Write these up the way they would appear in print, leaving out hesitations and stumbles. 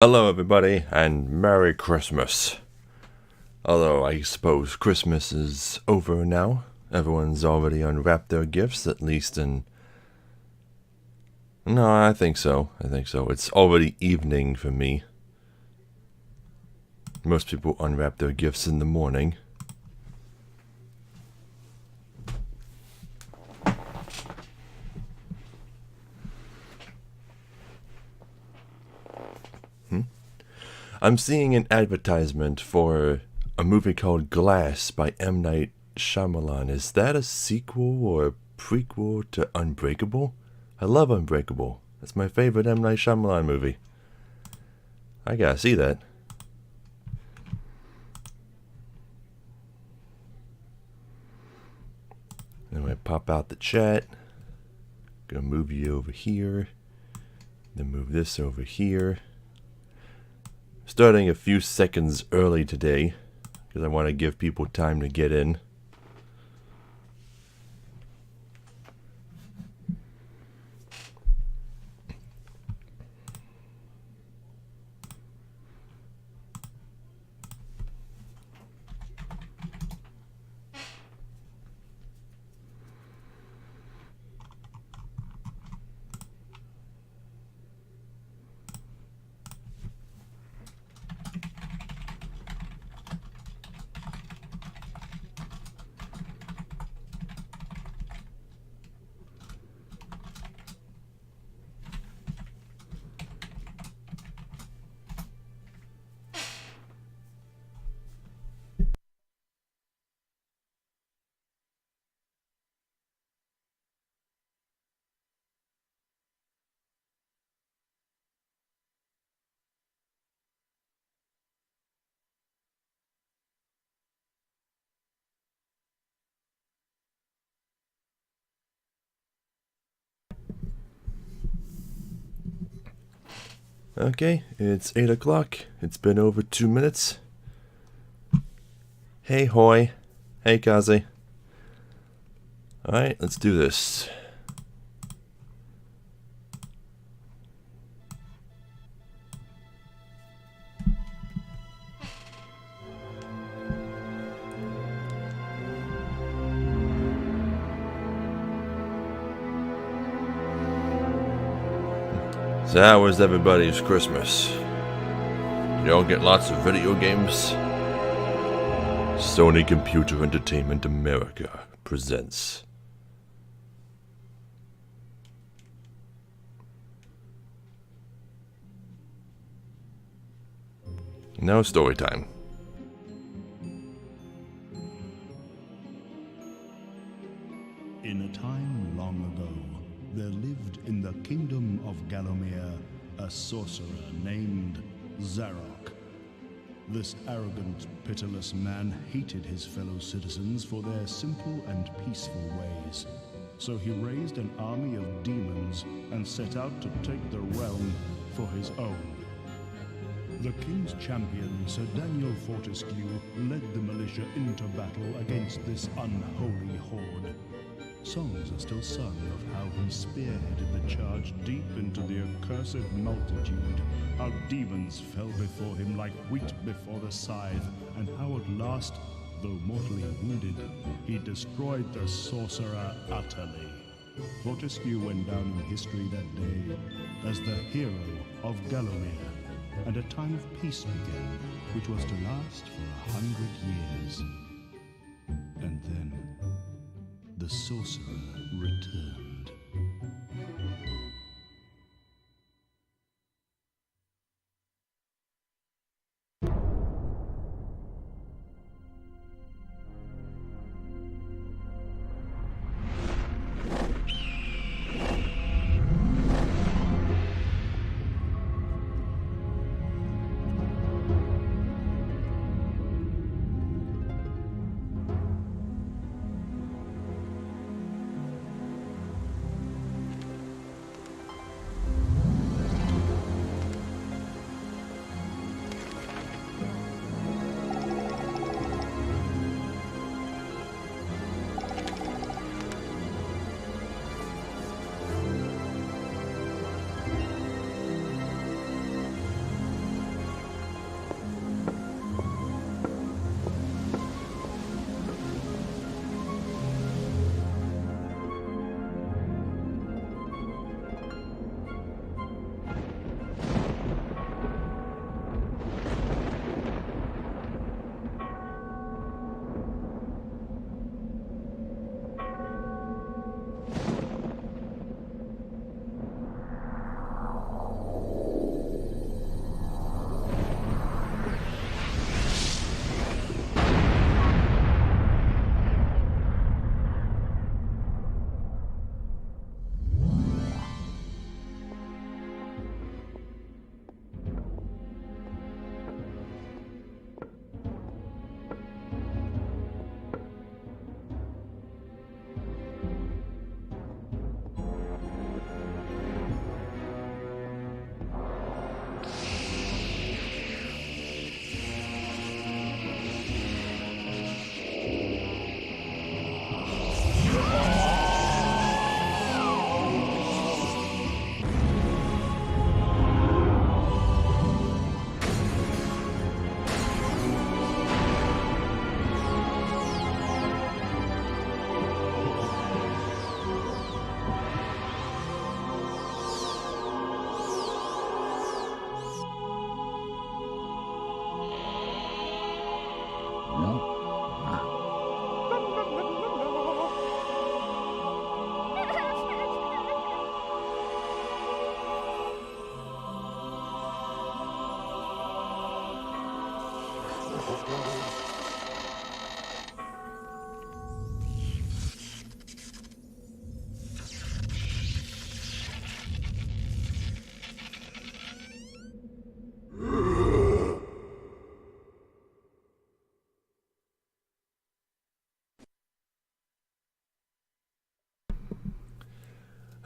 Hello everybody, and Merry Christmas. Although I suppose Christmas is over now. Everyone's already unwrapped their gifts, at least in... No, I think so. It's already evening for me. Most people unwrap their gifts in the morning. I'm seeing an advertisement for a movie called Glass by M. Night Shyamalan. Is that a sequel or a prequel to Unbreakable? I love Unbreakable. That's my favorite M. Night Shyamalan movie. I gotta see that. Anyway, pop out the chat. Gonna move you over here. Then move this over here. Starting a few seconds early today, because I want to give people time to get in. Okay, it's 8 o'clock. It's been over 2 minutes. Hey, Hoy. Hey, Kaze. Alright, let's do this. So how was everybody's Christmas? You all get lots of video games? Sony Computer Entertainment America presents. Now story time. In a time long ago, there lived in the kingdom of Gallowmere a sorcerer named Zarok. This arrogant, pitiless man hated his fellow citizens for their simple and peaceful ways. So he raised an army of demons and set out to take the realm for his own. The king's champion, Sir Daniel Fortescue, led the militia into battle against this unholy horde. Songs are still sung of how he spearheaded the charge deep into the accursed multitude, how demons fell before him like wheat before the scythe, and how at last, though mortally wounded, he destroyed the sorcerer utterly. Fortescue went down in history that day as the hero of Gallowmere, and a time of peace began, which was to last for 100 years. And then the sorcerer returned.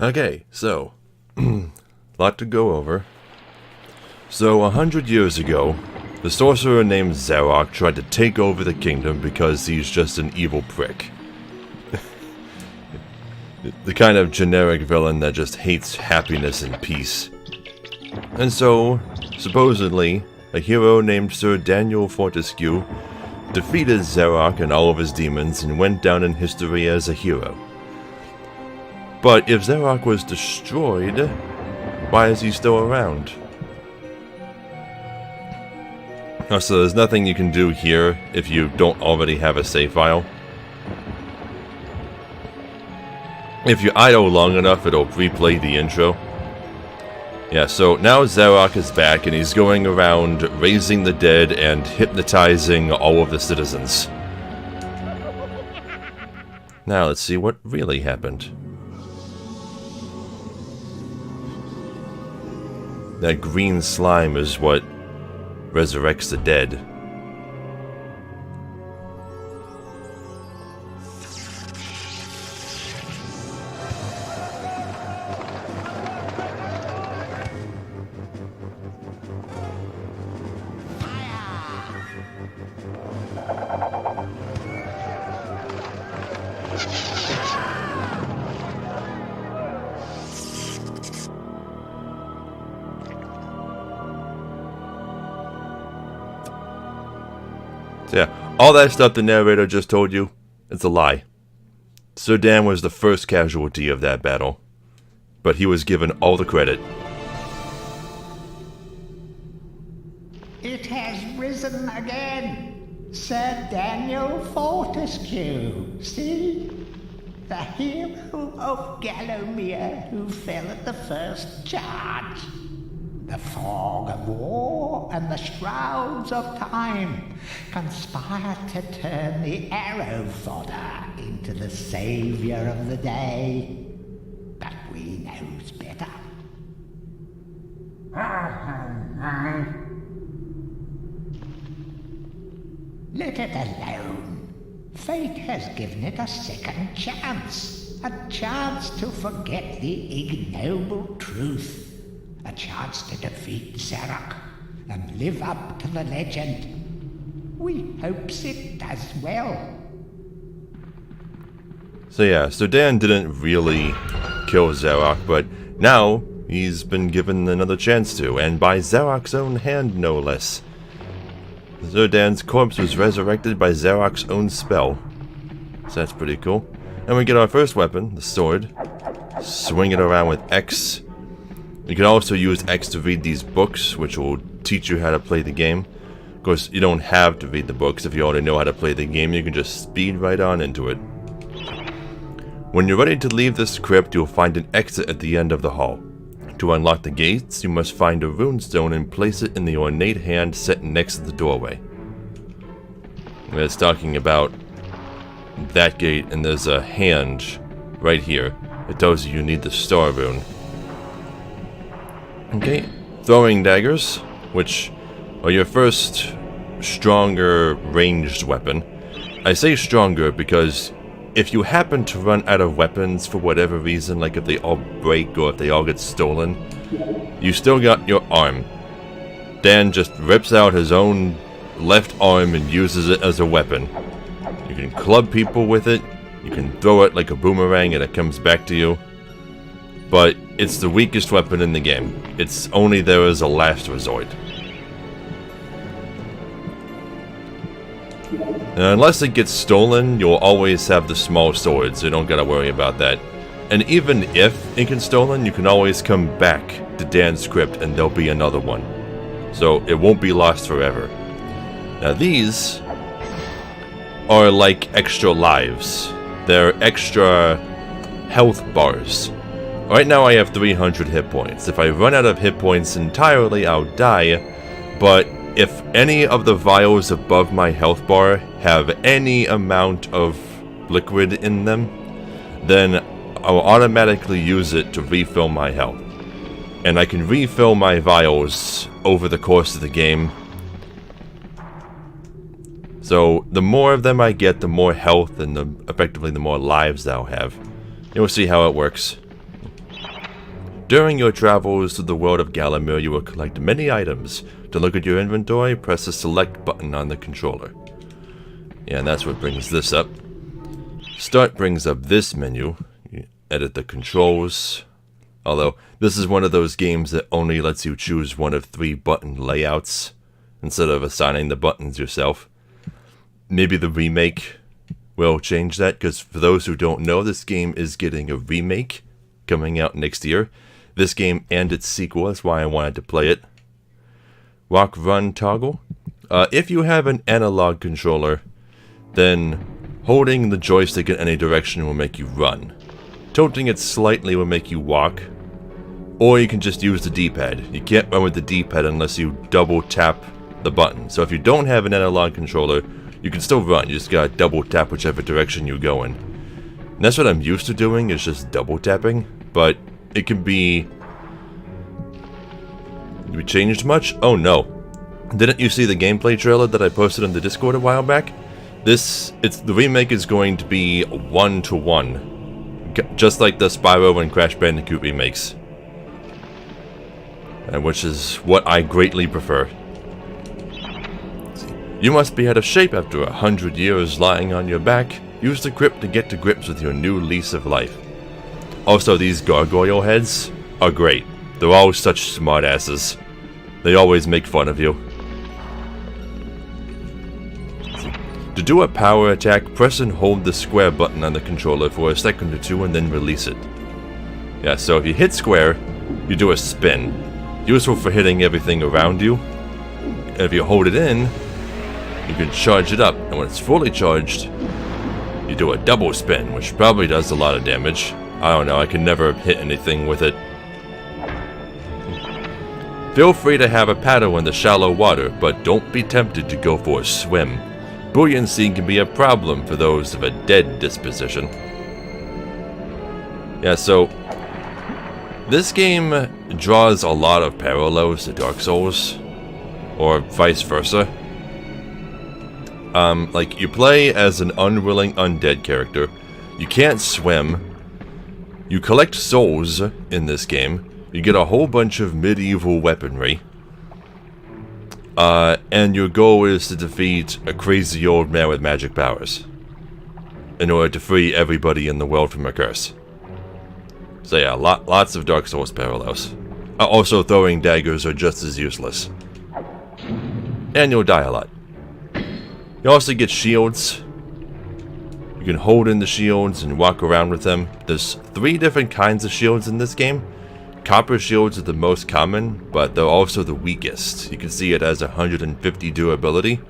Okay, so, lot to go over. So, 100 years ago, the sorcerer named Zarok tried to take over the kingdom because he's just an evil prick. The kind of generic villain that just hates happiness and peace. And so, supposedly, a hero named Sir Daniel Fortescue defeated Zarok and all of his demons and went down in history as a hero. But if Zarok was destroyed, why is he still around? So there's nothing you can do here if you don't already have a save file. If you idle long enough, it'll replay the intro. Yeah, so now Zarok is back and he's going around raising the dead and hypnotizing all of the citizens. Now let's see what really happened. That green slime is what resurrects the dead. So yeah, all that stuff the narrator just told you, it's a lie. Sir Dan was the first casualty of that battle, but he was given all the credit. It has risen again, Sir Daniel Fortescue. See? The hero of Gallowmere who fell at the first charge. The fog of war and the shrouds of time conspire to turn the arrow fodder into the saviour of the day. But we knows better. Let it alone. Fate has given it a second chance. A chance to forget the ignoble truth. A chance to defeat Zarok and live up to the legend. We hopes it does well. So yeah, so Dan didn't really kill Zarok, but now he's been given another chance to, and by Zarok's own hand, no less. Sir Dan's corpse was resurrected by Zarok's own spell. So that's pretty cool. And we get our first weapon, the sword. Swing it around with X. You can also use X to read these books, which will teach you how to play the game. Of course, you don't have to read the books. If you already know how to play the game, you can just speed right on into it. When you're ready to leave this crypt, you'll find an exit at the end of the hall. To unlock the gates, you must find a runestone and place it in the ornate hand set next to the doorway. It's talking about that gate, and there's a hand right here. It tells you need the star rune. Okay, throwing daggers, which are your first stronger ranged weapon. I say stronger because if you happen to run out of weapons for whatever reason, like if they all break or if they all get stolen, you still got your arm. Dan just rips out his own left arm and uses it as a weapon. You can club people with it, you can throw it like a boomerang and it comes back to you. But it's the weakest weapon in the game. It's only there as a last resort. And unless it gets stolen, you'll always have the small sword, so you don't gotta worry about that. And even if it gets stolen, you can always come back to Dan's crypt and there'll be another one. So it won't be lost forever. Now these are like extra lives. They're extra health bars. Right now I have 300 hit points. If I run out of hit points entirely, I'll die, but if any of the vials above my health bar have any amount of liquid in them, then I'll automatically use it to refill my health. And I can refill my vials over the course of the game. So the more of them I get, the more health and effectively the more lives I'll have. You'll see how it works. During your travels through the world of Gallowmere, you will collect many items. To look at your inventory, press the select button on the controller. Yeah, and that's what brings this up. Start brings up this menu. You edit the controls. Although, this is one of those games that only lets you choose one of 3 button layouts, instead of assigning the buttons yourself. Maybe the remake will change that, because for those who don't know, this game is getting a remake coming out next year. This game and its sequel, that's why I wanted to play it. Walk, run, toggle. If you have an analog controller, then holding the joystick in any direction will make you run. Tilting it slightly will make you walk. Or you can just use the D-pad. You can't run with the D-pad unless you double tap the button. So if you don't have an analog controller, you can still run. You just gotta double tap whichever direction you go in. And that's what I'm used to doing, is just double tapping. But it can be... Did we change much? Oh no. Didn't you see the gameplay trailer that I posted on the Discord a while back? The remake is going to be 1-to-1. Just like the Spyro and Crash Bandicoot remakes. Which is what I greatly prefer. You must be out of shape after 100 years lying on your back. Use the grip to get to grips with your new lease of life. Also, these gargoyle heads are great. They're all such smartasses. They always make fun of you. To do a power attack, press and hold the square button on the controller for a second or two and then release it. Yeah, so if you hit square, you do a spin. Useful for hitting everything around you. And if you hold it in, you can charge it up. And when it's fully charged, you do a double spin, which probably does a lot of damage. I don't know, I can never hit anything with it. Feel free to have a paddle in the shallow water, but don't be tempted to go for a swim. Buoyancy can be a problem for those of a dead disposition. Yeah, so this game draws a lot of parallels to Dark Souls, or vice versa. Like, you play as an unwilling undead character. You can't swim. You collect souls in this game. You get a whole bunch of medieval weaponry. And your goal is to defeat a crazy old man with magic powers. In order to free everybody in the world from a curse. So yeah, lots of Dark Souls parallels. Also, throwing daggers are just as useless. And you'll die a lot. You also get shields. You can hold in the shields and walk around with them. There's 3 different kinds of shields in this game. Copper shields are the most common, but they're also the weakest. You can see it has 150 durability.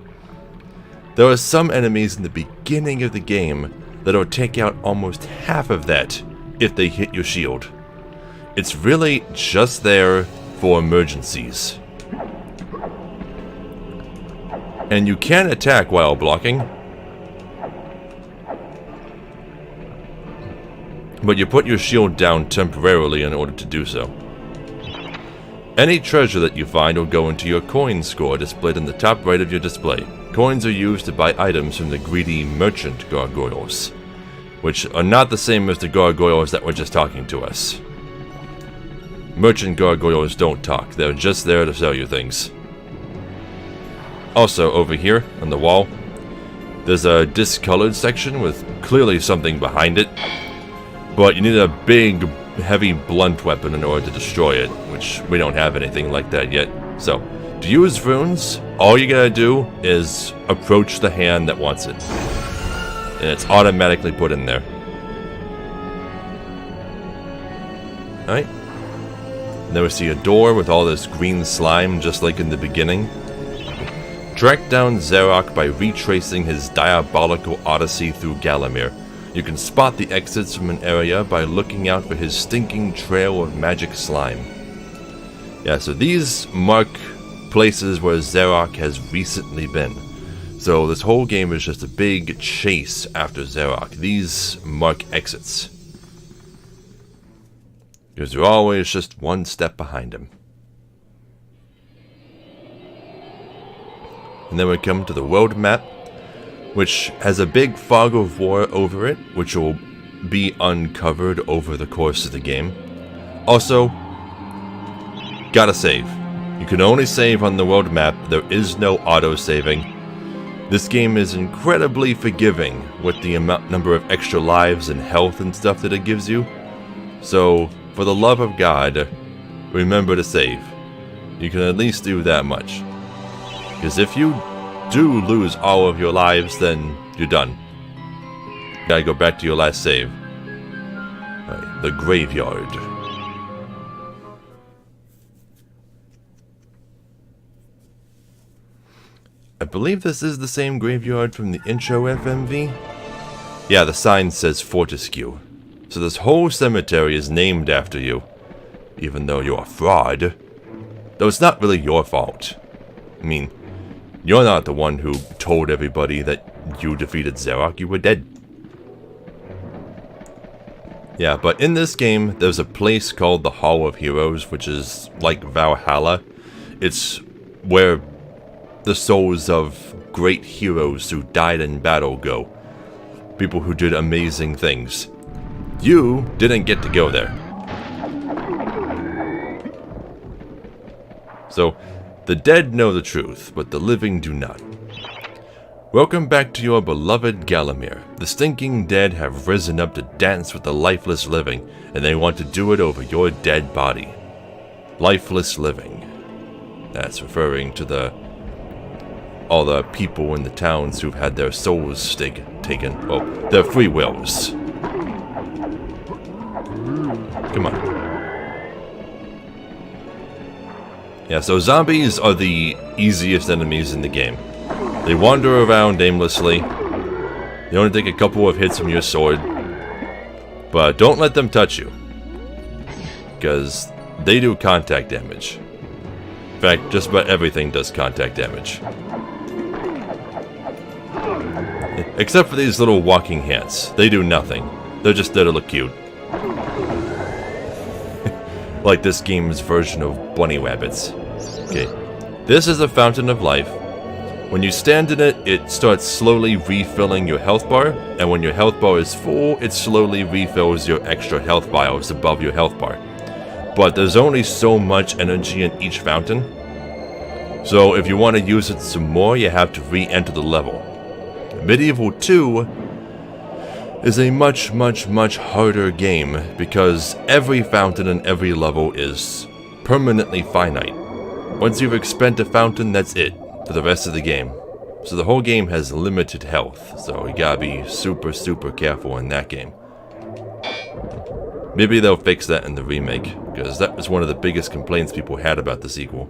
There are some enemies in the beginning of the game that will take out almost half of that if they hit your shield. It's really just there for emergencies. And you can attack while blocking, but you put your shield down temporarily in order to do so. Any treasure that you find will go into your coin score displayed in the top right of your display. Coins are used to buy items from the greedy merchant gargoyles, which are not the same as the gargoyles that were just talking to us. Merchant gargoyles don't talk, they're just there to sell you things. Also, over here, on the wall, there's a discolored section with clearly something behind it. But you need a big, heavy, blunt weapon in order to destroy it, which we don't have anything like that yet. So, to use runes, all you gotta do is approach the hand that wants it. And it's automatically put in there. Alright. Then we see a door with all this green slime, just like in the beginning. Track down Zarok by retracing his diabolical odyssey through Gallowmere. You can spot the exits from an area by looking out for his stinking trail of magic slime. Yeah, so these mark places where Zarok has recently been. So this whole game is just a big chase after Zarok. These mark exits, because you're always just one step behind him. And then we come to the world map, which has a big fog of war over it, which will be uncovered over the course of the game. Also, gotta save. You can only save on the world map. There is no auto-saving. This game is incredibly forgiving with the number of extra lives and health and stuff that it gives you. So, for the love of God, remember to save. You can at least do that much. Because if you do lose all of your lives, then you're done. You gotta go back to your last save. Right, the graveyard. I believe this is the same graveyard from the intro FMV. Yeah, the sign says Fortescue. So this whole cemetery is named after you. Even though you're a fraud. Though it's not really your fault. I mean, you're not the one who told everybody that you defeated Zarok. You were dead. Yeah, but in this game, there's a place called the Hall of Heroes, which is like Valhalla. It's where the souls of great heroes who died in battle go. People who did amazing things. You didn't get to go there. So, the dead know the truth, but the living do not. Welcome back to your beloved Gallowmere. The stinking dead have risen up to dance with the lifeless living, and they want to do it over your dead body. Lifeless living. That's referring to all the people in the towns who've had their souls taken. Well, their free wills. Come on. Yeah, so zombies are the easiest enemies in the game. They wander around aimlessly. They only take a couple of hits from your sword. But don't let them touch you, because they do contact damage. In fact, just about everything does contact damage. Except for these little walking ants. They do nothing. They're just there to look cute. Like this game's version of bunny rabbits. Okay, this is a fountain of life. When you stand in it, it starts slowly refilling your health bar, and when your health bar is full, it slowly refills your extra health vials above your health bar. But there's only so much energy in each fountain, so if you want to use it some more, you have to re-enter the level. MediEvil 2 is a much, much, much harder game because every fountain in every level is permanently finite. Once you've expended a fountain, that's it for the rest of the game. So the whole game has limited health, so you gotta be super, super careful in that game. Maybe they'll fix that in the remake, because that was one of the biggest complaints people had about the sequel.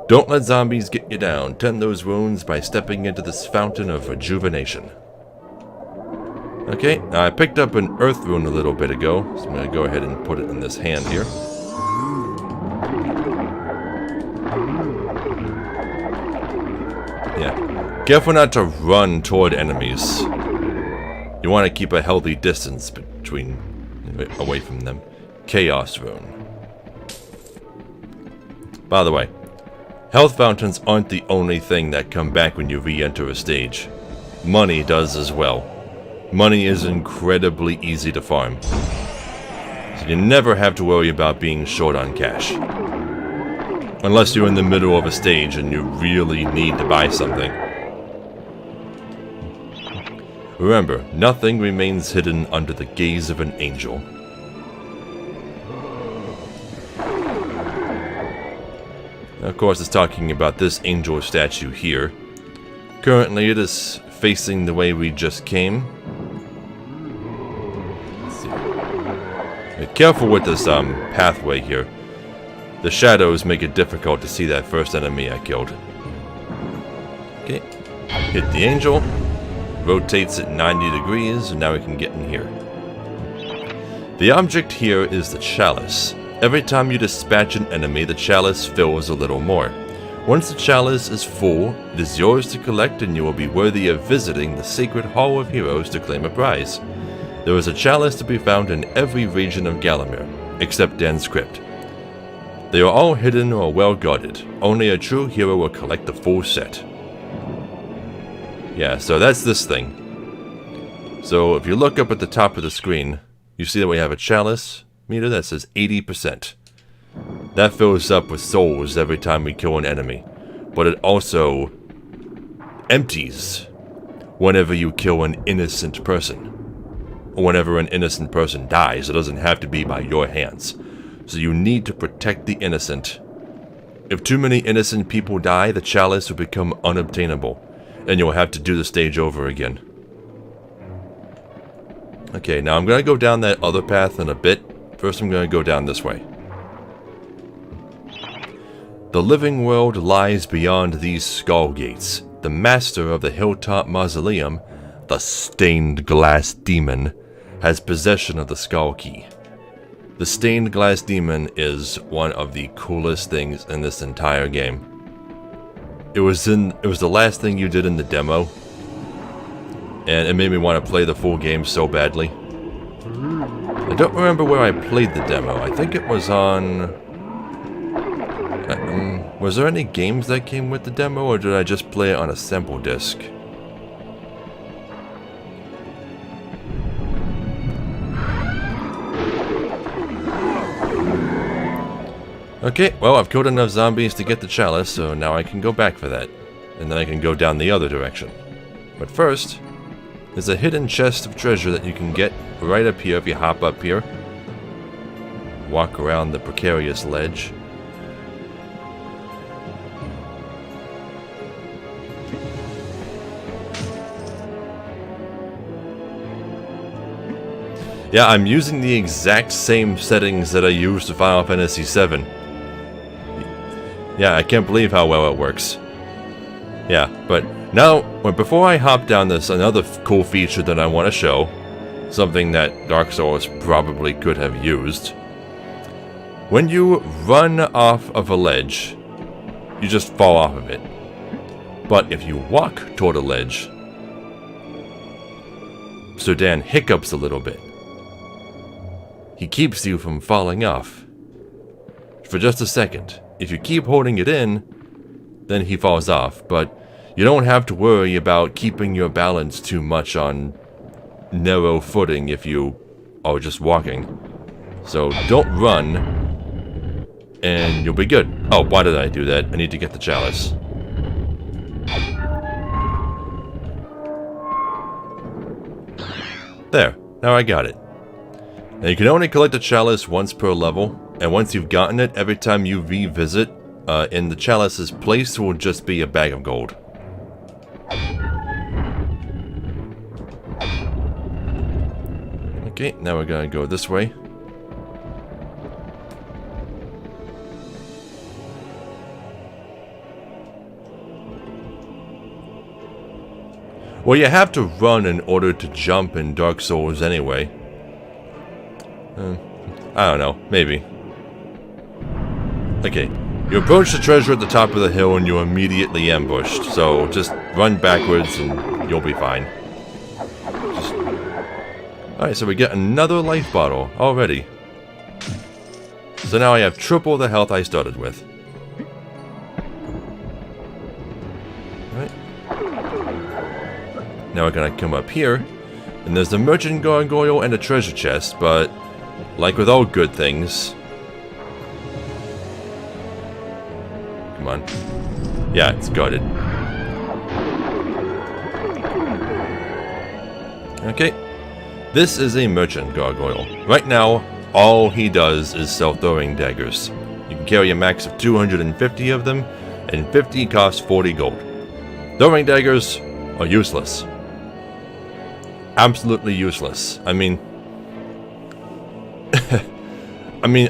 Don't let zombies get you down. Tend those wounds by stepping into this fountain of rejuvenation. Okay, I picked up an earth rune a little bit ago, so I'm going to go ahead and put it in this hand here. Yeah, careful not to run toward enemies. You want to keep a healthy distance away from them. Chaos rune. By the way, health fountains aren't the only thing that come back when you re-enter a stage. Money does as well. Money is incredibly easy to farm, so you never have to worry about being short on cash. Unless you're in the middle of a stage and you really need to buy something. Remember, nothing remains hidden under the gaze of an angel. Now, of course, it's talking about this angel statue here. Currently, it is facing the way we just came. Let's see. Be careful with this pathway here. The shadows make it difficult to see that first enemy I killed. Okay, hit the angel. Rotates at 90 degrees, and now we can get in here. The object here is the chalice. Every time you dispatch an enemy, the chalice fills a little more. Once the chalice is full, it is yours to collect and you will be worthy of visiting the Sacred Hall of Heroes to claim a prize. There is a chalice to be found in every region of Gallowmere, except Dan's Crypt. They are all hidden or well guarded. Only a true hero will collect the full set. Yeah, so that's this thing. So if you look up at the top of the screen, you see that we have a chalice meter that says 80%. That fills up with souls every time we kill an enemy. But it also empties whenever you kill an innocent person. Or whenever an innocent person dies. It doesn't have to be by your hands. So you need to protect the innocent. If too many innocent people die, the chalice will become unobtainable. And you'll have to do the stage over again. Okay, now I'm going to go down that other path in a bit. First I'm going to go down this way. The living world lies beyond these skull gates. The master of the Hilltop Mausoleum, the stained glass demon, has possession of the skull key. The stained glass demon is one of the coolest things in this entire game. It was the last thing you did in the demo, and it made me want to play the full game so badly. I don't remember where I played the demo. I think it was on... was there any games that came with the demo, or did I just play it on a sample disc? Okay, well, I've killed enough zombies to get the chalice, so now I can go back for that. And then I can go down the other direction. But first, there's a hidden chest of treasure that you can get right up here if you hop up here. Walk around the precarious ledge. Yeah, I'm using the exact same settings that I used for Final Fantasy VII. Yeah, I can't believe how well it works. Yeah, but now, before I hop down this, another cool feature that I want to show, something that Dark Souls probably could have used. When you run off of a ledge, you just fall off of it. But if you walk toward a ledge, Sir Dan hiccups a little bit. He keeps you from falling off. For just a second. If you keep holding it in, then he falls off, but you don't have to worry about keeping your balance too much on narrow footing if you are just walking. So don't run, and you'll be good. Oh, why did I do that? I need to get the chalice. There, now I got it. Now you can only collect the chalice once per level, and once you've gotten it, every time you revisit, in the chalice's place will just be a bag of gold. Okay, now we're gonna go this way. Well, you have to run in order to jump in Dark Souls anyway. I don't know, maybe. Okay, you approach the treasure at the top of the hill and you're immediately ambushed, so just run backwards and you'll be fine. Alright, so we get another life bottle already. So now I have triple the health I started with. Alright. Now we're gonna come up here, and there's the merchant gargoyle and a treasure chest, but like with all good things... Come on. Yeah, it's guarded. Okay. This is a merchant gargoyle. Right now, all he does is sell throwing daggers. You can carry a max of 250 of them, and 50 cost 40 gold. Throwing daggers are useless. Absolutely useless. I mean,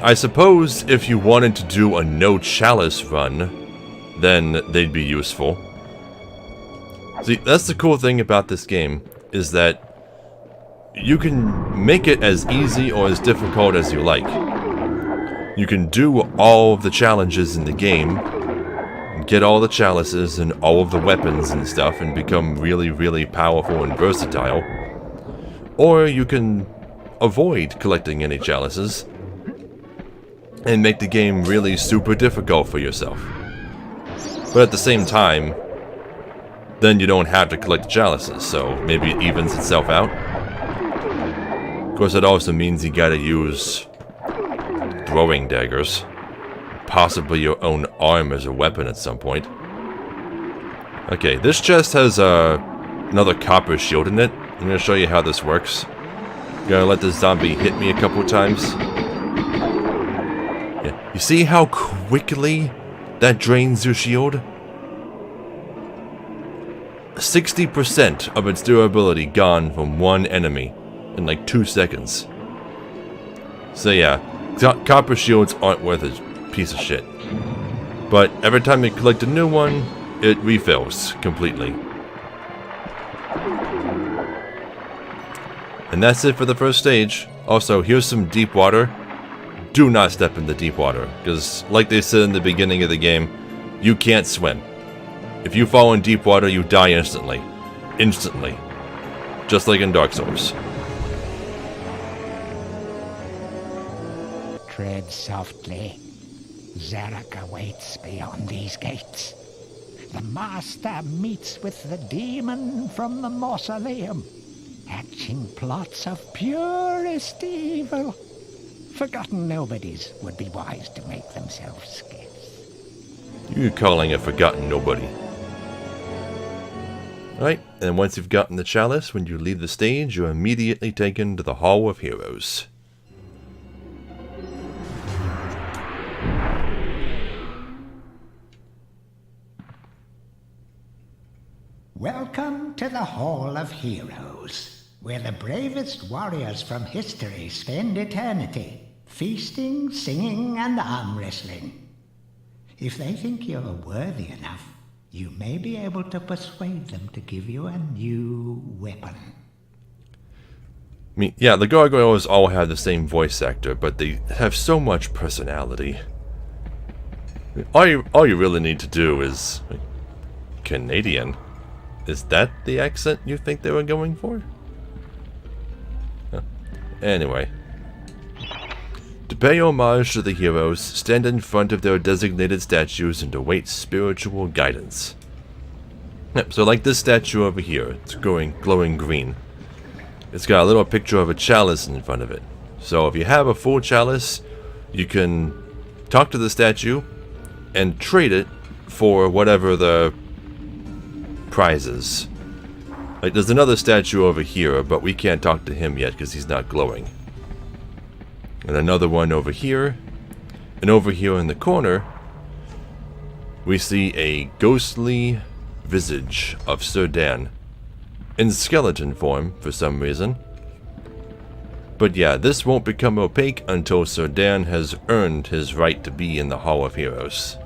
I suppose if you wanted to do a no chalice run, then they'd be useful. See, that's the cool thing about this game, is that you can make it as easy or as difficult as you like. You can do all of the challenges in the game, get all the chalices and all of the weapons and stuff, and become really, really powerful and versatile. Or you can avoid collecting any chalices and make the game really super difficult for yourself. But at the same time, then you don't have to collect chalices, so maybe it evens itself out. Of course, it also means you gotta use throwing daggers. Possibly your own arm as a weapon at some point. Okay, this chest has another copper shield in it. I'm gonna show you how this works. I'm gonna let this zombie hit me a couple times. Yeah. You see how quickly that drains your shield? 60% of its durability gone from one enemy in like 2 seconds. So yeah, copper shields aren't worth a piece of shit. But every time you collect a new one, it refills completely. And that's it for the first stage. Also, here's some deep water. Do not step in the deep water, because like they said in the beginning of the game, you can't swim. If you fall in deep water, you die instantly. Instantly. Just like in Dark Souls. Tread softly. Zarok awaits beyond these gates. The Master meets with the demon from the mausoleum, hatching plots of purest evil. Forgotten nobodies would be wise to make themselves scarce. You're calling a forgotten nobody. Alright, and once you've gotten the chalice, when you leave the stage, you're immediately taken to the Hall of Heroes. Welcome to the Hall of Heroes, where the bravest warriors from history spend eternity, feasting, singing, and arm wrestling. If they think you're worthy enough, you may be able to persuade them to give you a new weapon. I mean, yeah, the gargoyles all have the same voice actor, but they have so much personality. All you really need to do is... Canadian? Is that the accent you think they were going for? Huh. Anyway. To pay homage to the heroes, stand in front of their designated statues and await spiritual guidance. Yep, so like this statue over here, it's glowing green. It's got a little picture of a chalice in front of it. So if you have a full chalice, you can talk to the statue and trade it for whatever the prizes. Like there's another statue over here, but we can't talk to him yet because he's not glowing. And another one over here. And over here in the corner, we see a ghostly visage of Sir Dan. In skeleton form, for some reason. But yeah, this won't become opaque until Sir Dan has earned his right to be in the Hall of Heroes.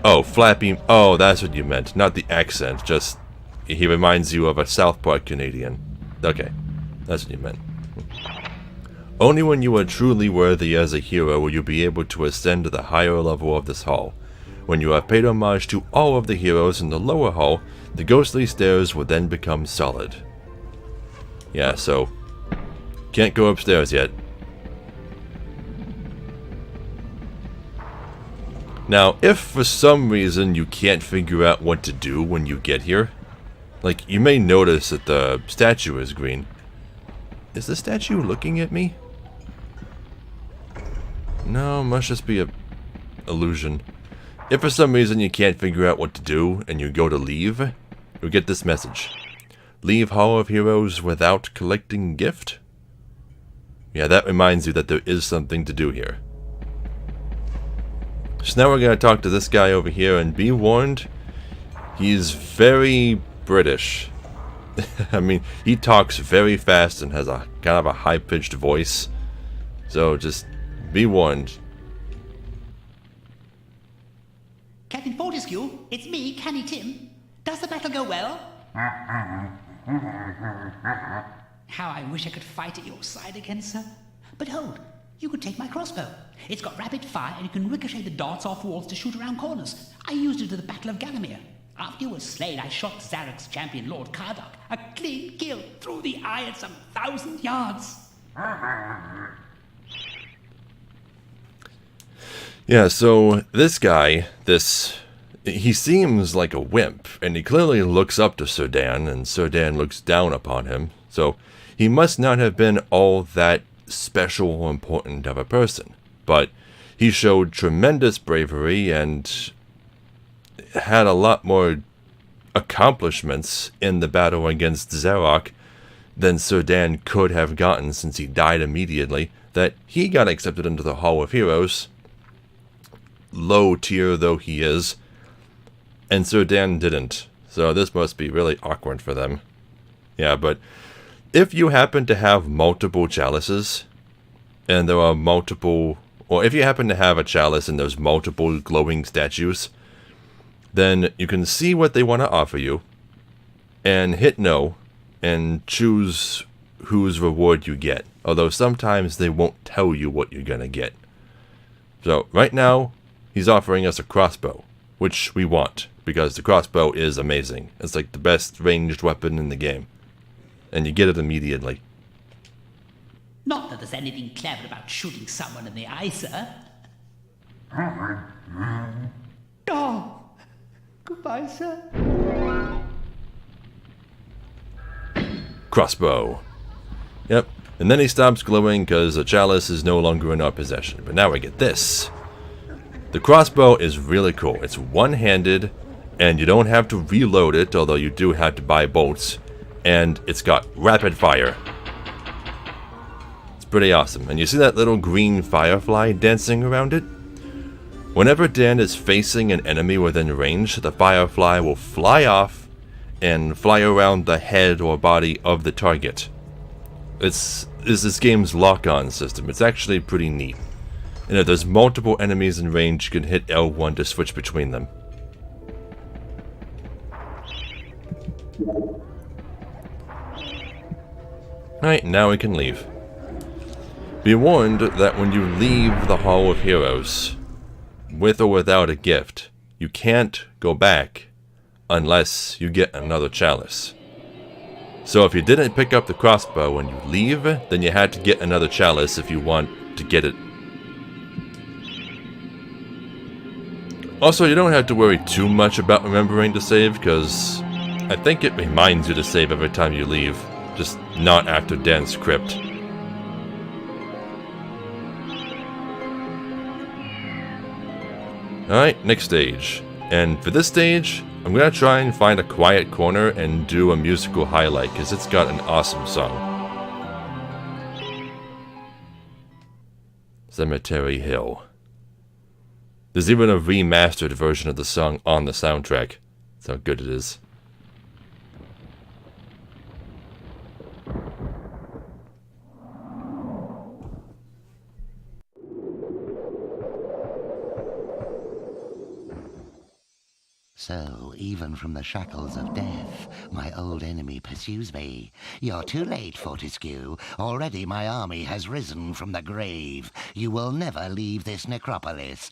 Oh, Flappy... Oh, that's what you meant. Not the accent, just... He reminds you of a South Park Canadian. Okay, that's what you meant. Only when you are truly worthy as a hero will you be able to ascend to the higher level of this hall. When you have paid homage to all of the heroes in the lower hall, the ghostly stairs will then become solid. Yeah, so... Can't go upstairs yet. Now, if for some reason you can't figure out what to do when you get here, like, you may notice that the statue is green. Is the statue looking at me? No, must just be a illusion. If for some reason you can't figure out what to do and you go to leave, you'll get this message. Leave Hall of Heroes without collecting gift? Yeah, that reminds you that there is something to do here. So now we're going to talk to this guy over here, and be warned, he's very British. I mean, he talks very fast and has a kind of a high-pitched voice. So just be warned. Captain Fortescue, it's me, Canny Tim. Does the battle go well? How I wish I could fight at your side again, sir. But hold, You could take my crossbow. It's got rapid fire and you can ricochet the darts off walls to shoot around corners. I used it at the Battle of Gallowmere. After you were slain, I shot Zarok's champion, Lord Kardok. A clean kill through the eye at some 1,000 yards. Yeah, so this guy, he seems like a wimp, and he clearly looks up to Sir Dan, and Sir Dan looks down upon him, so he must not have been all that special or important of a person. But he showed tremendous bravery and had a lot more accomplishments in the battle against Zarok than Sir Dan could have gotten, since he died immediately, that he got accepted into the Hall of Heroes, low tier though he is, and Sir Dan didn't. So this must be really awkward for them. Yeah, but if you happen to have multiple chalices, and there are multiple, or if you happen to have a chalice and there's multiple glowing statues, then you can see what they want to offer you, and hit no, and choose whose reward you get. Although sometimes they won't tell you what you're gonna get. So right now, he's offering us a crossbow, which we want, because the crossbow is amazing. It's like the best ranged weapon in the game. And you get it immediately. Not that there's anything clever about shooting someone in the eye, sir. Oh, goodbye, sir. Crossbow. Yep. And then he stops glowing because the chalice is no longer in our possession. But now we get this. The crossbow is really cool. It's one-handed, and you don't have to reload it, although you do have to buy bolts. And it's got rapid fire. It's pretty awesome. And you see that little green firefly dancing around it? Whenever Dan is facing an enemy within range, the firefly will fly off and fly around the head or body of the target. It's this game's lock-on system. It's actually pretty neat. And if there's multiple enemies in range, you can hit L1 to switch between them. Alright, now we can leave. Be warned that when you leave the Hall of Heroes, with or without a gift, you can't go back unless you get another chalice. So if you didn't pick up the crossbow when you leave, then you had to get another chalice if you want to get it. Also, you don't have to worry too much about remembering to save, because I think it reminds you to save every time you leave, just not after Dan's crypt. Alright, next stage. And for this stage, I'm gonna try and find a quiet corner and do a musical highlight, because it's got an awesome song. Cemetery Hill. There's even a remastered version of the song on the soundtrack. That's how good it is. So, even from the shackles of death, my old enemy pursues me. You're too late, Fortescue. Already my army has risen from the grave. You will never leave this necropolis.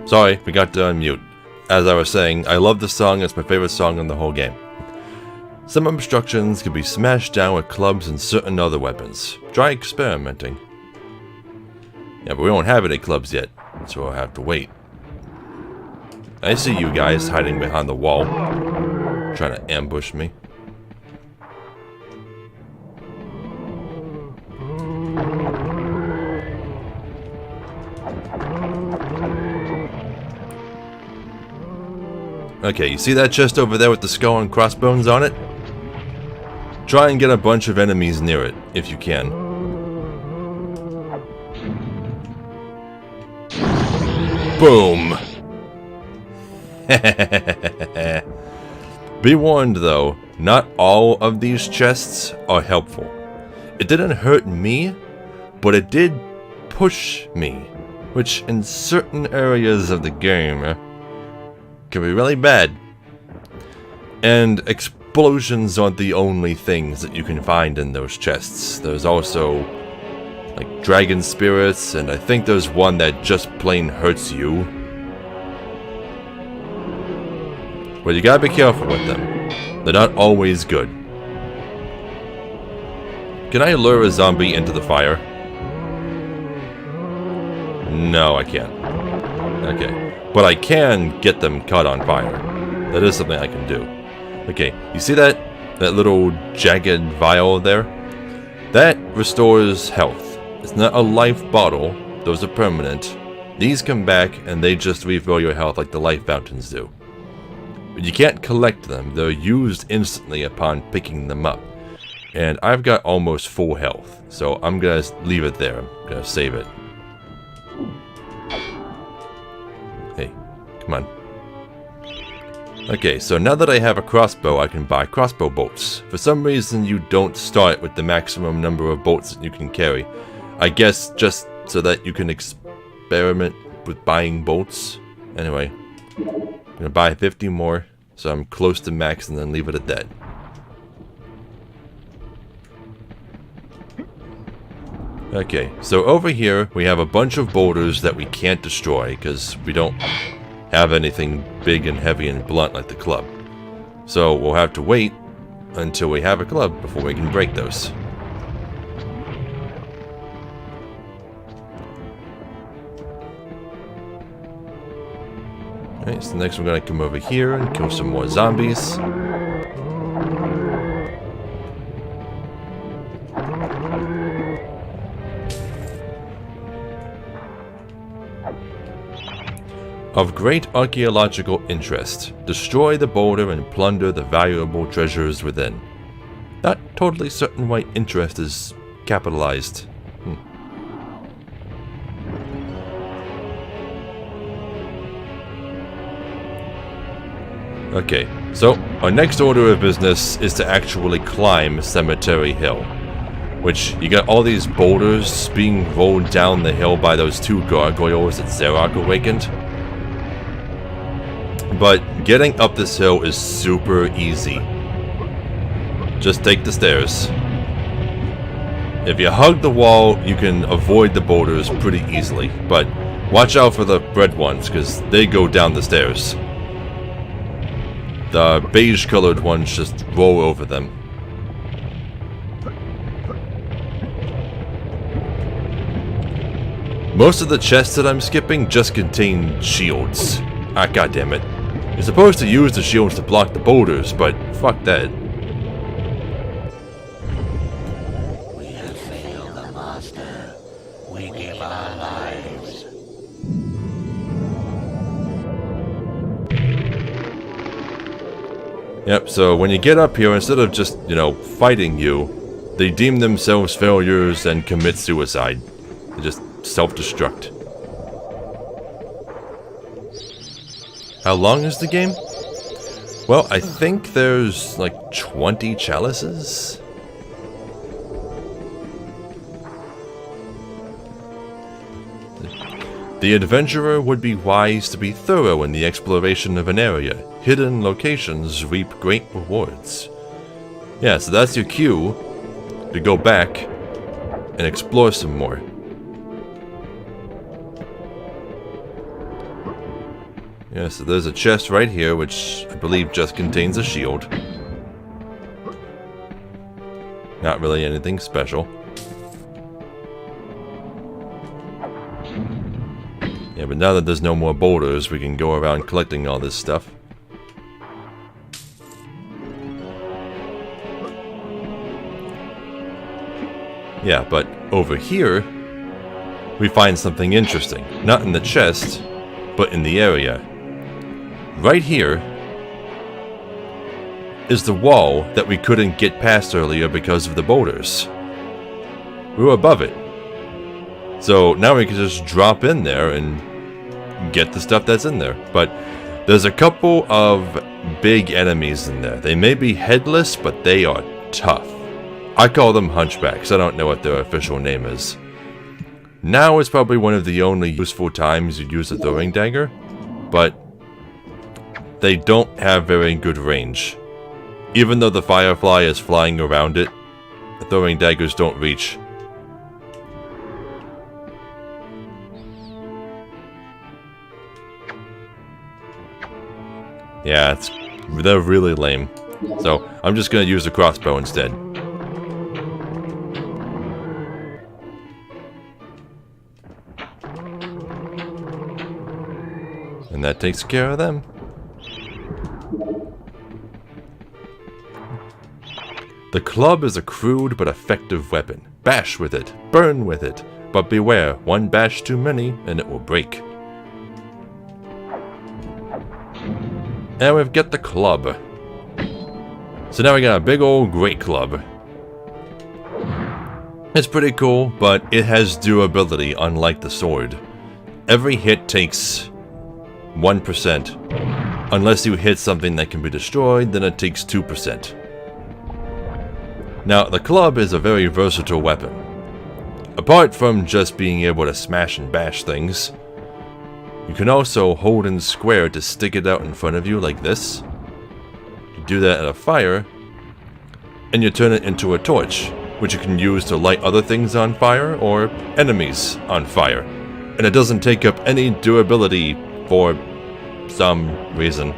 Sorry, forgot to unmute. As I was saying, I love the song. It's my favorite song in the whole game. Some obstructions can be smashed down with clubs and certain other weapons. Try experimenting. Yeah, but we don't have any clubs yet, so we'll have to wait. I see you guys hiding behind the wall, trying to ambush me. Okay, you see that chest over there with the skull and crossbones on it? Try and get a bunch of enemies near it, if you can. Boom! Be warned though, not all of these chests are helpful. It didn't hurt me, but it did push me, which in certain areas of the game can be really bad. And explosions aren't the only things that you can find in those chests. There's also like dragon spirits, and I think there's one that just plain hurts you. But you gotta be careful with them. They're not always good. Can I lure a zombie into the fire? No, I can't. Okay. But I can get them caught on fire. That is something I can do. Okay, you see that little jagged vial there? That restores health. It's not a life bottle. Those are permanent. These come back and they just refill your health like the life fountains do. But you can't collect them. They're used instantly upon picking them up. And I've got almost full health. So I'm gonna leave it there. I'm gonna save it. Hey, come on. Okay, so now that I have a crossbow, I can buy crossbow bolts. For some reason, you don't start with the maximum number of bolts that you can carry. I guess just so that you can experiment with buying bolts. Anyway, I'm gonna buy 50 more, so I'm close to max and then leave it at that. Okay, so over here we have a bunch of boulders that we can't destroy because we don't have anything big and heavy and blunt like the club. So we'll have to wait until we have a club before we can break those. Okay, so next we're gonna come over here and kill some more zombies. Of great archaeological interest, destroy the boulder and plunder the valuable treasures within. Not totally certain why interest is capitalized. Okay, so our next order of business is to actually climb Cemetery Hill. Which, you got all these boulders being rolled down the hill by those two gargoyles that Zarok awakened. But getting up this hill is super easy. Just take the stairs. If you hug the wall, you can avoid the boulders pretty easily. But watch out for the red ones, because they go down the stairs. The beige colored ones just roll over them. Most of the chests that I'm skipping just contain shields. Ah, goddammit. You're supposed to use the shields to block the boulders, but fuck that. We have failed the master. We give our lives. Yep, so when you get up here, instead of just, fighting you, they deem themselves failures and commit suicide. They just self-destruct. How long is the game? Well, I think there's like 20 chalices. The adventurer would be wise to be thorough in the exploration of an area. Hidden locations reap great rewards. Yeah, so that's your cue to go back and explore some more. Yeah, so there's a chest right here, which I believe just contains a shield. Not really anything special. Yeah, but now that there's no more boulders, we can go around collecting all this stuff. Yeah, but over here, we find something interesting. Not in the chest, but in the area. Right here is the wall that we couldn't get past earlier because of the boulders. We were above it. So now we can just drop in there and get the stuff that's in there. But there's a couple of big enemies in there. They may be headless, but they are tough. I call them hunchbacks. I don't know what their official name is. Now is probably one of the only useful times you use a throwing dagger, but they don't have very good range. Even though the firefly is flying around it, the throwing daggers don't reach. Yeah, they're really lame. So I'm just gonna use a crossbow instead. And that takes care of them. The club is a crude but effective weapon. Bash with it, burn with it, but beware, one bash too many and it will break. And we've got the club. So now we got a big old great club. It's pretty cool, but it has durability unlike the sword. Every hit takes 1%. Unless you hit something that can be destroyed, then it takes 2%. Now, the club is a very versatile weapon. Apart from just being able to smash and bash things, you can also hold in square to stick it out in front of you like this. You do that at a fire, and you turn it into a torch, which you can use to light other things on fire or enemies on fire. And it doesn't take up any durability for some reason.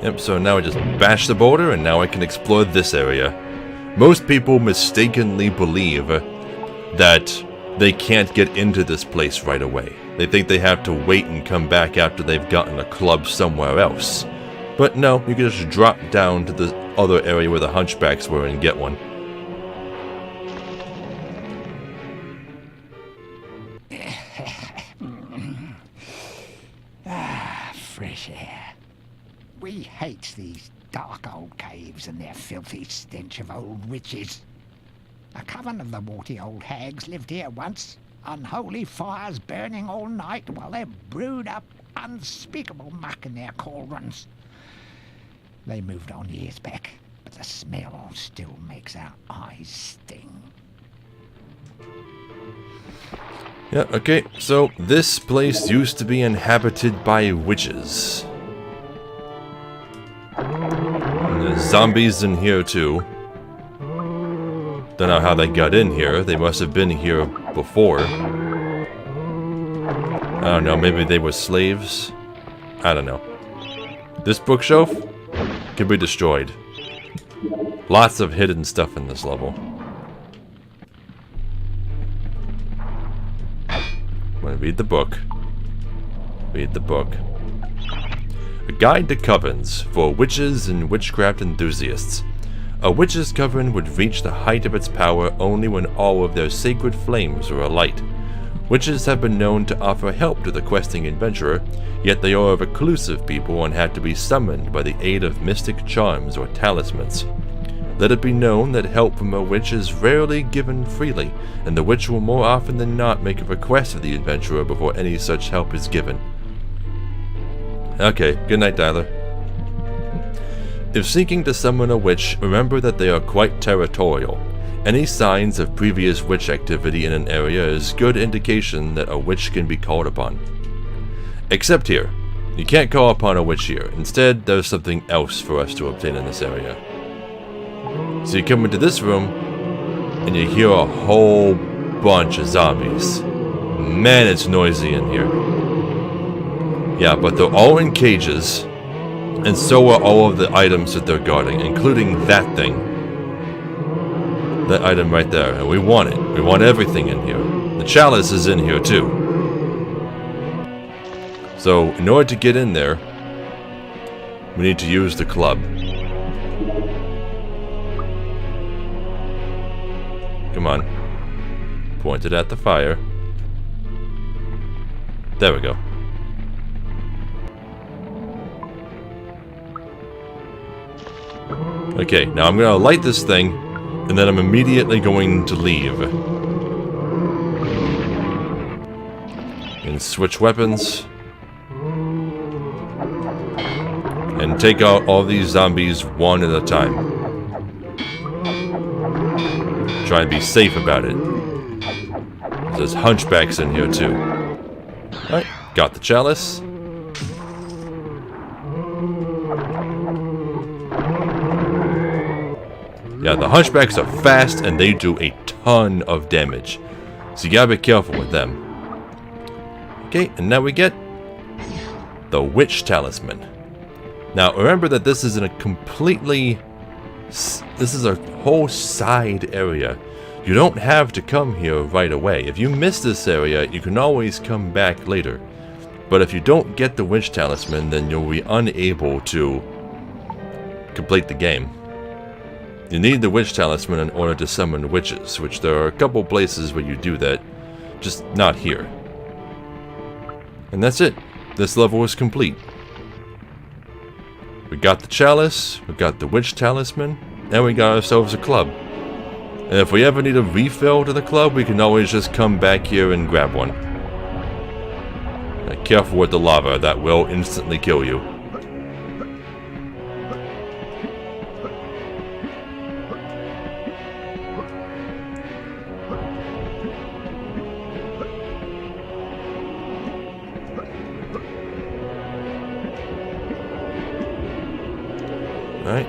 Yep, so now I just bash the boulder and now I can explore this area. Most people mistakenly believe that they can't get into this place right away. They think they have to wait and come back after they've gotten a club somewhere else. But no, you can just drop down to the other area where the hunchbacks were and get one. Fresh air. We hate these dark old caves and their filthy stench of old witches. A coven of the warty old hags lived here once, unholy fires burning all night while they brewed up unspeakable muck in their cauldrons. They moved on years back, but the smell still makes our eyes sting. Yeah, okay, so this place used to be inhabited by witches. And there's zombies in here too. Don't know how they got in here. They must have been here before. I don't know, maybe they were slaves? I don't know. This bookshelf can be destroyed. Lots of hidden stuff in this level. I'm gonna read the book. Read the book. A guide to covens for witches and witchcraft enthusiasts. A witch's coven would reach the height of its power only when all of their sacred flames are alight. Witches have been known to offer help to the questing adventurer, yet they are a reclusive people and have to be summoned by the aid of mystic charms or talismans. Let it be known that help from a witch is rarely given freely, and the witch will more often than not make a request of the adventurer before any such help is given. Okay, good night, Tyler. If seeking to summon a witch, remember that they are quite territorial. Any signs of previous witch activity in an area is good indication that a witch can be called upon. Except here. You can't call upon a witch here. Instead, there's something else for us to obtain in this area. So you come into this room, and you hear a whole bunch of zombies. Man, it's noisy in here. Yeah, but they're all in cages, and so are all of the items that they're guarding, including that thing. That item right there, and we want it. We want everything in here. The chalice is in here too. So, in order to get in there, we need to use the club. Come on. Point it at the fire. There we go. Okay, now I'm gonna light this thing, and then I'm immediately going to leave. And switch weapons. And take out all these zombies one at a time. Try and be safe about it. There's hunchbacks in here too. Alright, got the chalice. Yeah, the hunchbacks are fast and they do a ton of damage. So you gotta be careful with them. Okay, and now we get the Witch Talisman. Now remember that this is in a completely... This is a whole side area. You don't have to come here right away. If you miss this area, you can always come back later. But if you don't get the Witch Talisman, then you'll be unable to complete the game. You need the Witch Talisman in order to summon witches, which there are a couple places where you do that, just not here. And that's it. This level is complete. We got the chalice, we got the Witch Talisman, and we got ourselves a club. And if we ever need a refill to the club, we can always just come back here and grab one. Now, careful with the lava, that will instantly kill you. Alright.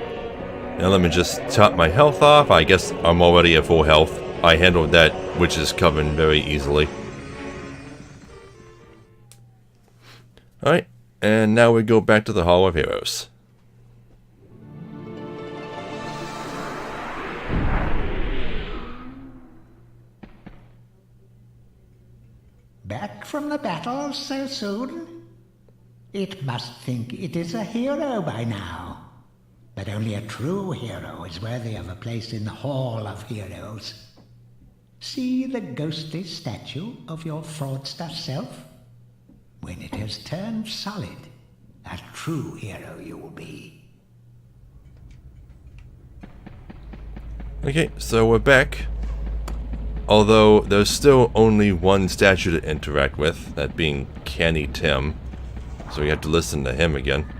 Now let me just top my health off. I guess I'm already at full health. I handled that Witch's Coven very easily. Alright. And now we go back to the Hall of Heroes. Back from the battle so soon? It must think it is a hero by now. But only a true hero is worthy of a place in the Hall of Heroes. See the ghostly statue of your fraudster self? When it has turned solid, a true hero you will be. Okay, so we're back. Although there's still only one statue to interact with, that being Canny Tim. So we have to listen to him again.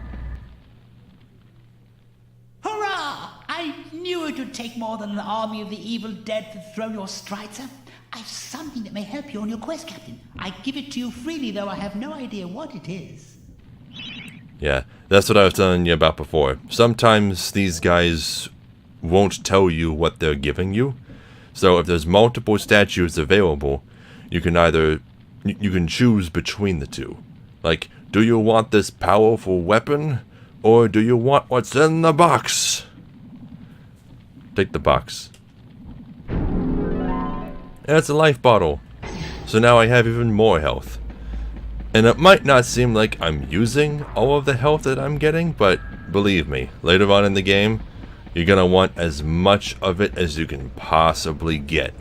It would take more than an army of the evil dead to throw your strider. I've something that may help you on your quest, Captain. I give it to you freely, though I have no idea what it is. Yeah, that's what I was telling you about before. Sometimes these guys won't tell you what they're giving you. So if there's multiple statues available, you can either... You can choose between the two. Like, do you want this powerful weapon? Or do you want what's in the box? Take the box. And it's a life bottle. So now I have even more health. And it might not seem like I'm using all of the health that I'm getting, but believe me, later on in the game, you're gonna want as much of it as you can possibly get.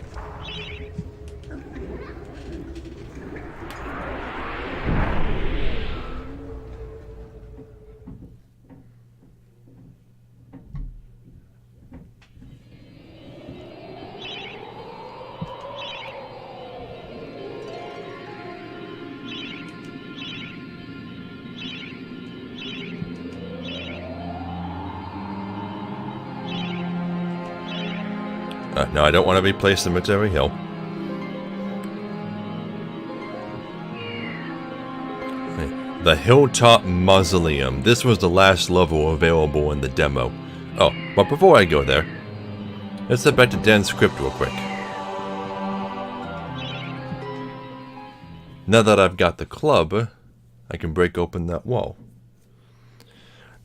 No, I don't want to replace Cemetery Hill. The Hilltop Mausoleum. This was the last level available in the demo. Oh, but before I go there, let's head back to Dan's script real quick. Now that I've got the club, I can break open that wall.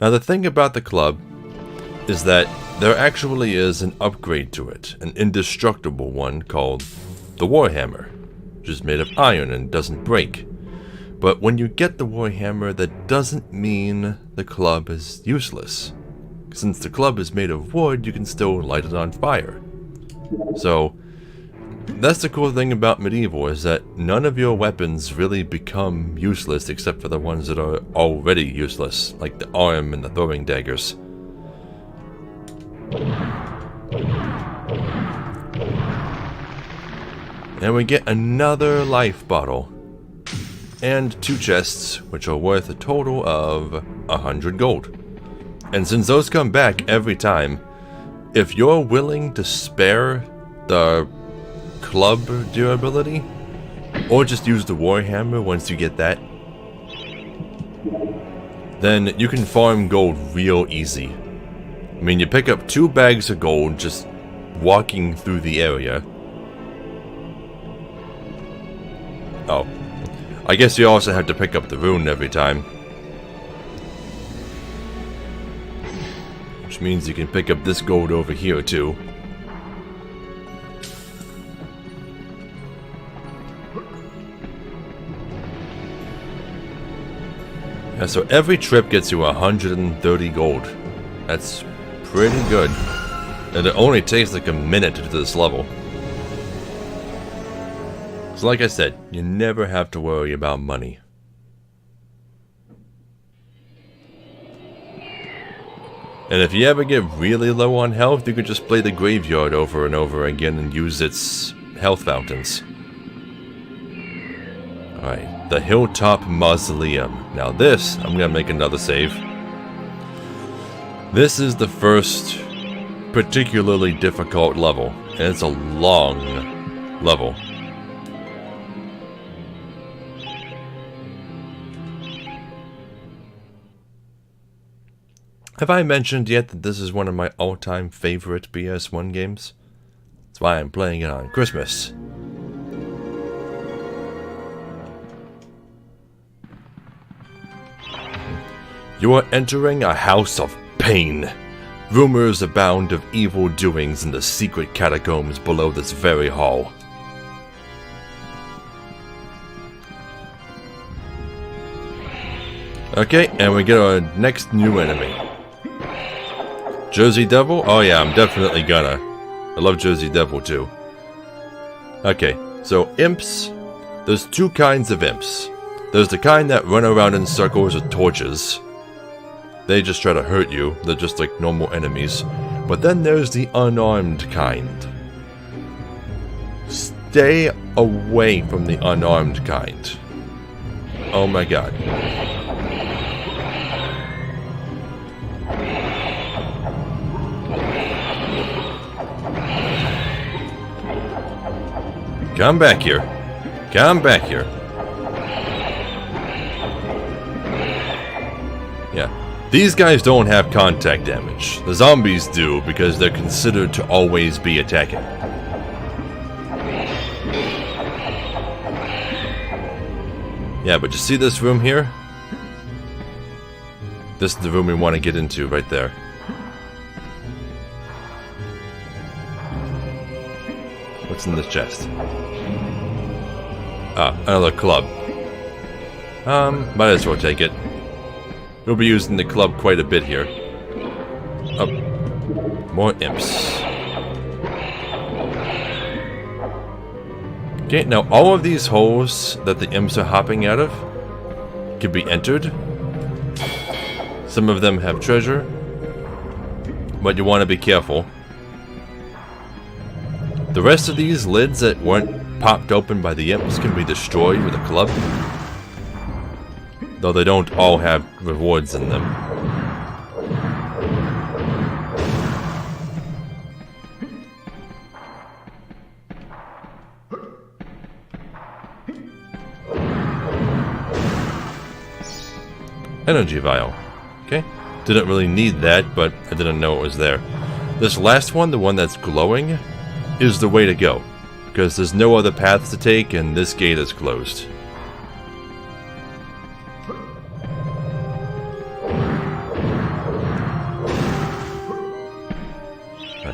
Now the thing about the club is that there actually is an upgrade to it, an indestructible one called the Warhammer, which is made of iron and doesn't break. But when you get the Warhammer, that doesn't mean the club is useless. Since the club is made of wood, you can still light it on fire. So, that's the cool thing about MediEvil, is that none of your weapons really become useless except for the ones that are already useless, like the arm and the throwing daggers. And we get another life bottle. And 2 chests, which are worth a total of 100 gold. And since those come back every time, if you're willing to spare the club durability, or just use the Warhammer once you get that, then you can farm gold real easy. I mean, you pick up 2 bags of gold just walking through the area. Oh. I guess you also have to pick up the rune every time. Which means you can pick up this gold over here too. Yeah, so every trip gets you 130 gold. That's pretty good. And it only takes like a minute to do this level. So like I said, you never have to worry about money. And if you ever get really low on health, you can just play the graveyard over and over again and use its health fountains. Alright, the Hilltop Mausoleum. Now this, I'm gonna make another save. This is the first particularly difficult level, and it's a long level. Have I mentioned yet that this is one of my all-time favorite PS1 games? That's why I'm playing it on Christmas. You are entering a house of pain. Rumors abound of evil doings in the secret catacombs below this very hall. Okay, and we get our next new enemy. Jersey Devil? Oh yeah, I'm definitely gonna. I love Jersey Devil too. Okay, so imps. There's 2 kinds of imps. There's the kind that run around in circles with torches. They just try to hurt you. They're just like normal enemies. But then there's the unarmed kind. Stay away from the unarmed kind. Oh my god. Come back here. Come back here. Yeah. These guys don't have contact damage. The zombies do because they're considered to always be attacking. Yeah, but you see this room here? This is the room we want to get into right there. What's in this chest? Ah, another club. Might as well take it. We'll be using the club quite a bit here. Oh, more imps. Okay, now all of these holes that the imps are hopping out of can be entered. Some of them have treasure, but you want to be careful. The rest of these lids that weren't popped open by the imps can be destroyed with a club, though they don't all have rewards in them. Energy vial. Okay. Didn't really need that, but I didn't know it was there. This last one, the one that's glowing, is the way to go, because there's no other paths to take and this gate is closed.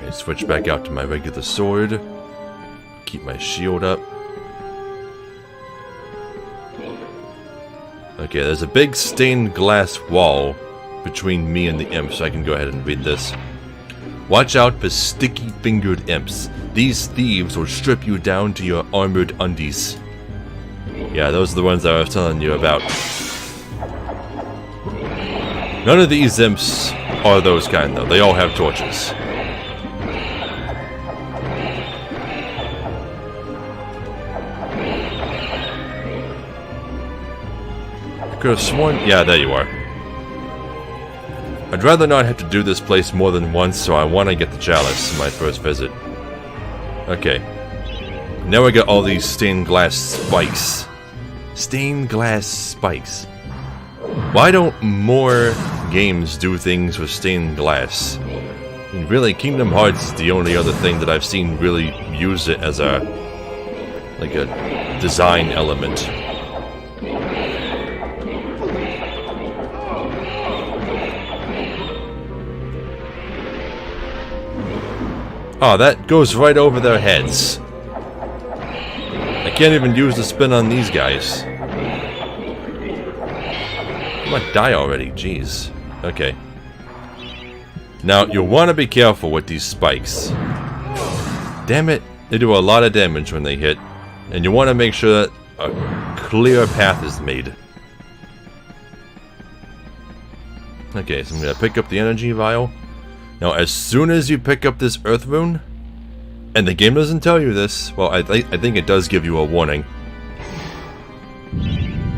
Okay, switch back out to my regular sword. Keep my shield up. Okay, there's a big stained glass wall between me and the imp, so I can go ahead and read this. Watch out for sticky-fingered imps. These thieves will strip you down to your armored undies. Yeah, those are the ones that I was telling you about. None of these imps are those kind, though. They all have torches. I could have sworn... Yeah, there you are. I'd rather not have to do this place more than once, so I want to get the chalice in my first visit. Okay. Now I got all these stained glass spikes. Stained glass spikes. Why don't more games do things with stained glass? I mean, really, Kingdom Hearts is the only other thing that I've seen really use it as a... like a design element. Oh, that goes right over their heads. I can't even use the spin on these guys. Come on, die already, jeez. Okay. Now, you'll want to be careful with these spikes. Damn it, they do a lot of damage when they hit. And you want to make sure that a clear path is made. Okay, so I'm going to pick up the energy vial. Now, as soon as you pick up this earth rune, and the game doesn't tell you this, well, I think it does give you a warning.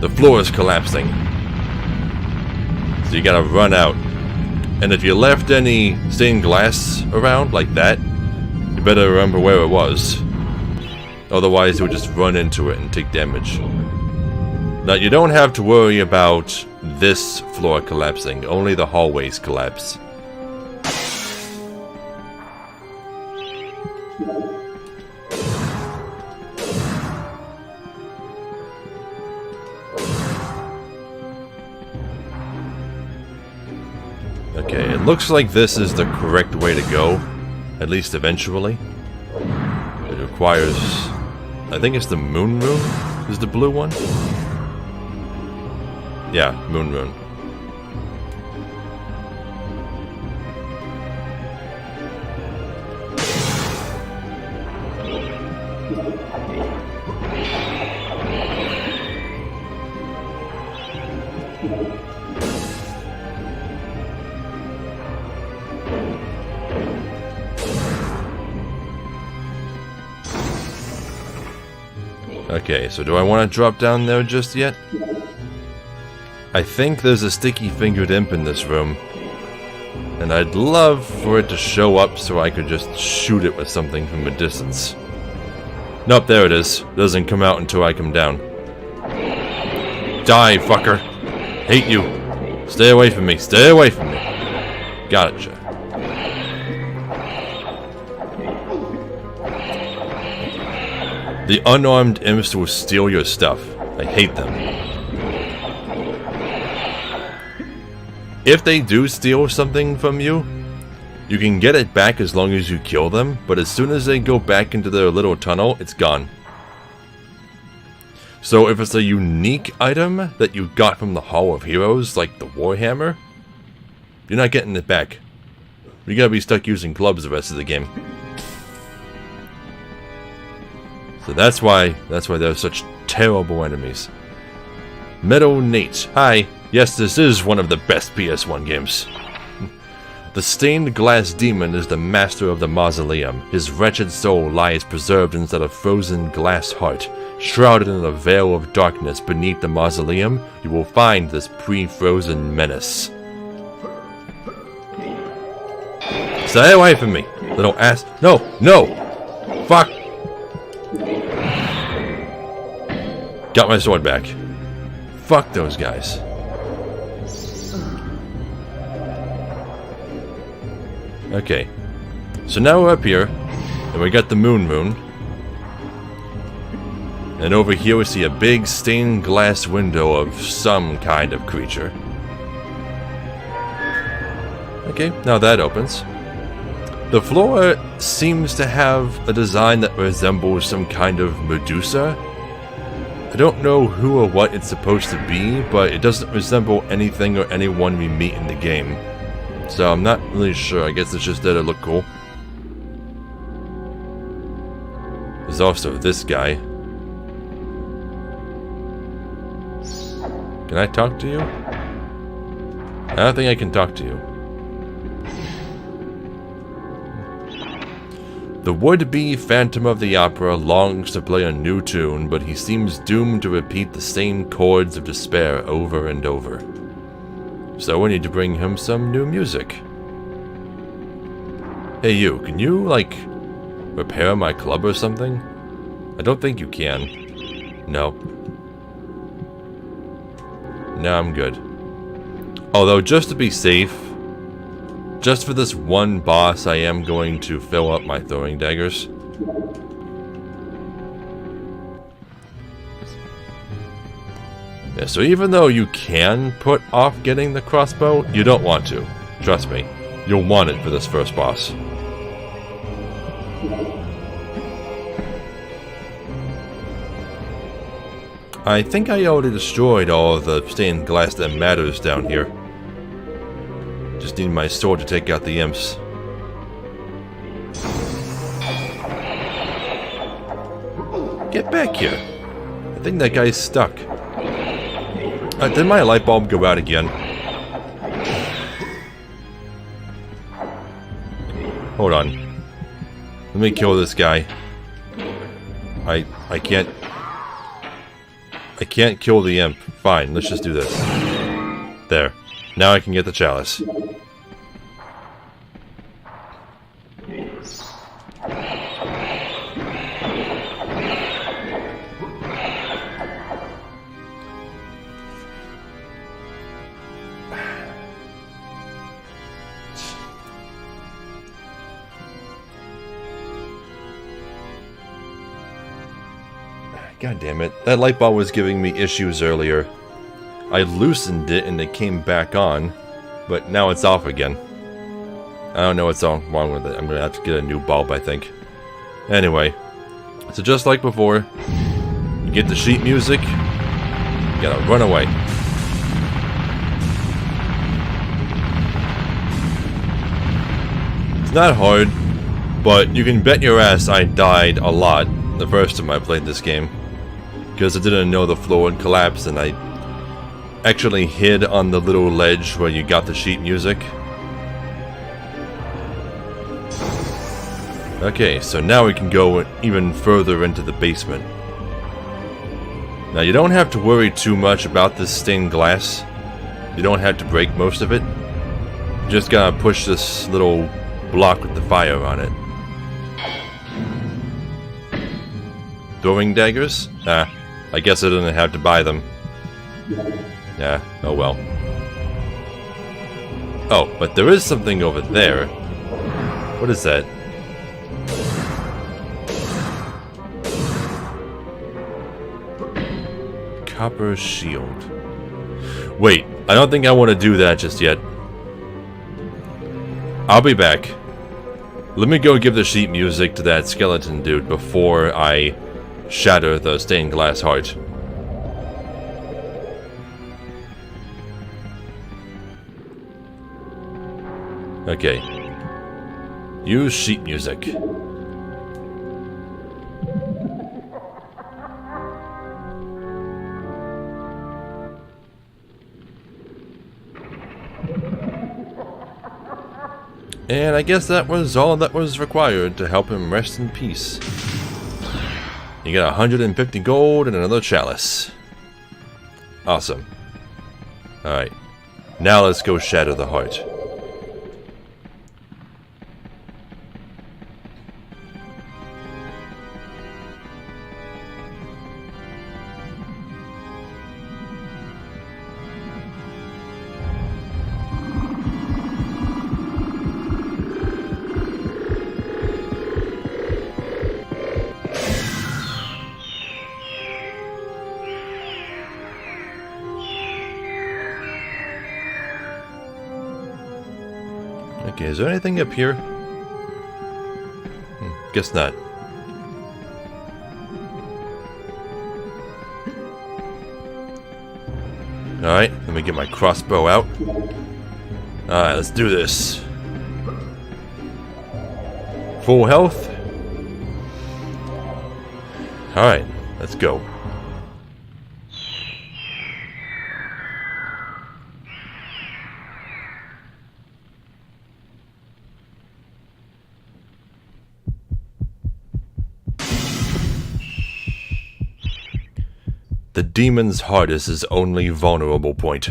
The floor is collapsing. So you gotta run out. And if you left any stained glass around, like that, you better remember where it was. Otherwise, you'll just run into it and take damage. Now, you don't have to worry about this floor collapsing, only the hallways collapse. Okay, it looks like this is the correct way to go, at least eventually. It requires... I think it's the moon rune, is the blue one? Yeah, moon rune. Okay, so do I want to drop down there just yet? I think there's a sticky-fingered imp in this room. And I'd love for it to show up so I could just shoot it with something from a distance. Nope, there it is. Doesn't come out until I come down. Die, fucker. Hate you. Stay away from me. Stay away from me. Gotcha. The unarmed imps will steal your stuff. I hate them. If they do steal something from you, you can get it back as long as you kill them, but as soon as they go back into their little tunnel, it's gone. So if it's a unique item that you got from the Hall of Heroes, like the Warhammer, you're not getting it back. You're gonna be stuck using clubs the rest of the game. So that's why they're such terrible enemies. Meadow Nate. Hi. Yes, this is one of the best PS1 games. The stained glass demon is the master of the mausoleum. His wretched soul lies preserved inside a frozen glass heart. Shrouded in a veil of darkness beneath the mausoleum, you will find this pre-frozen menace. Stay away from me, little ass. No, no! Fuck! Got my sword back. Fuck those guys. Okay. So now we're up here, and we got the moon rune. And over here we see a big stained glass window of some kind of creature. Okay, now that opens. The floor seems to have a design that resembles some kind of Medusa. I don't know who or what it's supposed to be, but it doesn't resemble anything or anyone we meet in the game. So I'm not really sure. I guess it's just that it looked cool. There's also this guy. Can I talk to you? I don't think I can talk to you. The would-be Phantom of the Opera longs to play a new tune, but he seems doomed to repeat the same chords of despair over and over. So we need to bring him some new music. Hey you, can you, like, repair my club or something? I don't think you can. No. No, I'm good. Although, just to be safe, just for this one boss, I am going to fill up my throwing daggers. Yeah, so even though you can put off getting the crossbow, you don't want to. Trust me. You'll want it for this first boss. I think I already destroyed all of the stained glass that matters down here. Just need my sword to take out the imps. Get back here. I think that guy's stuck. Did my light bulb go out again? Hold on. Let me kill this guy. I can't kill the imp. Fine, let's just do this. There. Now I can get the chalice. God damn it. That light bulb was giving me issues earlier. I loosened it and it came back on, but now it's off again. I don't know what's wrong with it. I'm gonna have to get a new bulb, I think. Anyway, so just like before, you get the sheet music, you gotta run away. It's not hard, but you can bet your ass I died a lot the first time I played this game. Because I didn't know the floor would collapse, and I actually hid on the little ledge where you got the sheet music. Okay, so now we can go even further into the basement. Now you don't have to worry too much about this stained glass. You don't have to break most of it. You just gotta push this little block with the fire on it. Throwing daggers? Ah, I guess I didn't have to buy them. Yeah, oh well. Oh, but there is something over there. What is that? Copper shield. Wait, I don't think I want to do that just yet. I'll be back. Let me go give the sheet music to that skeleton dude before I shatter the stained glass heart. Okay. Use sheet music. And I guess that was all that was required to help him rest in peace. You got 150 gold and another chalice. Awesome. Alright. Now let's go shatter the heart. Okay, is there anything up here? Guess not. Alright, let me get my crossbow out. Alright, let's do this. Full health. Alright, let's go. The demon's heart is his only vulnerable point.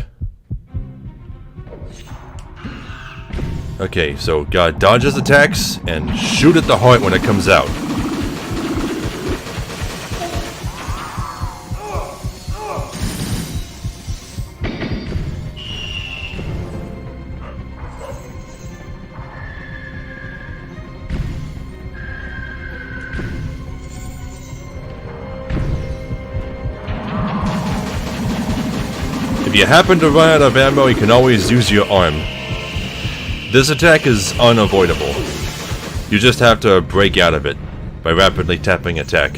Okay, so gotta dodge his attacks and shoot at the heart when it comes out. If you happen to run out of ammo, you can always use your arm. This attack is unavoidable. You just have to break out of it by rapidly tapping attack.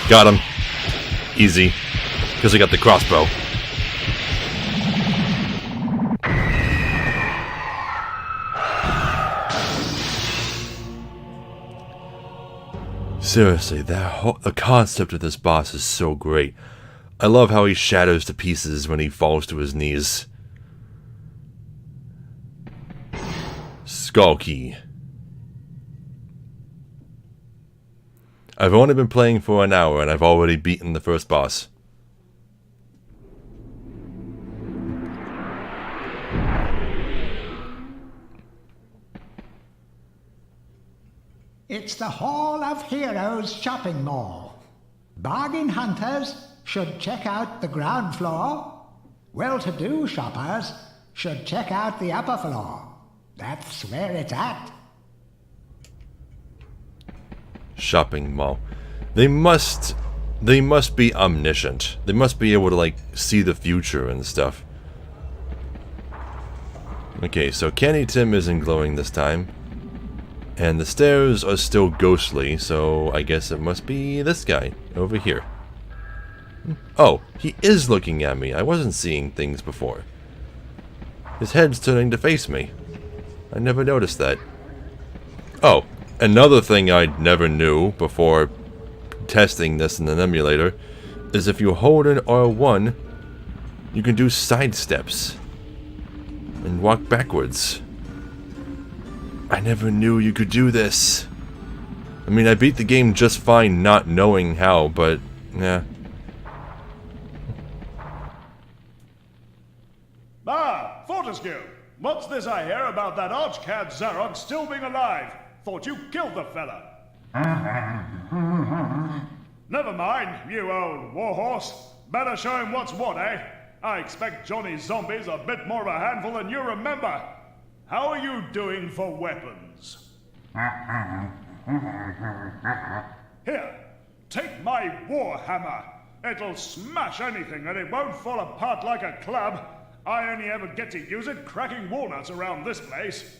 Got him. Easy. Because I got the crossbow. Seriously, the concept of this boss is so great. I love how he shatters to pieces when he falls to his knees. Skull Key. I've only been playing for an hour and I've already beaten the first boss. It's the Hall of Heroes shopping mall. Bargain hunters should check out the ground floor. Well-to-do shoppers should check out the upper floor. That's where it's at. Shopping mall. They must be omniscient. They must be able to, like, see the future and stuff. Okay, so Candy Tim isn't glowing this time. And the stairs are still ghostly, so I guess it must be this guy over here. Oh, he is looking at me. I wasn't seeing things before. His head's turning to face me. I never noticed that. Oh, another thing I never knew before testing this in an emulator is if you hold an R1, you can do side steps and walk backwards. I never knew you could do this. I mean, I beat the game just fine not knowing how, but, yeah. Ah, Fortescue! What's this I hear about that archcad Zarok still being alive? Thought you killed the fella. Never mind, you old warhorse. Better show him what's what, eh? I expect Johnny's zombies a bit more of a handful than you remember. How are you doing for weapons? Here, take my warhammer. It'll smash anything and it won't fall apart like a club. I only ever get to use it cracking walnuts around this place.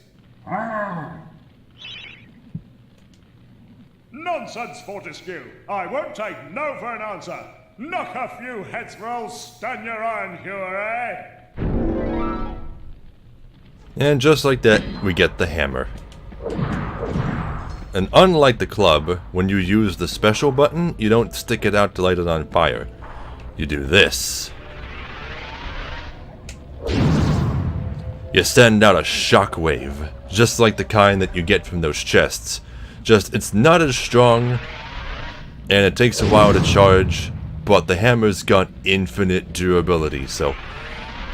Nonsense, Fortescue. I won't take no for an answer. Knock a few heads for old Stan your iron hewer, eh? And just like that, we get the hammer. And unlike the club, when you use the special button, you don't stick it out to light it on fire. You do this. You send out a shockwave, just like the kind that you get from those chests. Just, it's not as strong, and it takes a while to charge, but the hammer's got infinite durability, so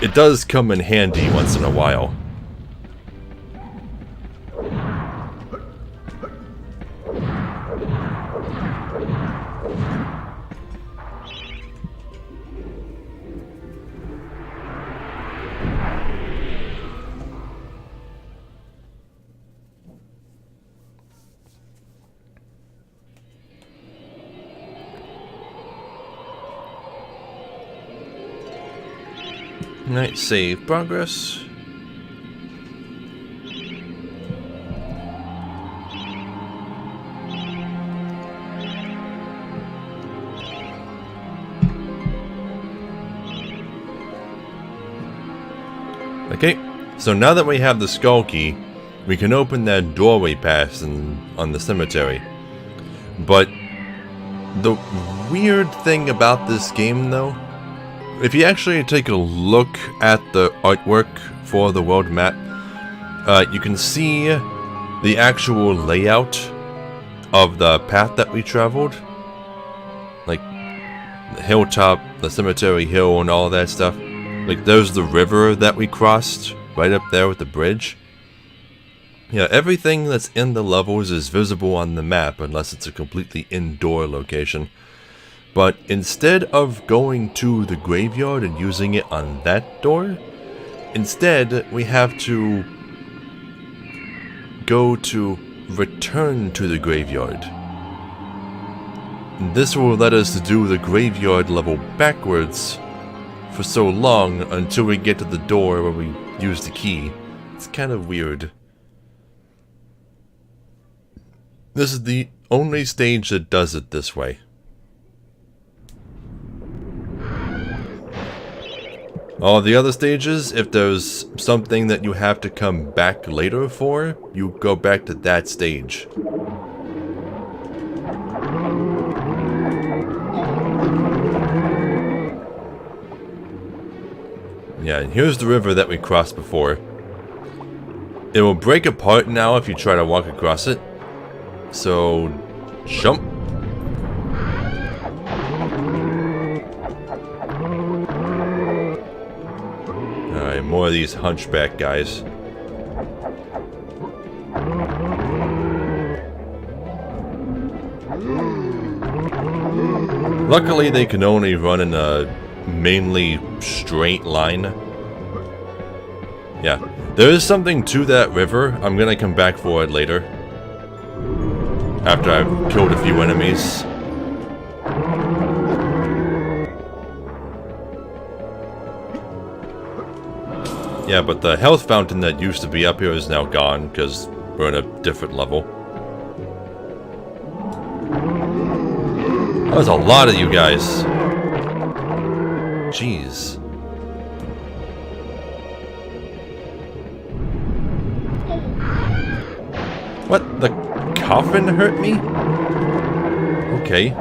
it does come in handy once in a while. Alright, save progress. Okay, so now that we have the skull key, we can open that doorway pass on the cemetery. But the weird thing about this game, though, if you actually take a look at the artwork for the world map, you can see the actual layout of the path that we traveled. Like, the hilltop, the cemetery hill, and all that stuff. Like, there's the river that we crossed, right up there with the bridge. Yeah, everything that's in the levels is visible on the map, unless it's a completely indoor location. But instead of going to the graveyard and using it on that door, instead we have to go to return to the graveyard. And this will let us do the graveyard level backwards for so long until we get to the door where we use the key. It's kind of weird. This is the only stage that does it this way. All the other stages, if there's something that you have to come back later for, you go back to that stage. Yeah, and here's the river that we crossed before. It will break apart now if you try to walk across it. So, jump. Alright, more of these hunchback guys. Luckily, they can only run in a mainly straight line. Yeah, there is something to that river. I'm gonna come back for it later, after I've killed a few enemies. Yeah, but the health fountain that used to be up here is now gone, because we're in a different level. That was a lot of you guys. Jeez. What? The coffin hurt me? Okay.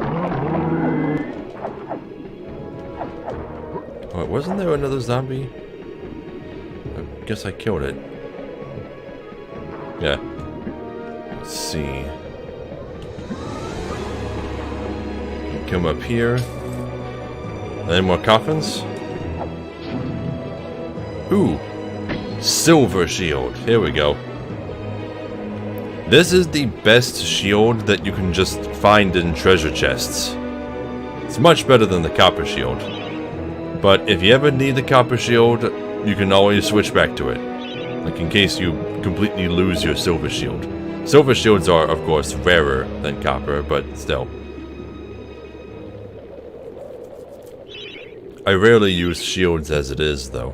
Oh, wasn't there another zombie? I guess I killed it. Yeah. Let's see. Come up here. Any more coffins? Ooh. Silver shield. Here we go. This is the best shield that you can just find in treasure chests. It's much better than the copper shield. But if you ever need the copper shield, you can always switch back to it. Like in case you completely lose your silver shield. Silver shields are, of course, rarer than copper, but still. I rarely use shields as it is, though.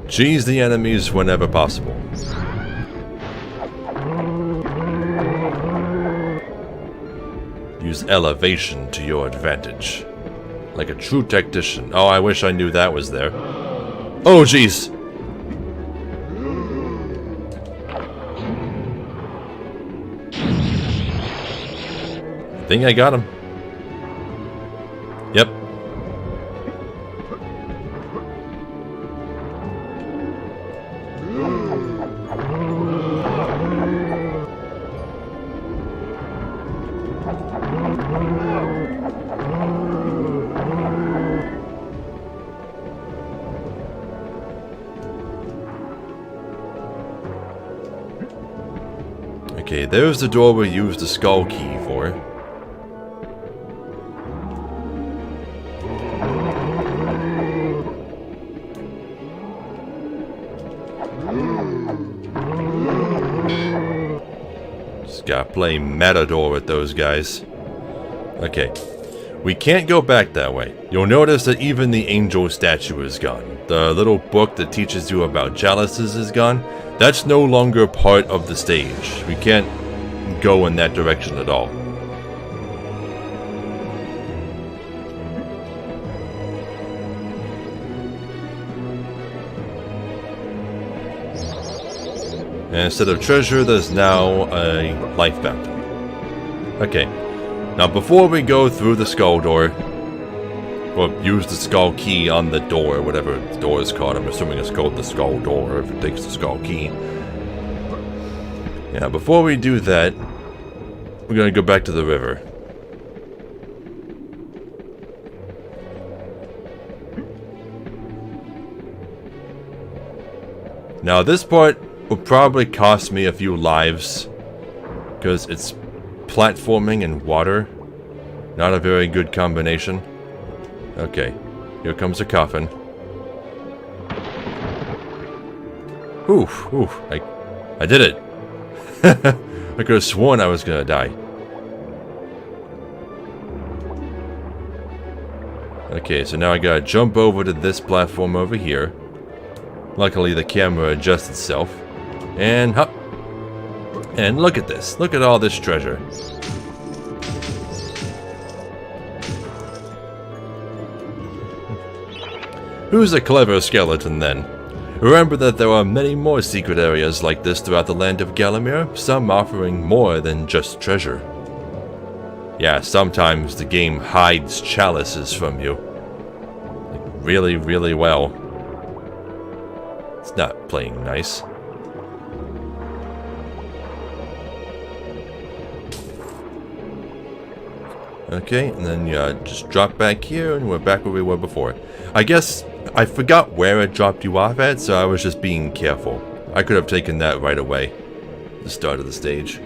Cheese the enemies whenever possible. Use elevation to your advantage. Like a true tactician. Oh, I wish I knew that was there. Oh, jeez! I think I got him. Yep. Okay, there's the door we used the skull key for. Just gotta play Matador with those guys. Okay. We can't go back that way. You'll notice that even the angel statue is gone. The little book that teaches you about chalices is gone. That's no longer part of the stage. We can't go in that direction at all. And instead of treasure, there's now a life fountain. Okay. Now before we go through the skull door, or use the skull key on the door, whatever the door is called, I'm assuming it's called the skull door if it takes the skull key. Yeah, before we do that, we're gonna go back to the river. Now this part will probably cost me a few lives, because it's platforming and water. Not a very good combination. Okay, here comes a coffin. Oof, oof, I did it. I could have sworn I was gonna die. Okay, so now I gotta jump over to this platform over here. Luckily the camera adjusts itself. And hop. And look at this. Look at all this treasure. Who's a clever skeleton then? Remember that there are many more secret areas like this throughout the land of Galamir, some offering more than just treasure. Yeah, sometimes the game hides chalices from you. Like, really, really well. It's not playing nice. Okay, and then just drop back here, and we're back where we were before. I guess I forgot where it dropped you off at, so I was just being careful. I could have taken that right away. The start of the stage.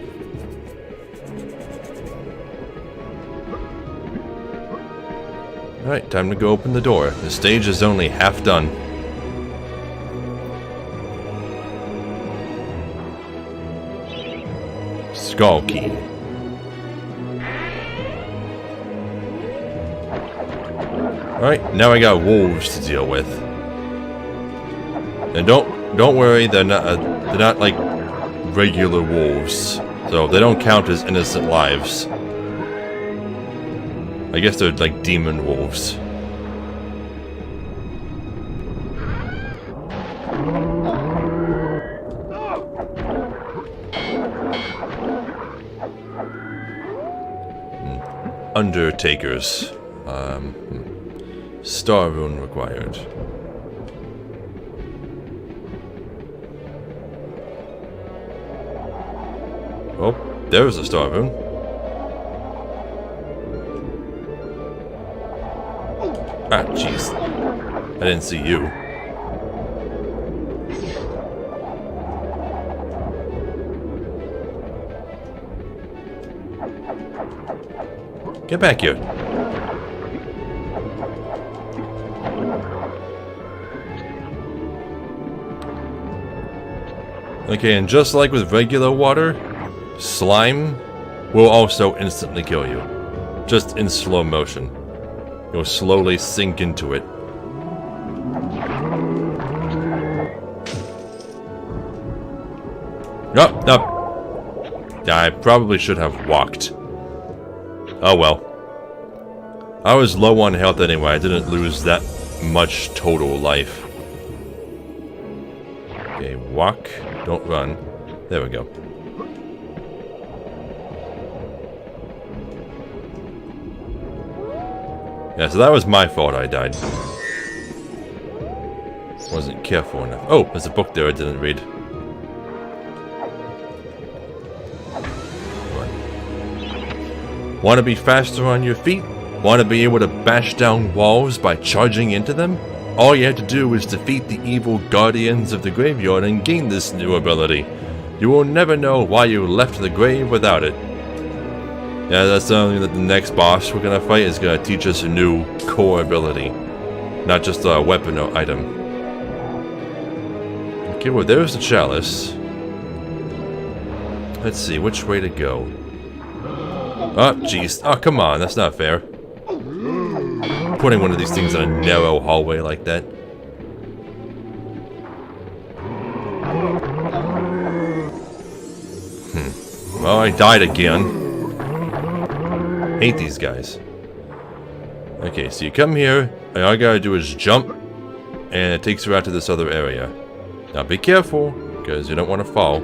Alright, time to go open the door. The stage is only half done. Skull key. Alright, now I got wolves to deal with. And don't worry, they're not like regular wolves. So they don't count as innocent lives. I guess they're like demon wolves. Undertakers. Star rune required. Oh, there's a star rune. Ah, jeez. I didn't see you. Get back here. Okay, and just like with regular water, slime will also instantly kill you. Just in slow motion. You'll slowly sink into it. Nope, nope. I probably should have walked. Oh well. I was low on health anyway, I didn't lose that much total life. Okay, walk. Don't run. There we go. Yeah, so that was my fault I died. Wasn't careful enough. Oh, there's a book there I didn't read. Want to be faster on your feet? Want to be able to bash down walls by charging into them? All you have to do is defeat the evil guardians of the graveyard and gain this new ability. You will never know why you left the grave without it. Yeah, that's something that the next boss we're gonna fight is gonna teach us a new core ability. Not just a weapon or item. Okay, well there's the chalice. Let's see, which way to go? Oh, jeez. Oh, come on, that's not fair. Putting one of these things in a narrow hallway like that. Well, I died again. Hate these guys. Okay, so you come here, and all you gotta do is jump, and it takes you out to this other area. Now be careful, because you don't want to fall.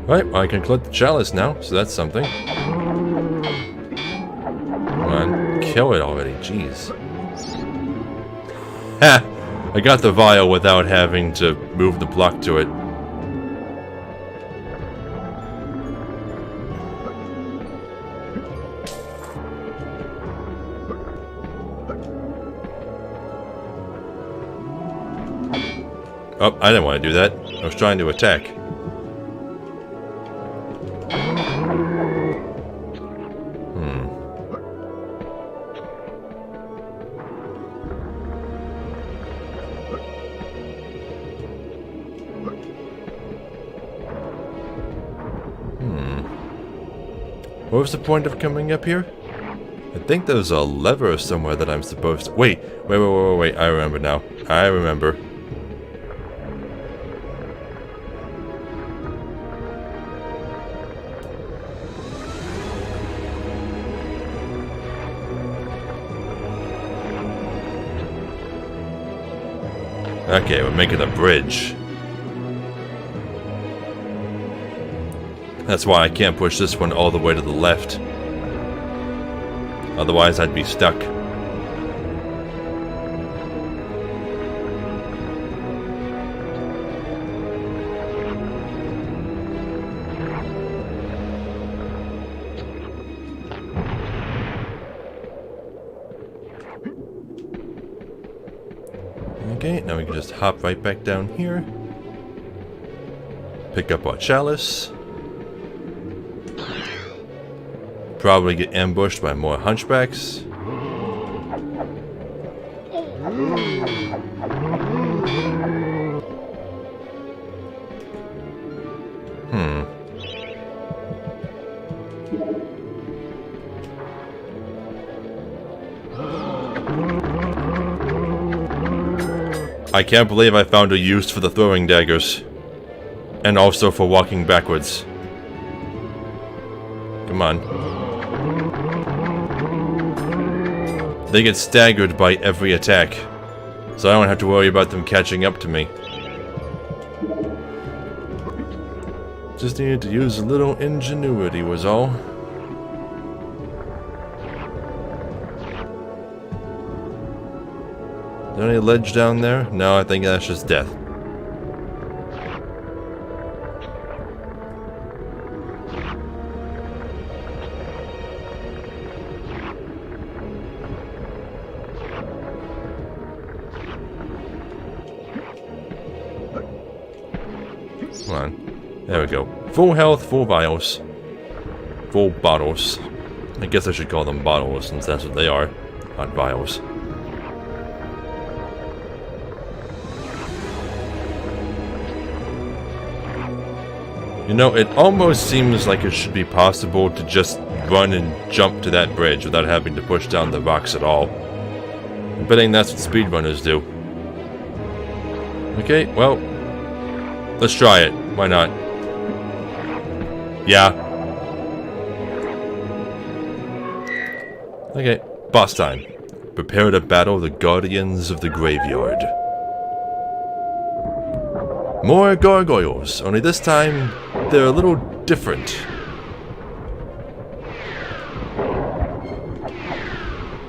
Right, well, I can collect the chalice now, so that's something. Come on, kill it already, jeez. Ha! I got the vial without having to move the block to it. Oh, I didn't want to do that. I was trying to attack. What was the point of coming up here? I think there's a lever somewhere that I'm supposed to... Wait. I remember now. I remember. Okay, we're making a bridge. That's why I can't push this one all the way to the left. Otherwise, I'd be stuck. Okay, now we can just hop right back down here. Pick up our chalice. Probably get ambushed by more hunchbacks. I can't believe I found a use for the throwing daggers. And also for walking backwards. Come on. They get staggered by every attack, so I don't have to worry about them catching up to me. Just needed to use a little ingenuity was all. Is there any ledge down there? No, I think that's just death. Come on. There we go. Full health, full vials. Full bottles. I guess I should call them bottles since that's what they are, not vials. You know, it almost seems like it should be possible to just run and jump to that bridge without having to push down the rocks at all. I'm betting that's what speedrunners do. Okay, well, let's try it. Why not? Yeah. Okay, boss time. Prepare to battle the Guardians of the Graveyard. More gargoyles, only this time they're a little different.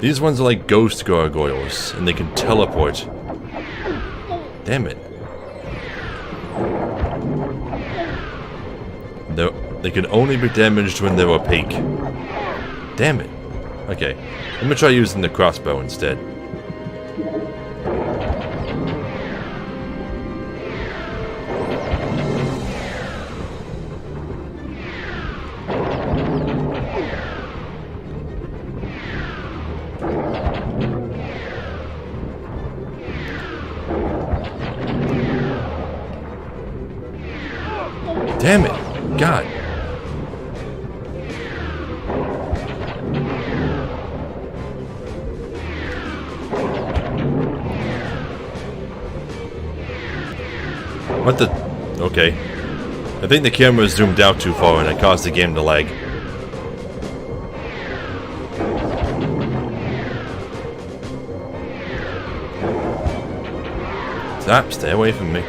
These ones are like ghost gargoyles, and they can teleport. Damn it. They can only be damaged when they're opaque. Damn it. Okay, I'm gonna try using the crossbow instead. Damn it. God. What the? Okay. I think the camera zoomed out too far and it caused the game to lag. Stop, stay away from me.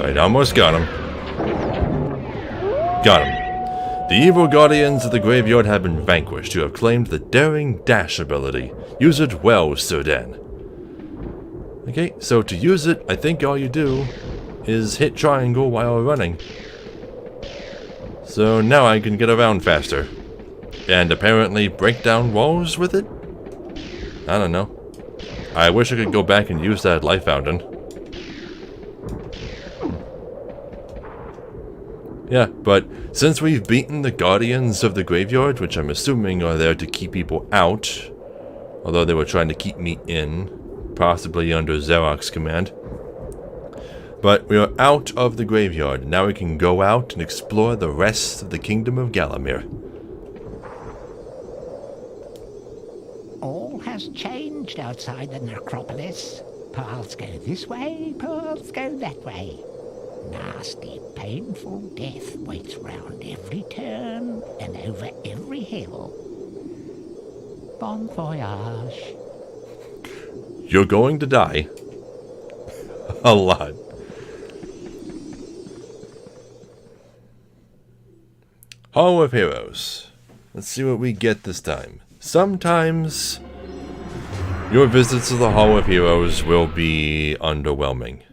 Alright, almost got him. Got him. The evil guardians of the graveyard have been vanquished. You have claimed the daring dash ability. Use it well, Sir Dan. Okay, so to use it, I think all you do is hit triangle while running. So now I can get around faster. And apparently break down walls with it? I don't know. I wish I could go back and use that life fountain. Yeah, but since we've beaten the guardians of the graveyard, which I'm assuming are there to keep people out, although they were trying to keep me in, possibly under Zarok's command. But we are out of the graveyard. Now we can go out and explore the rest of the kingdom of Gallowmere. All has changed outside the necropolis. Paths go this way, paths go that way. Nasty, painful death waits round every turn and over every hill. Bon voyage. You're going to die. A lot. Hall of Heroes. Let's see what we get this time. Sometimes your visits to the Hall of Heroes will be underwhelming.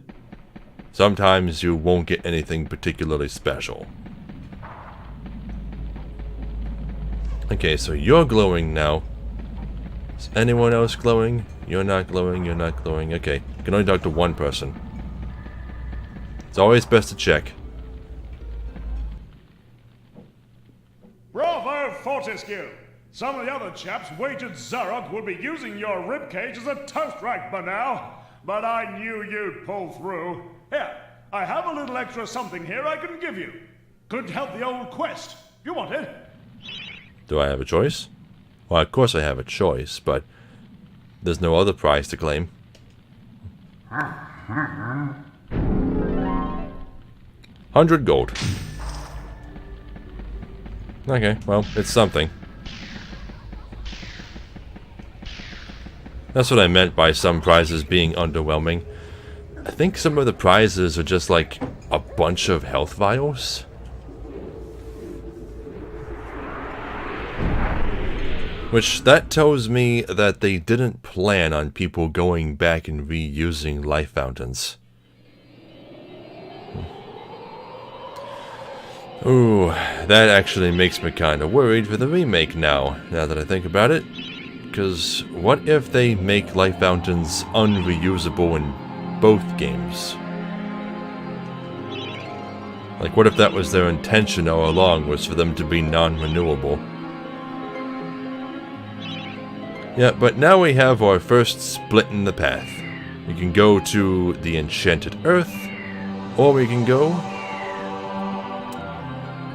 Sometimes you won't get anything particularly special. Okay, so you're glowing now. Is anyone else glowing? You're not glowing, you're not glowing. Okay, you can only talk to one person. It's always best to check. Bravo, Fortescue! Some of the other chaps wagered Zarok would be using your ribcage as a toast rack by now. But I knew you'd pull through. Here, I have a little extra something here I can give you. Could help the old quest. You want it? Do I have a choice? Well, of course I have a choice, but there's no other prize to claim. 100 gold. Okay, well, it's something. That's what I meant by some prizes being underwhelming. I think some of the prizes are just like a bunch of health vials. Which, that tells me that they didn't plan on people going back and reusing life fountains. Ooh, that actually makes me kind of worried for the remake now that I think about it. Because what if they make life fountains unreusable in both games? Like, what if that was their intention all along, was for them to be non-renewable? Yeah, but now we have our first split in the path. We can go to the Enchanted Earth, or we can go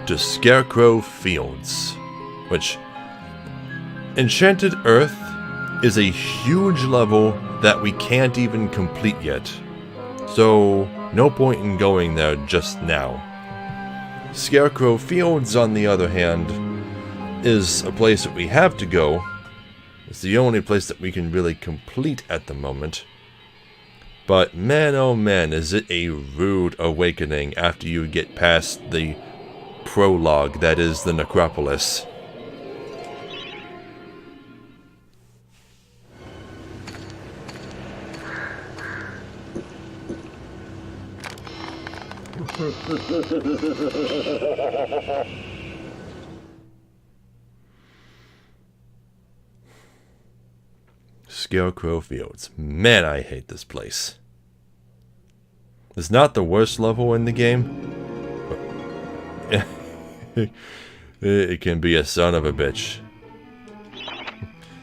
to Scarecrow Fields, which Enchanted Earth is a huge level that we can't even complete yet. So, no point in going there just now. Scarecrow Fields, on the other hand, is a place that we have to go. It's the only place that we can really complete at the moment. But man, oh man, is it a rude awakening after you get past the prologue that is the necropolis. Scarecrow Fields. Man, I hate this place. It's not the worst level in the game. It can be a son of a bitch.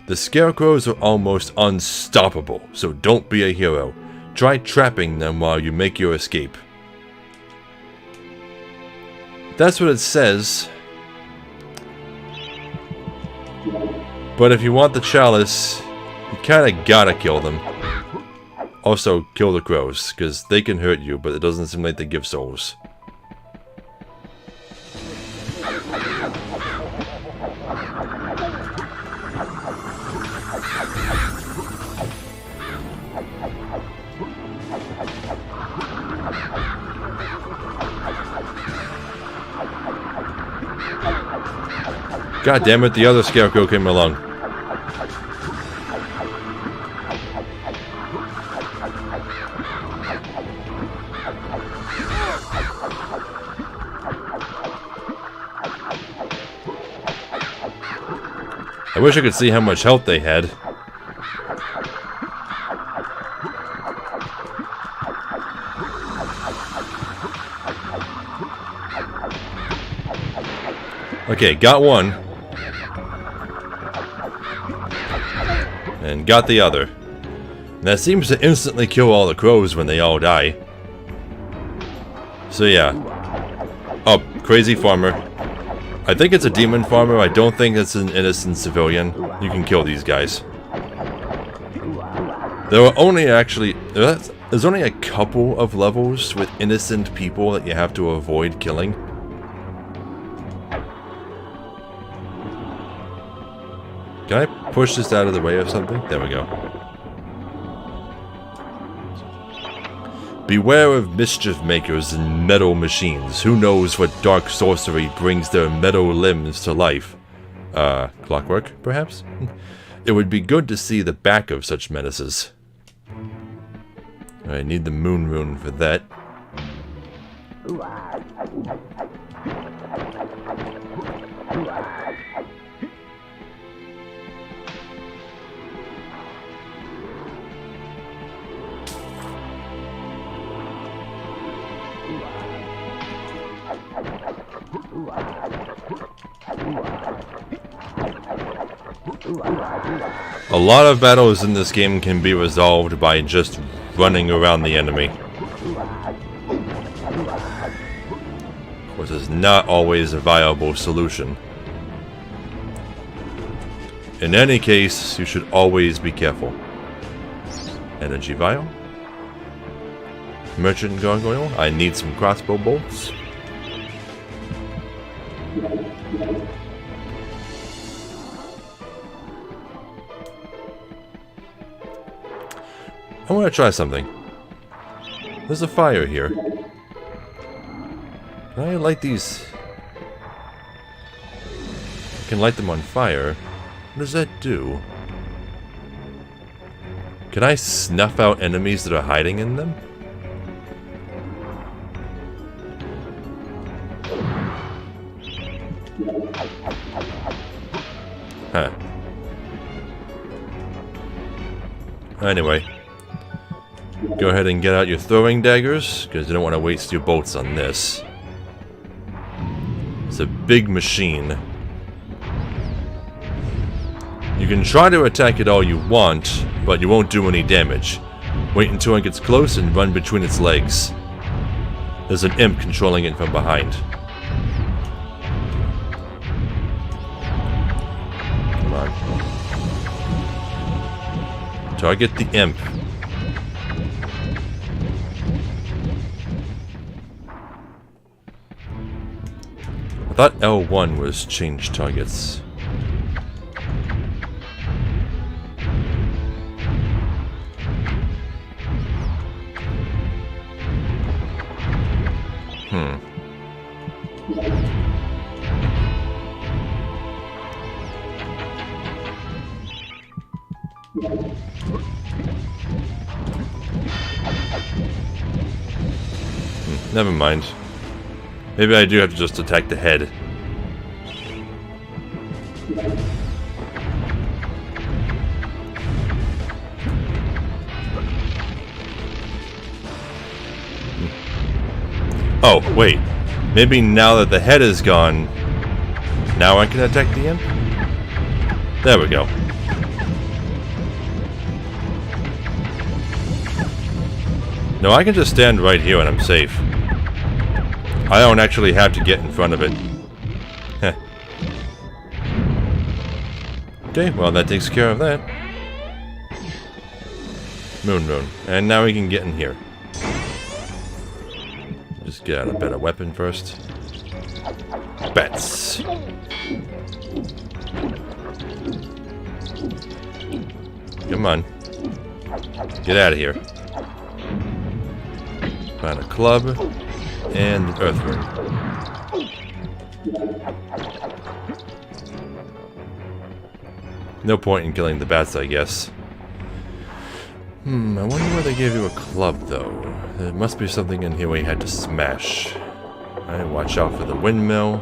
The scarecrows are almost unstoppable, so don't be a hero. Try trapping them while you make your escape. That's what it says. But if you want the chalice, you kinda gotta kill them. Also, kill the crows, because they can hurt you, but it doesn't seem like they give souls. God damn it, the other scarecrow came along. I wish I could see how much health they had. Okay, got one. And got the other. And that seems to instantly kill all the crows when they all die. So yeah. Oh, crazy farmer. I think it's a demon farmer. I don't think it's an innocent civilian. You can kill these guys. There are only actually... There's only a couple of levels with innocent people that you have to avoid killing. Can I push this out of the way or something? There we go. Beware of mischief makers and metal machines. Who knows what dark sorcery brings their metal limbs to life? Clockwork, perhaps? It would be good to see the back of such menaces. I need the moon rune for that. A lot of battles in this game can be resolved by just running around the enemy. Of course, it's not always a viable solution. In any case, you should always be careful. Energy vial. Merchant gargoyle. I need some crossbow bolts. I want to try something. There's a fire here. Can I light these? I can light them on fire. What does that do? Can I snuff out enemies that are hiding in them? Huh. Anyway. Go ahead and get out your throwing daggers, because you don't want to waste your bolts on this. It's a big machine. You can try to attack it all you want, but you won't do any damage. Wait until it gets close and run between its legs. There's an imp controlling it from behind. Come on. Target the imp. I thought L1 was change targets. Never mind. Maybe I do have to just attack the head. Oh, wait. Maybe now that the head is gone, now I can attack the imp? There we go. No, I can just stand right here and I'm safe. I don't actually have to get in front of it. Heh. Okay, well that takes care of that. Moon. And now we can get in here. Just get out a better weapon first. Bats. Come on. Get out of here. Find a club and an earthworm. No point in killing the bats, I guess. I wonder why they gave you a club, though. There must be something in here we had to smash. Alright, watch out for the windmill.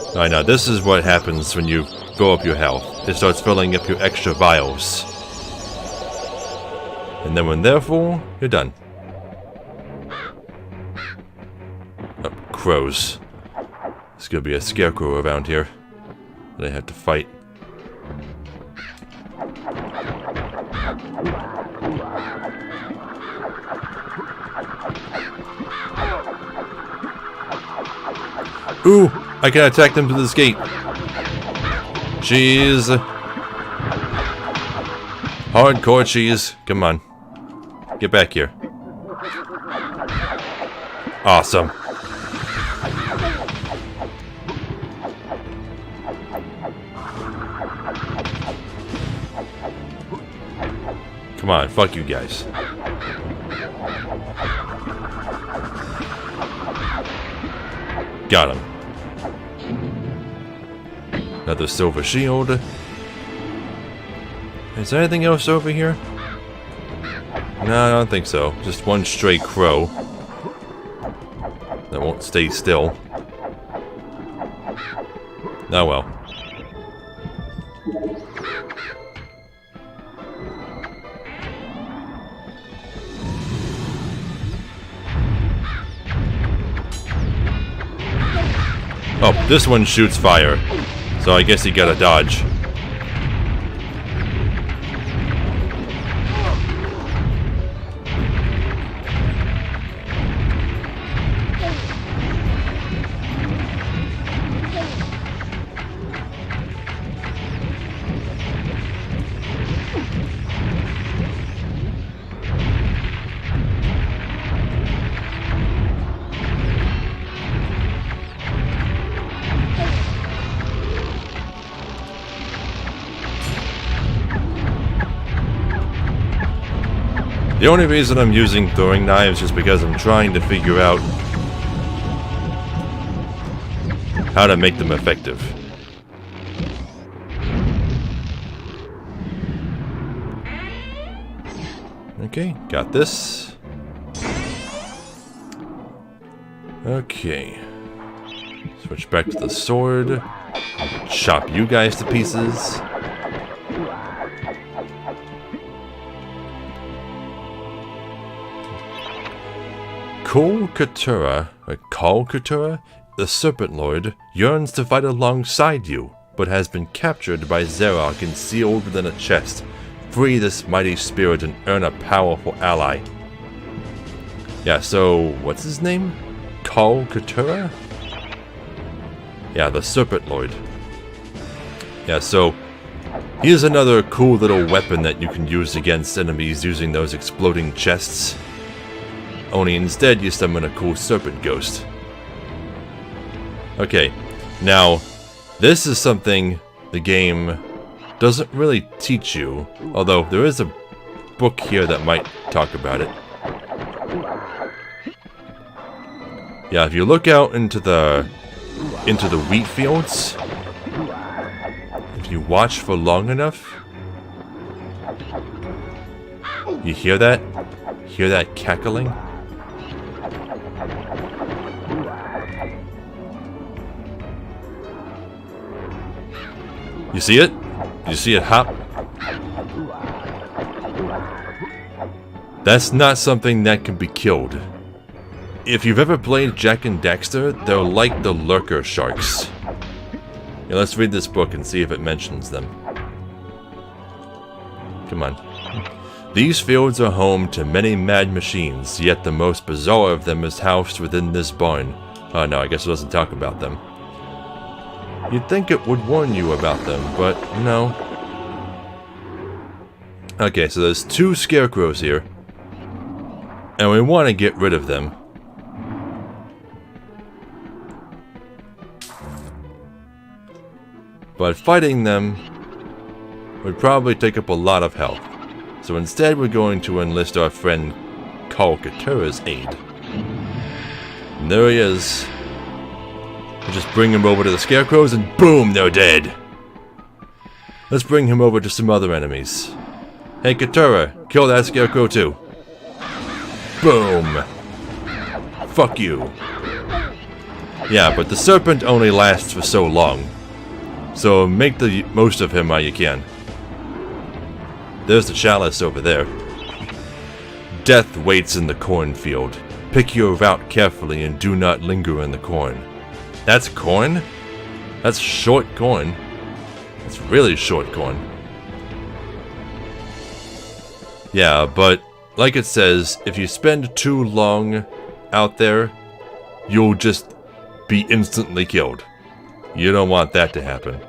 Alright, now this is what happens when you fill up your health. It starts filling up your extra vials. And then when they're full, you're done. Oh, crows. There's gonna be a scarecrow around here that I have to fight. Ooh! I can attack them through this gate. Cheese. Hardcore cheese. Come on. Get back here. Awesome. Come on, fuck you guys. Got him. Another silver shield. Is there anything else over here? No, I don't think so. Just one stray crow that won't stay still. Oh well. Oh, this one shoots fire, so I guess he got a dodge. The only reason I'm using throwing knives is because I'm trying to figure out how to make them effective. Okay, got this. Okay. Switch back to the sword. Chop you guys to pieces. Kol Katura, the Serpent Lord, yearns to fight alongside you, but has been captured by Zarok and sealed within a chest. Free this mighty spirit and earn a powerful ally. Yeah, so what's his name? Kol Katura? Yeah, the Serpent Lord. Yeah, so here's another cool little weapon that you can use against enemies using those exploding chests. Only instead you summon a cool serpent ghost. Okay, now this is something the game doesn't really teach you, although there is a book here that might talk about it. Yeah, if you look out into the wheat fields, if you watch for long enough, you hear that? hear that cackling? You see it? You see it hop? That's not something that can be killed. If you've ever played Jak and Daxter, they're like the lurker sharks. Now let's read this book and see if it mentions them. Come on. These fields are home to many mad machines, yet the most bizarre of them is housed within this barn. Oh no, I guess it doesn't talk about them. You'd think it would warn you about them, but no. Okay, so there's 2 scarecrows here. And we want to get rid of them. But fighting them would probably take up a lot of health. So instead we're going to enlist our friend Carl Katura's aid. And there he is. We'll just bring him over to the scarecrows and boom, they're dead. Let's bring him over to some other enemies. Hey Katura, kill that scarecrow too. Boom. Fuck you. Yeah, but the serpent only lasts for so long. So make the most of him while you can. There's the chalice over there. Death waits in the cornfield. Pick your route carefully and do not linger in the corn. That's corn? That's short corn. That's really short corn. Yeah, but like it says, if you spend too long out there, you'll just be instantly killed. You don't want that to happen.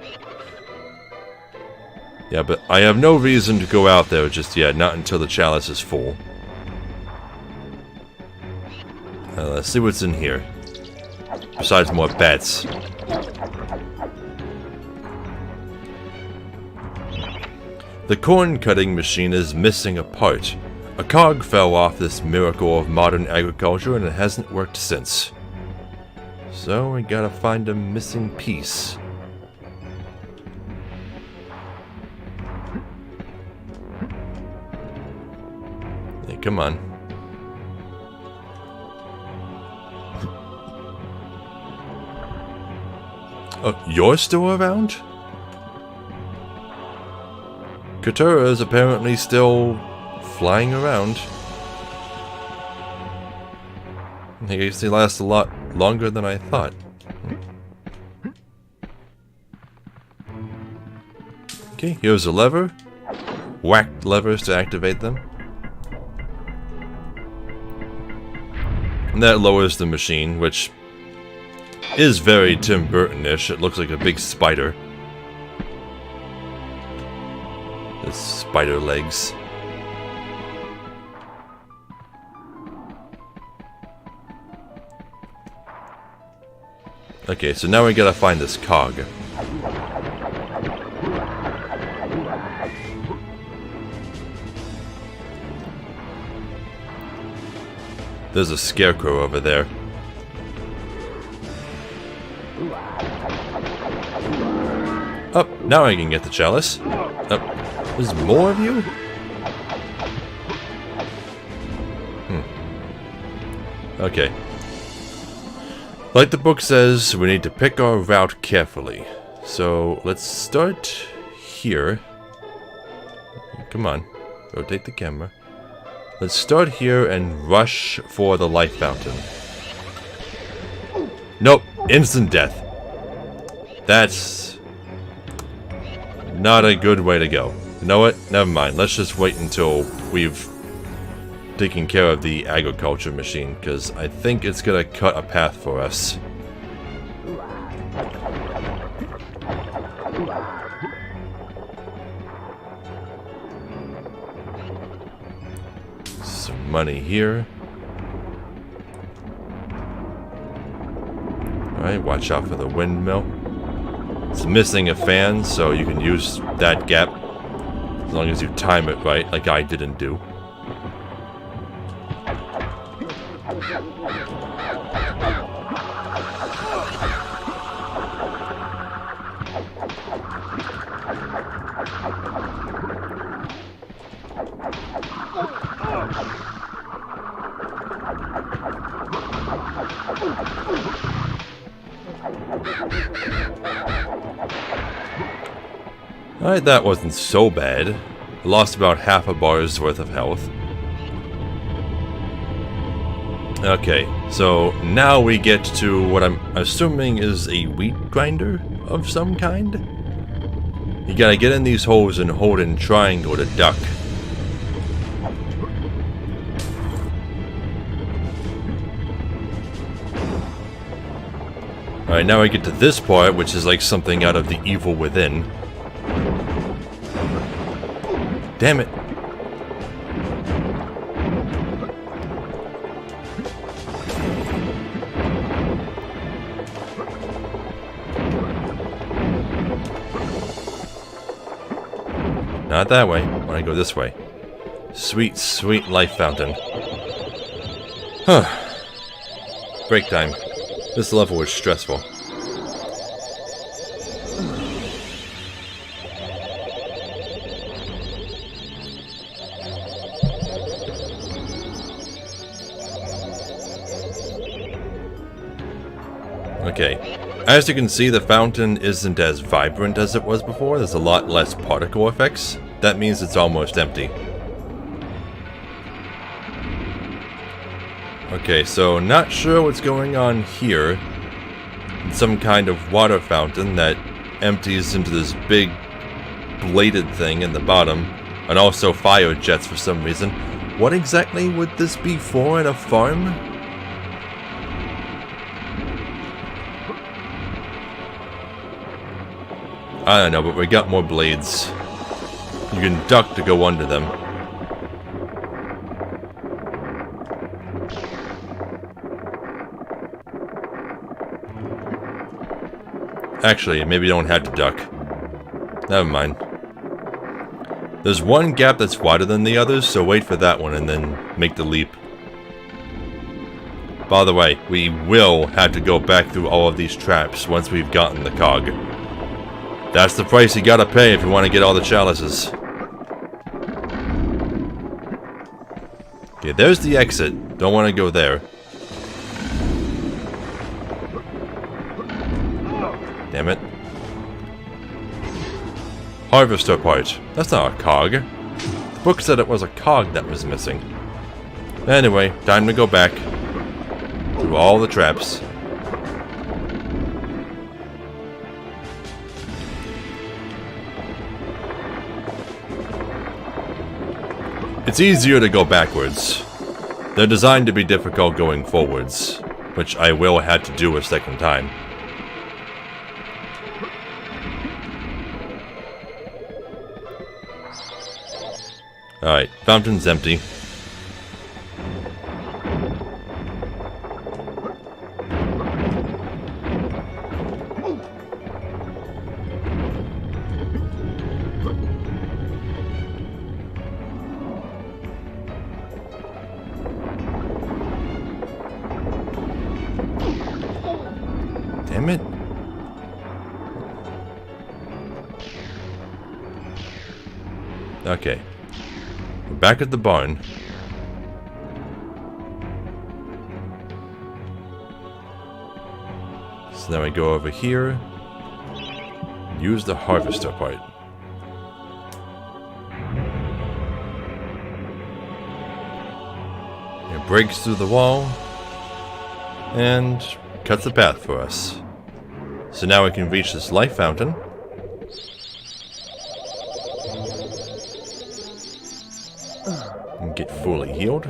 Yeah, but I have no reason to go out there just yet, not until the chalice is full. Let's see what's in here. Besides more bats. The corn cutting machine is missing a part. A cog fell off this miracle of modern agriculture and it hasn't worked since. So we gotta find a missing piece. Hey, come on. Oh, you're still around? Katura is apparently still flying around. I guess he lasts a lot longer than I thought. Okay, here's a lever. Whack levers to activate them. And that lowers the machine, which is very Tim Burton-ish. It looks like a big spider. The spider legs. Okay, so now we gotta find this cog. There's a scarecrow over there. Oh, now I can get the chalice. Oh, there's more of you? Okay. Like the book says, we need to pick our route carefully. So, let's start here. Come on, rotate the camera. Let's start here and rush for the life fountain. Nope, instant death. That's not a good way to go. You know what? Never mind. Let's just wait until we've taken care of the agriculture machine, because I think it's gonna cut a path for us. Some money here. Alright, watch out for the windmill. It's missing a fan, so you can use that gap as long as you time it right, like I didn't do. Alright, that wasn't so bad. I lost about half a bar's worth of health. Okay, so now we get to what I'm assuming is a wheat grinder of some kind? You gotta get in these holes and hold in triangle to duck. Alright, now I get to this part, which is like something out of the Evil Within. Damn it. Not that way. I want to go this way. Sweet, sweet life fountain. Huh. Break time. This level was stressful. Okay. As you can see, the fountain isn't as vibrant as it was before. There's a lot less particle effects. That means it's almost empty. Okay, so not sure what's going on here. It's some kind of water fountain that empties into this big bladed thing in the bottom, and also fire jets for some reason. What exactly would this be for in a farm? I don't know, but we got more blades. You can duck to go under them. Actually, maybe you don't have to duck. Never mind. There's one gap that's wider than the others, so wait for that one and then make the leap. By the way, we will have to go back through all of these traps once we've gotten the cog. That's the price you gotta pay if you want to get all the chalices. Okay, there's the exit. Don't want to go there. Damn it. Harvester part. That's not a cog. The book said it was a cog that was missing. Anyway, time to go back. Through all the traps. It's easier to go backwards. They're designed to be difficult going forwards, which I will have to do a second time. Alright, fountain's empty. Damn it. Okay. We're back at the barn. So now we go over here. Use the harvester part. It breaks through the wall. And cuts the path for us. So now we can reach this life fountain. And get fully healed.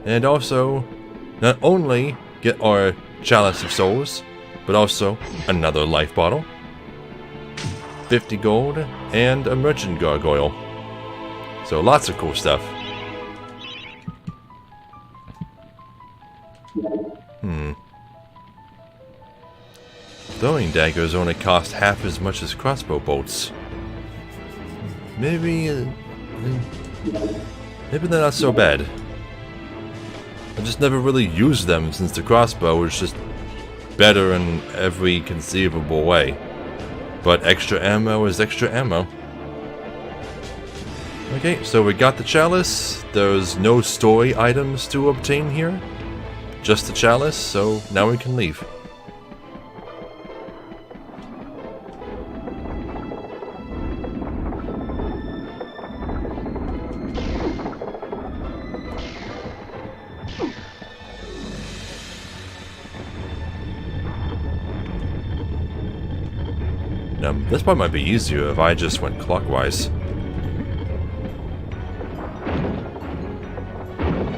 And also, not only get our Chalice of Souls, but also another life bottle, 50 gold, and a merchant gargoyle. So lots of cool stuff. Throwing daggers only cost half as much as crossbow bolts. Maybe they're not so bad. I just never really used them since the crossbow was just better in every conceivable way. But extra ammo is extra ammo. Okay, so we got the chalice. There's no story items to obtain here. Just the chalice, so now we can leave. Now, this part might be easier if I just went clockwise.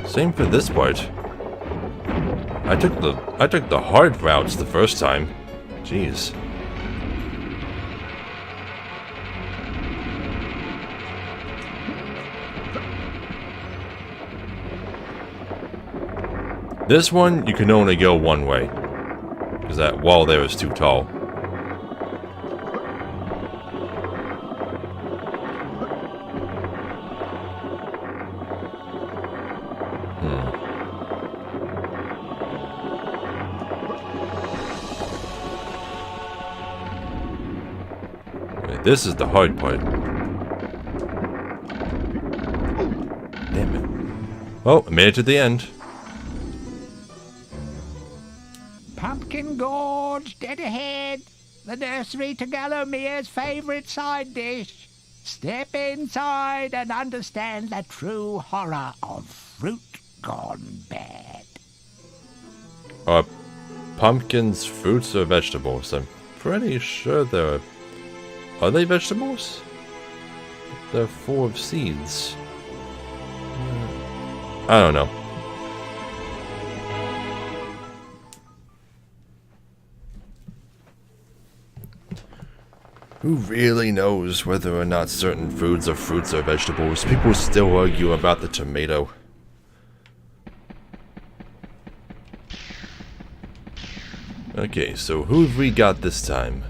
Same for this part. I took the hard routes the first time. Jeez. This one, you can only go one way. Because that wall there is too tall. This is the hard part. Damn it. Oh, I made it to the end. Pumpkin Gorge, dead ahead. The nursery to Galomere's favourite side dish. Step inside and understand the true horror of fruit gone bad. Are pumpkins fruits or vegetables? I'm pretty sure they're... Are they vegetables? They're full of seeds. I don't know. Who really knows whether or not certain foods are fruits or vegetables? People still argue about the tomato. Okay, so who have we got this time?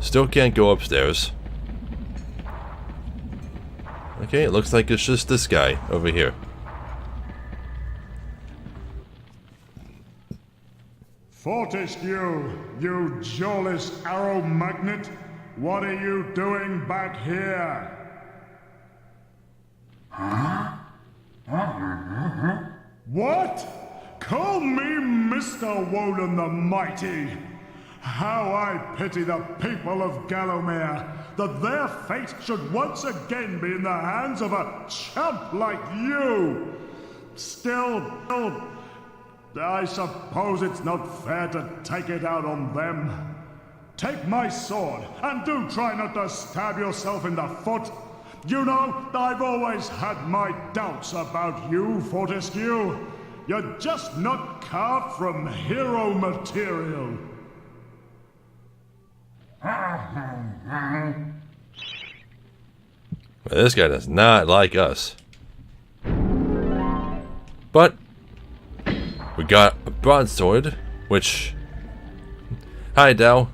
Still can't go upstairs. Okay, it looks like it's just this guy over here. Fortescue, you jawless arrow magnet, what are you doing back here? What? Call me Mr. Woden the Mighty. How I pity the people of Galomere, that their fate should once again be in the hands of a chump like you. Still, I suppose it's not fair to take it out on them. Take my sword, and do try not to stab yourself in the foot. You know, I've always had my doubts about you, Fortescue. You're just not carved from hero material. Well, this guy does not like us. But we got a broadsword, which... Hi, Dow.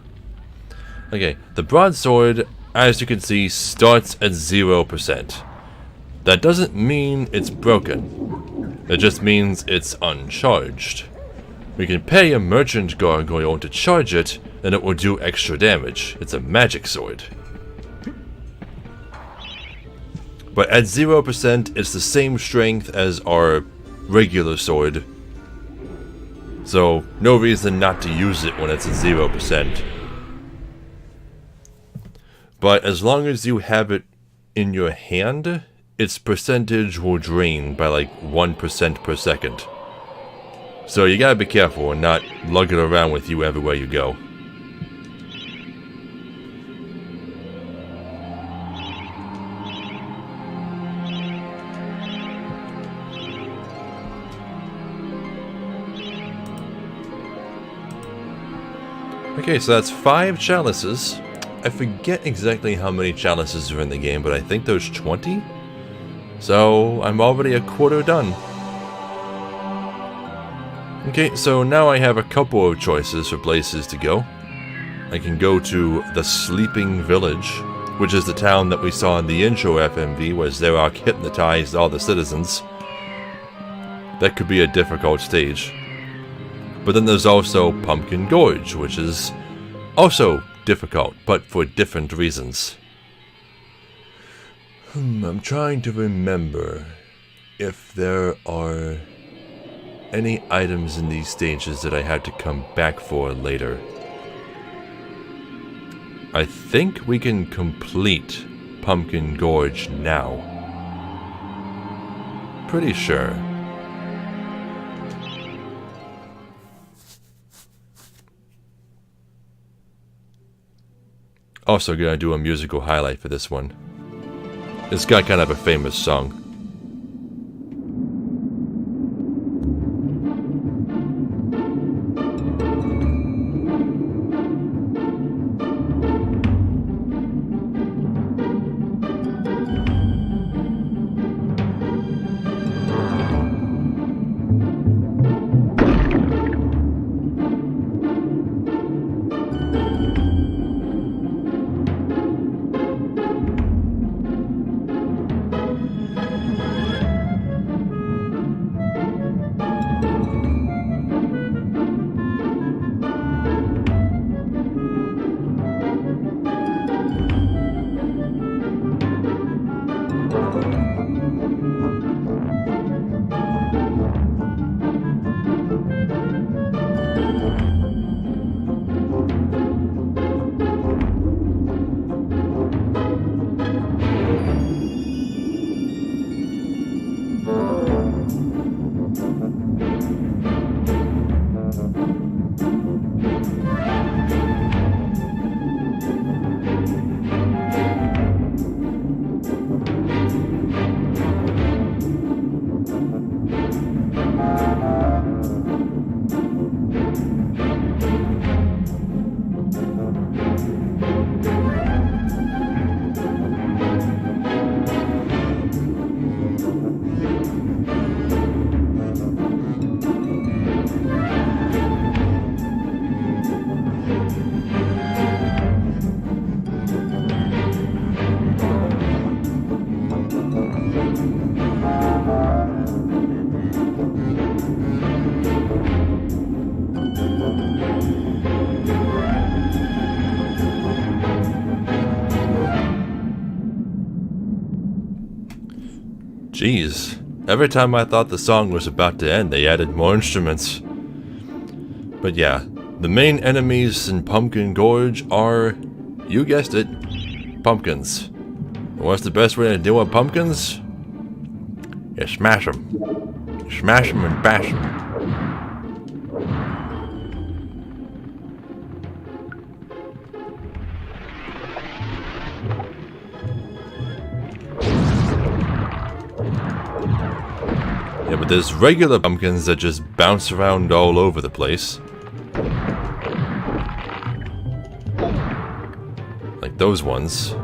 Okay, the broadsword, as you can see, starts at 0%. That doesn't mean it's broken. It just means it's uncharged. We can pay a merchant gargoyle to charge it, and it will do extra damage. It's a magic sword. But at 0%, it's the same strength as our regular sword. So, no reason not to use it when it's at 0%. But as long as you have it in your hand, its percentage will drain by like 1% per second. So you gotta be careful and not lug it around with you everywhere you go. Okay, so that's 5 chalices. I forget exactly how many chalices are in the game, but I think there's 20? So, I'm already a quarter done. Okay, so now I have a couple of choices for places to go. I can go to the Sleeping Village, which is the town that we saw in the intro FMV where Zarok hypnotized all the citizens. That could be a difficult stage. But then there's also Pumpkin Gorge, which is also difficult, but for different reasons. I'm trying to remember if there are any items in these stages that I had to come back for later. I think we can complete Pumpkin Gorge now. Pretty sure. Also gonna do a musical highlight for this one. It's got kind of a famous song. Jeez, every time I thought the song was about to end, they added more instruments. But yeah, the main enemies in Pumpkin Gorge are, you guessed it, pumpkins. And what's the best way to deal with pumpkins? You smash them. You smash them and bash them. Yeah, but there's regular pumpkins that just bounce around all over the place. Like those ones.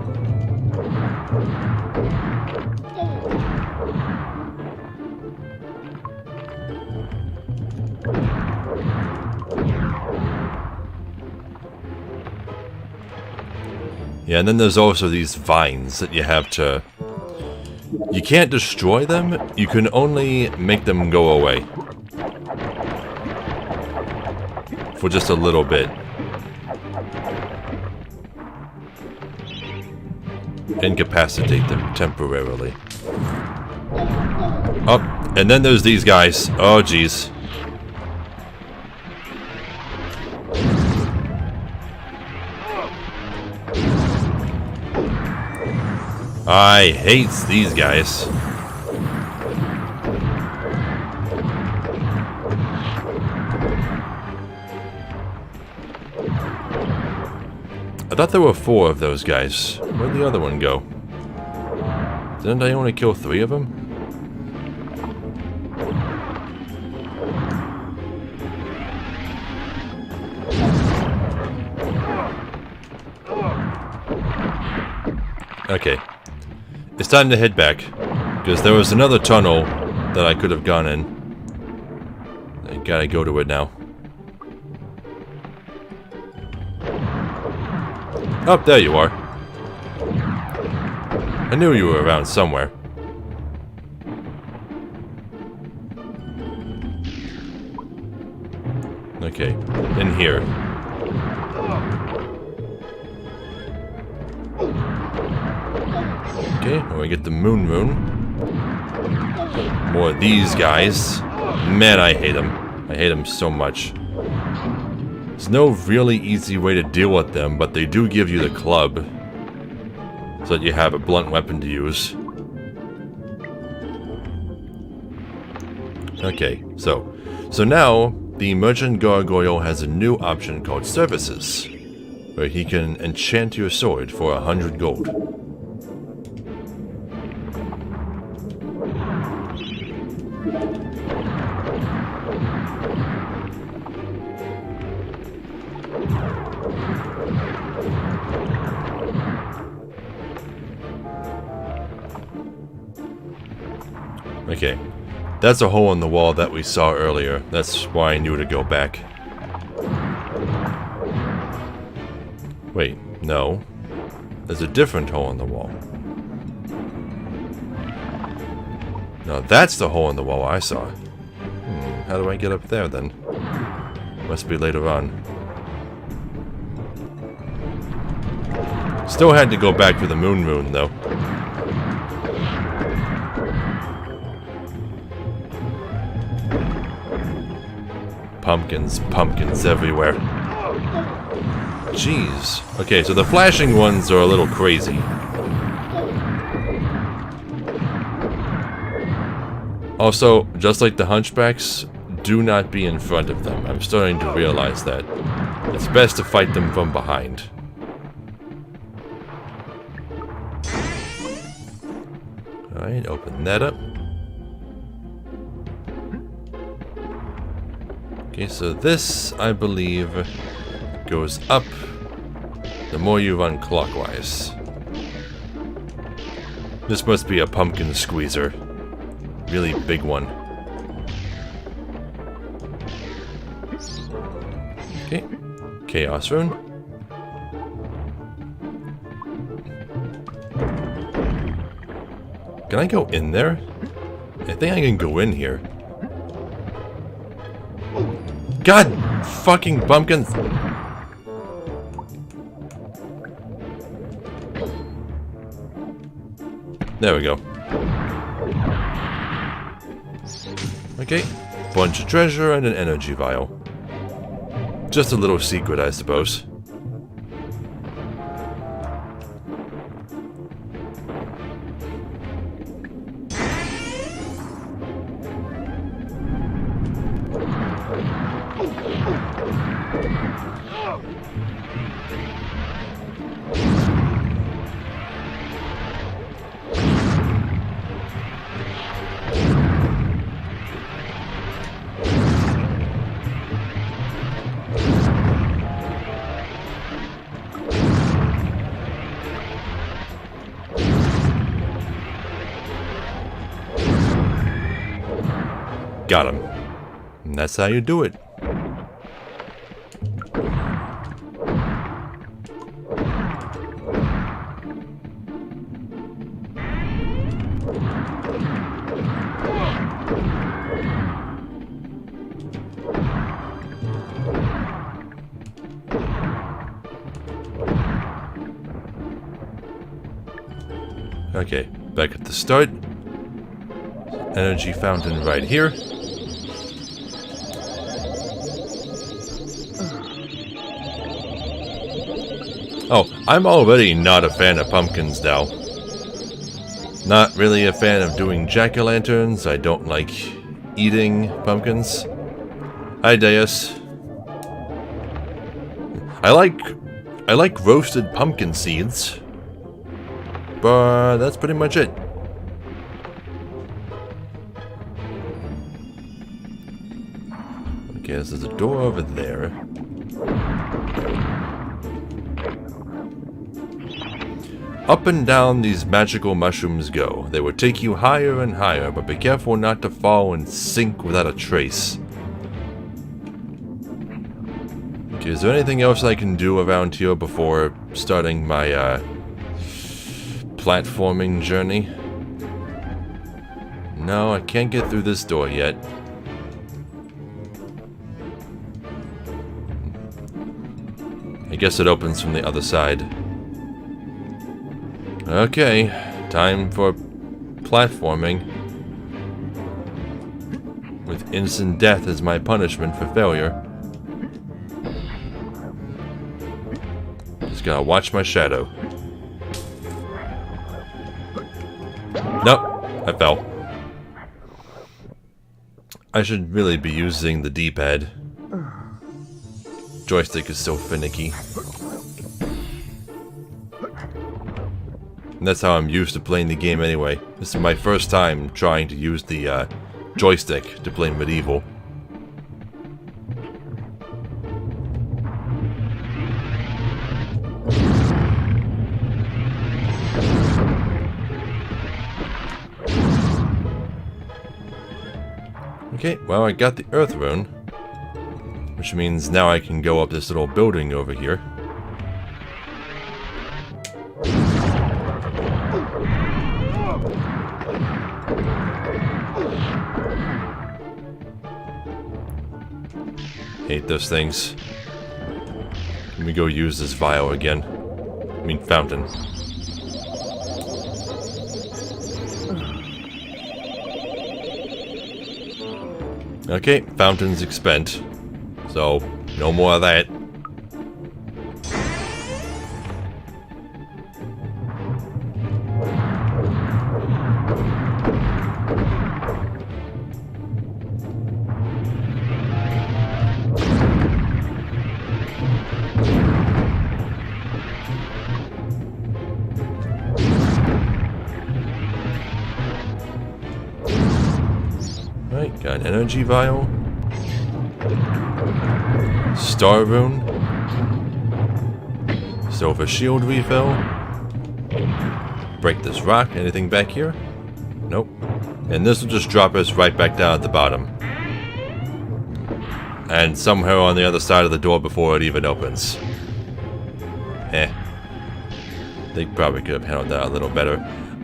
Yeah, and then there's also these vines that you have to... You can't destroy them, you can only make them go away. For just a little bit. Incapacitate them temporarily. Oh, and then there's these guys. Oh, jeez. I hate these guys. I thought there were 4 of those guys. Where'd the other one go? Didn't I only kill 3 of them? Okay. It's time to head back, because there was another tunnel that I could have gone in. I gotta go to it now. Oh, there you are. I knew you were around somewhere. Okay, in here. Okay, when we get the Moon. More of these guys. Man, I hate them. I hate them so much. There's no really easy way to deal with them, but they do give you the club. So that you have a blunt weapon to use. Okay, so now, the Merchant Gargoyle has a new option called Services. where he can enchant your sword for 100 gold. Okay, that's a hole in the wall that we saw earlier. That's why I knew to go back. Wait, no. There's a different hole in the wall. No, that's the hole in the wall I saw. How do I get up there then? Must be later on. Still had to go back to the moon though. Pumpkins, pumpkins everywhere. Jeez. Okay, so the flashing ones are a little crazy. Also, just like the hunchbacks, do not be in front of them. I'm starting to realize that. It's best to fight them from behind. Alright, open that up. Okay, so this, I believe, goes up the more you run clockwise. This must be a pumpkin squeezer. Really big one. Okay, Chaos Rune. Can I go in there? I think I can go in here. God fucking pumpkins! There we go. Okay, bunch of treasure and an energy vial. Just a little secret, I suppose. Got him. And that's how you do it. Okay, back at the start. Energy fountain right here. Oh, I'm already not a fan of pumpkins now. Not really a fan of doing jack-o'-lanterns. I don't like eating pumpkins. Hi, Deus. I like roasted pumpkin seeds. But that's pretty much it. Okay, so there's a door over there. Up and down these magical mushrooms go. They will take you higher and higher, but be careful not to fall and sink without a trace. Okay, is there anything else I can do around here before starting my platforming journey? No, I can't get through this door yet. I guess it opens from the other side. Okay, time for platforming. With instant death as my punishment for failure. Just gotta watch my shadow. Nope, I fell. I should really be using the D-pad. Joystick is so finicky. And that's how I'm used to playing the game anyway. This is my first time trying to use the joystick to play MediEvil. Okay, well, I got the Earth Rune, which means now I can go up this little building over here. Hate those things. Let me go use this vial again. I mean, fountain. Okay, fountain's expend. So, no more of that. Right, got an energy vial. Star Rune. Silver shield refill. Break this rock. Anything back here? Nope. And this will just drop us right back down at the bottom. And somewhere on the other side of the door before it even opens. They probably could have handled that a little better.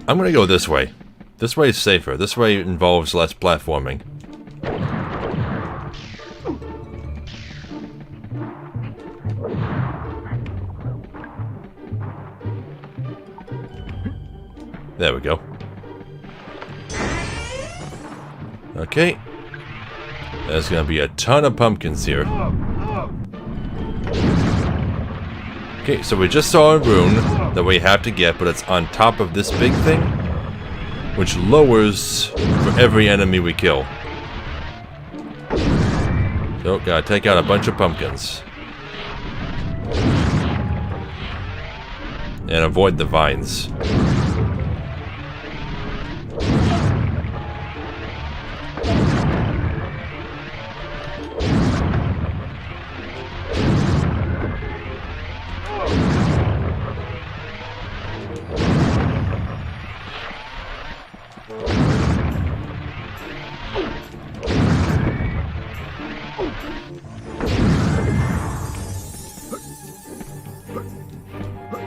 I'm gonna go this way. This way is safer. This way involves less platforming. There we go. Okay. There's gonna be a ton of pumpkins here. Okay, so we just saw a rune that we have to get, but it's on top of this big thing, which lowers for every enemy we kill. So, gotta take out a bunch of pumpkins. And avoid the vines.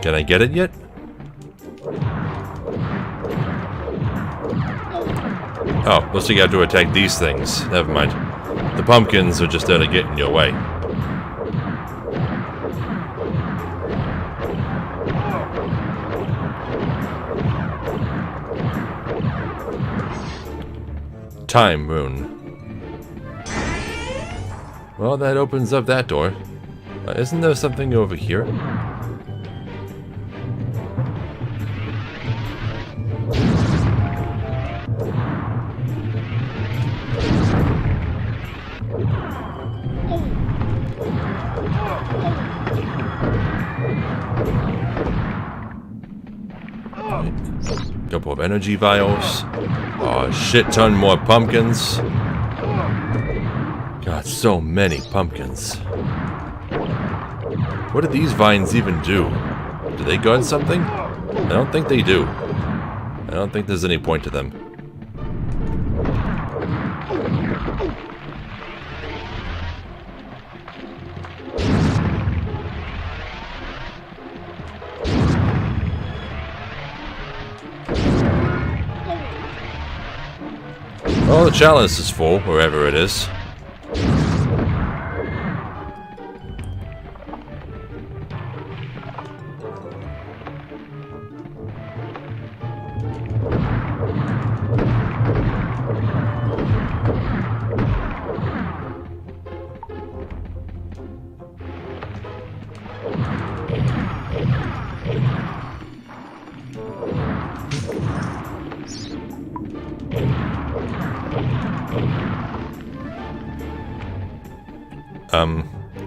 Can I get it yet? Oh, looks like you have to attack these things. Never mind. The pumpkins are just there to get in your way. Time Rune. Well, that opens up that door. Isn't there something over here? Couple of energy vials. Oh, a shit ton more pumpkins. God, so many pumpkins. What do these vines even do? Do they guard something? I don't think they do. I don't think there's any point to them. Oh, the chalice is full, wherever it is.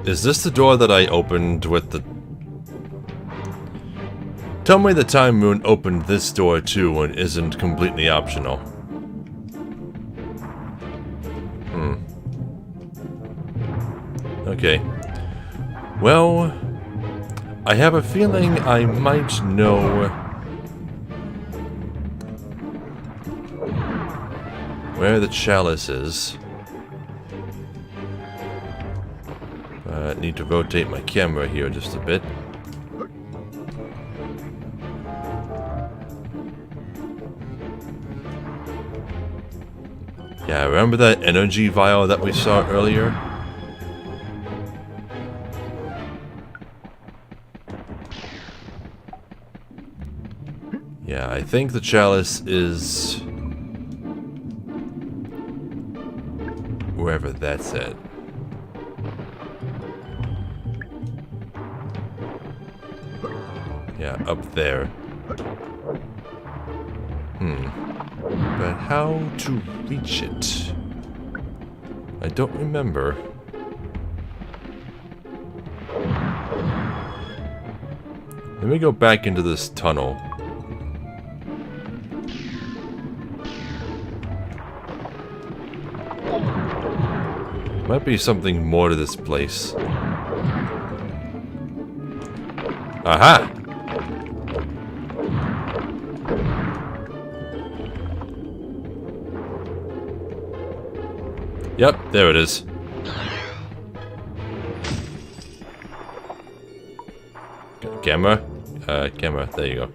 Is this the door that I opened with the... Tell me the time Moon opened this door too and isn't completely optional. Okay. Well, I have a feeling I might know where the chalice is. I need to rotate my camera here just a bit. Yeah, remember that energy vial that we saw earlier? Yeah, I think the chalice is wherever that's at. Yeah, up there. But how to reach it? I don't remember. Let me go back into this tunnel. Might be something more to this place. Aha! Yep, there it is. Camera? Camera, there you go.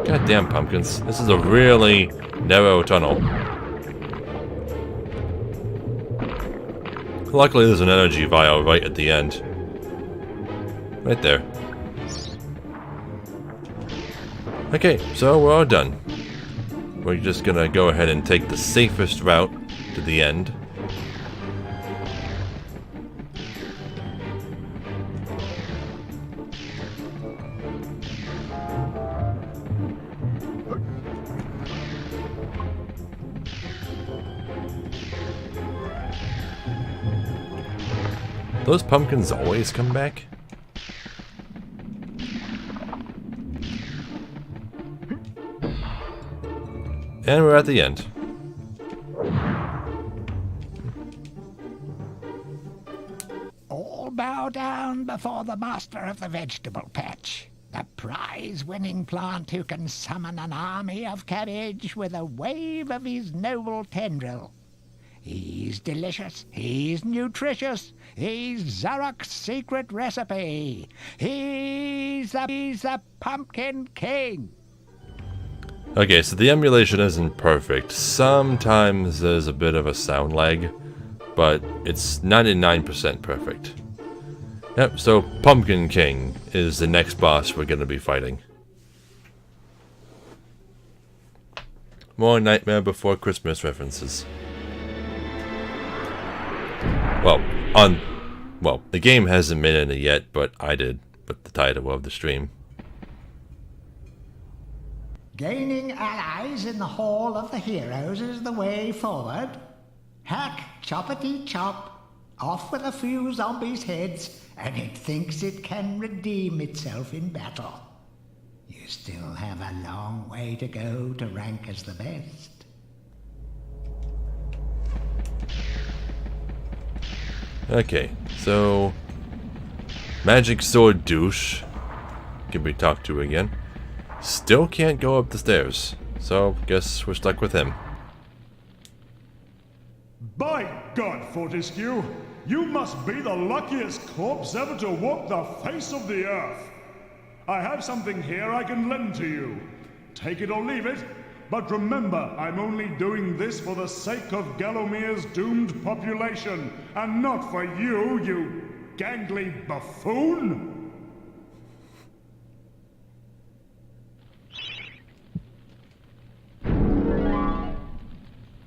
Goddamn pumpkins. This is a really narrow tunnel. Luckily there's an energy vial right at the end. Right there. Okay, so we're all done. We're just gonna go ahead and take the safest route to the end. Those pumpkins always come back? And we're at the end. All bow down before the master of the vegetable patch, the prize-winning plant who can summon an army of cabbage with a wave of his noble tendril. He's delicious, he's nutritious, he's Zarok's secret recipe. He's a pumpkin king. Okay, so the emulation isn't perfect. Sometimes there's a bit of a sound lag, but it's 99% perfect. Yep, so Pumpkin King is the next boss we're going to be fighting. More Nightmare Before Christmas references. Well, the game hasn't been in it yet, but I did with the title of the stream. Gaining allies in the Hall of the Heroes is the way forward. Hack, choppity chop, off with a few zombies' heads, and it thinks it can redeem itself in battle. You still have a long way to go to rank as the best. Okay, so Magic Sword Douche can be talked to again. Still can't go up the stairs, so guess we're stuck with him. By God, Fortescue, you must be the luckiest corpse ever to walk the face of the earth. I have something here I can lend to you. Take it or leave it, but remember, I'm only doing this for the sake of Galomere's doomed population, and not for you, you gangly buffoon!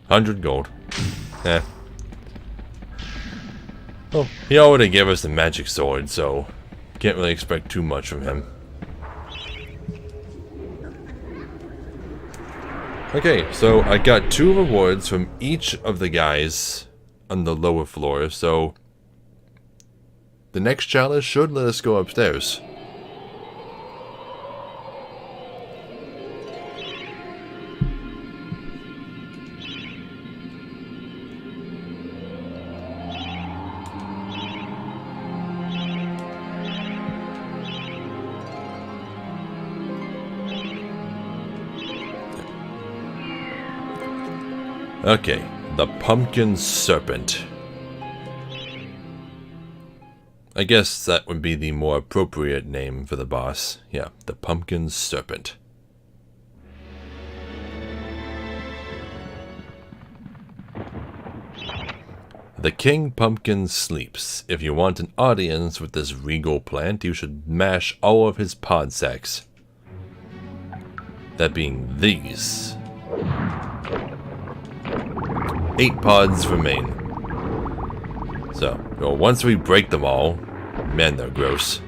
$100 gold. Eh. Well, he already gave us the magic sword, so can't really expect too much from him. Okay, so I got 2 rewards from each of the guys on the lower floor, so the next challenge should let us go upstairs. Okay, the Pumpkin Serpent. I guess that would be the more appropriate name for the boss. Yeah, the Pumpkin Serpent. The King Pumpkin sleeps. If you want an audience with this regal plant, you should mash all of his pod sacks. That being these. 8 pods remain. So, well, once we break them all, man, they're gross.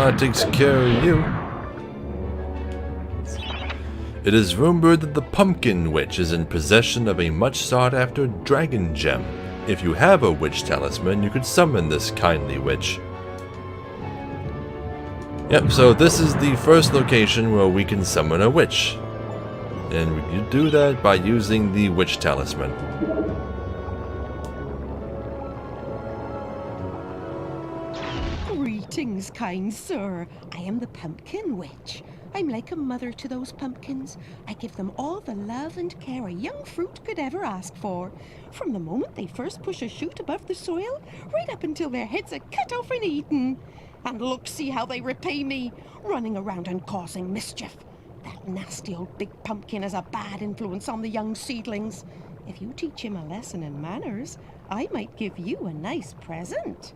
It takes care of you. It is rumored that the Pumpkin Witch is in possession of a much sought-after dragon gem. If you have a witch talisman, you could summon this kindly witch. Yep, so this is the first location where we can summon a witch. And you do that by using the witch talisman. Greetings, kind sir. I am the Pumpkin Witch. I'm like a mother to those pumpkins. I give them all the love and care a young fruit could ever ask for. From the moment they first push a shoot above the soil, right up until their heads are cut off and eaten. And look, see how they repay me, running around and causing mischief. That nasty old big pumpkin has a bad influence on the young seedlings. If you teach him a lesson in manners, I might give you a nice present.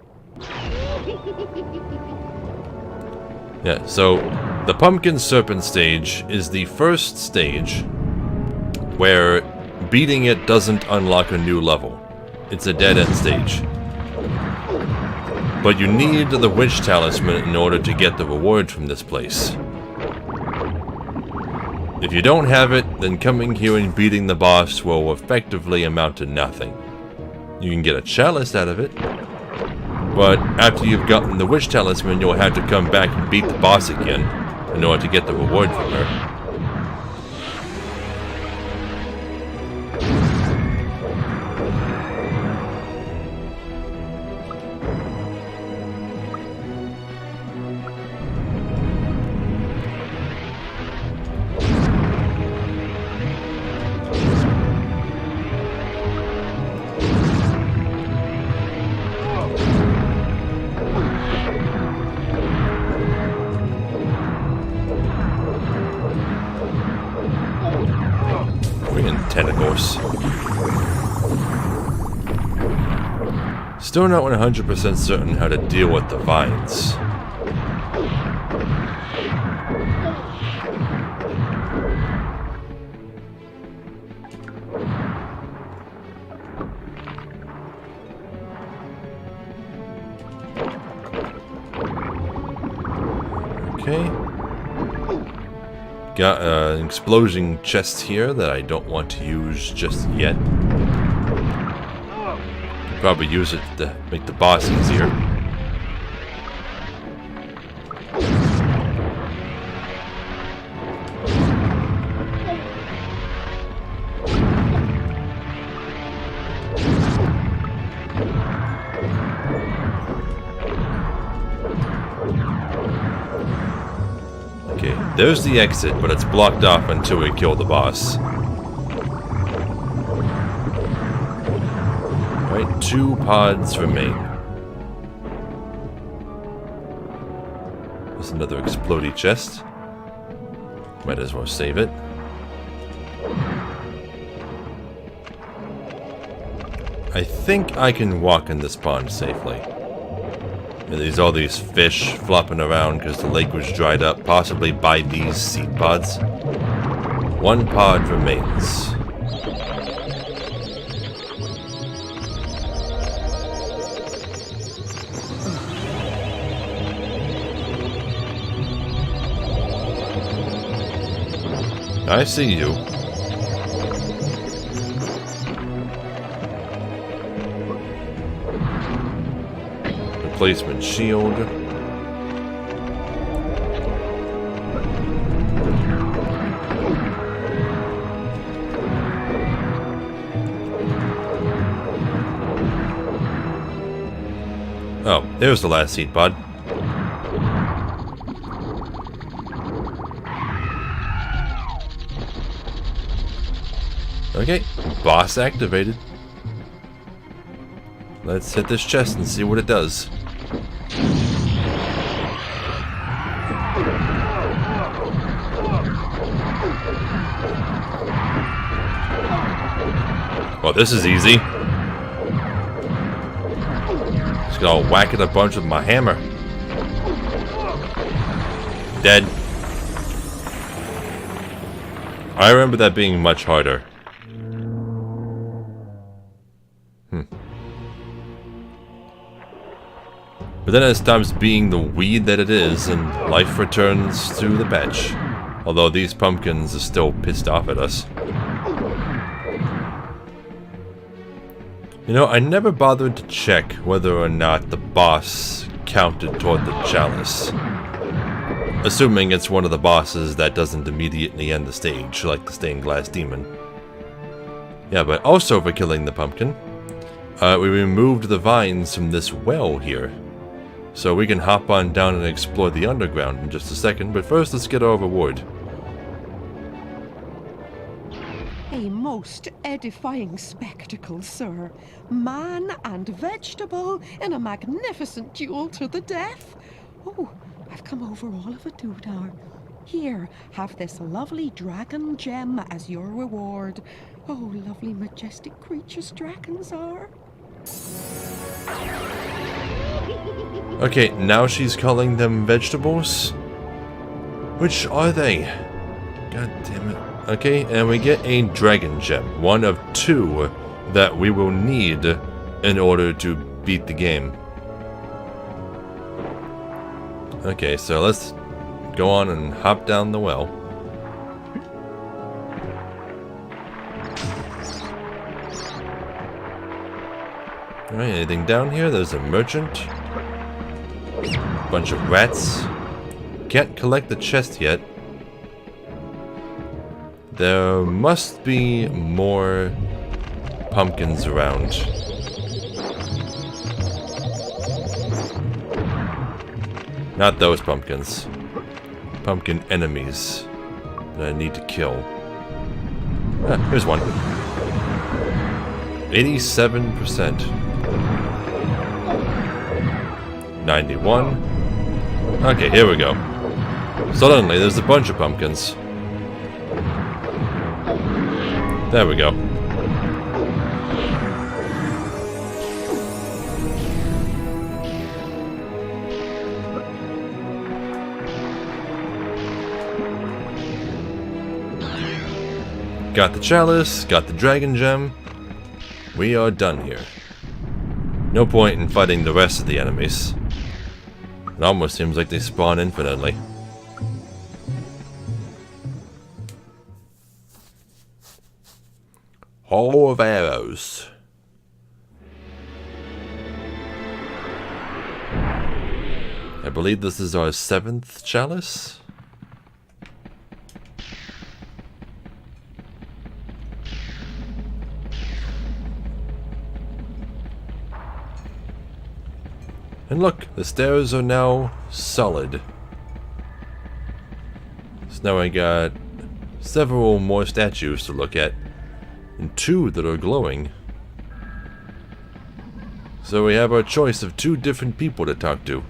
Yeah, so the Pumpkin Serpent stage is the first stage where beating it doesn't unlock a new level. It's a dead-end stage. But you need the Witch Talisman in order to get the reward from this place. If you don't have it, then coming here and beating the boss will effectively amount to nothing. You can get a chalice out of it, but after you've gotten the Witch Talisman, you'll have to come back and beat the boss again in order to get the reward from her. Tentacles. Still not 100% certain how to deal with the vines. Okay. Got an explosion chest here that I don't want to use just yet. Probably use it to make the boss easier. There's the exit, but it's blocked off until we kill the boss. Alright, 2 pods remain. There's another explodey chest. Might as well save it. I think I can walk in this pond safely. There's all these fish flopping around because the lake was dried up, possibly by these seed pods. 1 pod remains. I see you. Replacement shield. Oh, there's the last seed pod. Okay, boss activated. Let's hit this chest and see what it does. Well, this is easy. Just gonna whack it a bunch with my hammer. Dead. I remember that being much harder. But then it stops being the weed that it is, and life returns to the bench. Although these pumpkins are still pissed off at us. You know, I never bothered to check whether or not the boss counted toward the chalice. Assuming it's one of the bosses that doesn't immediately end the stage, like the stained glass demon. Yeah, but also for killing the pumpkin, we removed the vines from this well here. So we can hop on down and explore the underground in just a second, but first let's get our reward. A most edifying spectacle, sir. Man and vegetable in a magnificent duel to the death. Oh, I've come over all of a doodah. Here, have this lovely dragon gem as your reward. Oh, lovely majestic creatures dragons are. Okay, now she's calling them vegetables? Which are they? God damn it. Okay, and we get a dragon gem. One of two that we will need in order to beat the game. Okay, so let's go on and hop down the well. Alright, anything down here? There's a merchant. Bunch of rats. Can't collect the chest yet. There must be more pumpkins around. Not those pumpkins. Pumpkin enemies that I need to kill. Ah, here's one. 87%. 91. Okay, here we go. Suddenly, there's a bunch of pumpkins. There we go. Got the chalice, got the dragon gem. We are done here. No point in fighting the rest of the enemies. It almost seems like they spawn infinitely. Hall of Arrows. I believe this is our 7th chalice. And look, the stairs are now solid. So now I got several more statues to look at. And 2 that are glowing. So we have our choice of 2 different people to talk to.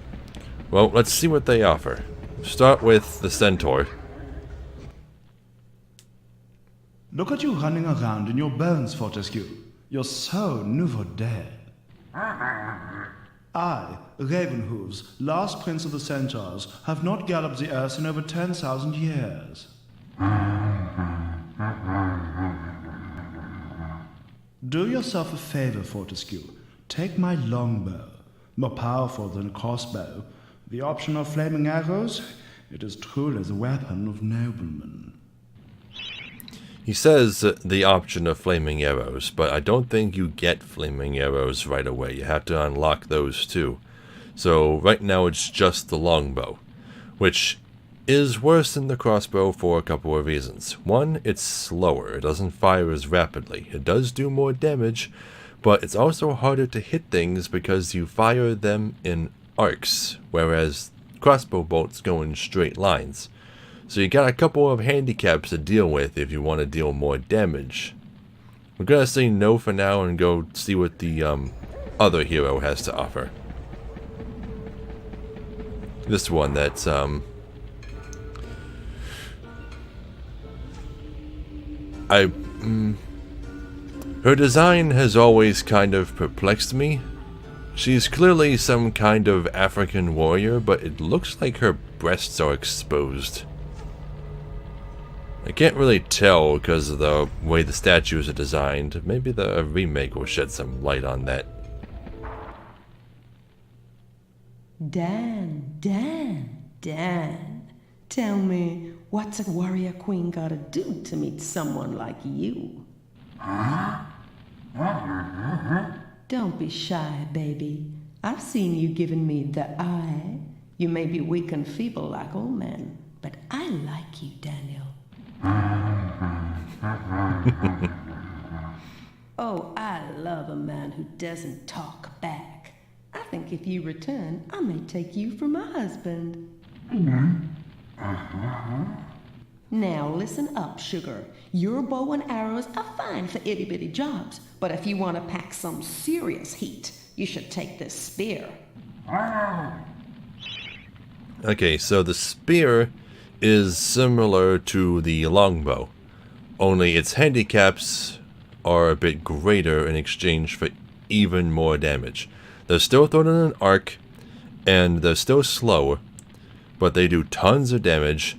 Well, let's see what they offer. Start with the centaur. Look at you running around in your bones, Fortescue. You're so nouveau dead. I, Ravenhooves, last prince of the centaurs, have not galloped the earth in over 10,000 years. Do yourself a favor, Fortescue. Take my longbow, more powerful than a crossbow. The option of flaming arrows, it is truly the weapon of noblemen. He says the option of flaming arrows, but I don't think you get flaming arrows right away. You have to unlock those too. So right now it's just the longbow, which is worse than the crossbow for a couple of reasons. One, it's slower. It doesn't fire as rapidly. It does do more damage, but it's also harder to hit things because you fire them in arcs, whereas crossbow bolts go in straight lines. So you got a couple of handicaps to deal with if you want to deal more damage. We're gonna say no for now and go see what the other hero has to offer. This one that's her design has always kind of perplexed me. She's clearly some kind of African warrior, but it looks like her breasts are exposed. I can't really tell because of the way the statues are designed. Maybe the remake will shed some light on that. Dan. Tell me, what's a warrior queen gotta do to meet someone like you? Don't be shy, baby. I've seen you giving me the eye. You may be weak and feeble like old men, but I like you, Daniel. Oh, I love a man who doesn't talk back. I think if you return, I may take you for my husband. Now listen up, sugar. Your bow and arrows are fine for itty-bitty jobs, but if you want to pack some serious heat, you should take this spear. Okay, so the spear is similar to the longbow, only its handicaps are a bit greater in exchange for even more damage. They're still thrown in an arc, and they're still slow, but they do tons of damage,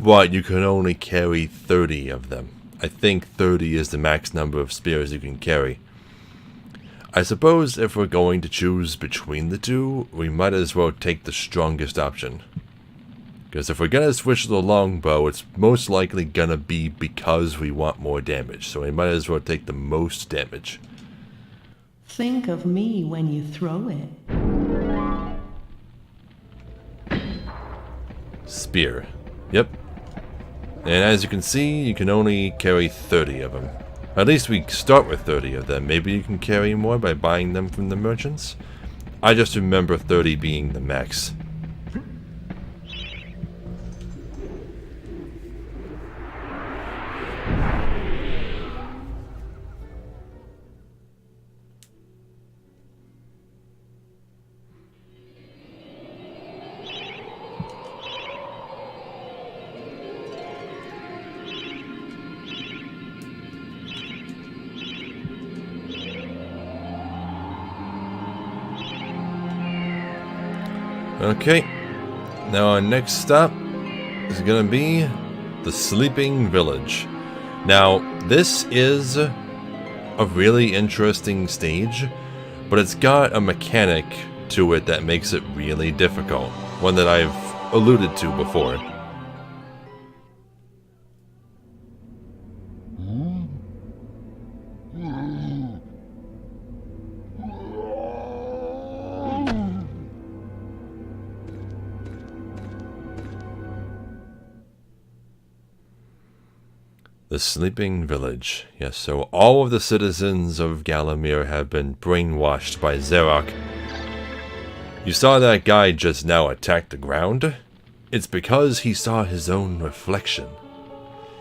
but you can only carry 30 of them. I think 30 is the max number of spears you can carry. I suppose if we're going to choose between the two, we might as well take the strongest option. Because if we're going to switch to the longbow, it's most likely going to be because we want more damage. So we might as well take the most damage. Think of me when you throw it. Spear. Yep. And as you can see, you can only carry 30 of them. At least we start with 30 of them. Maybe you can carry more by buying them from the merchants. I just remember 30 being the max. Okay, now our next stop is going to be the Sleeping Village. Now, this is a really interesting stage, but it's got a mechanic to it that makes it really difficult. One that I've alluded to before. The Sleeping Village. Yes, so all of the citizens of Gallowmere have been brainwashed by Zarok. You saw that guy just now attack the ground? It's because he saw his own reflection.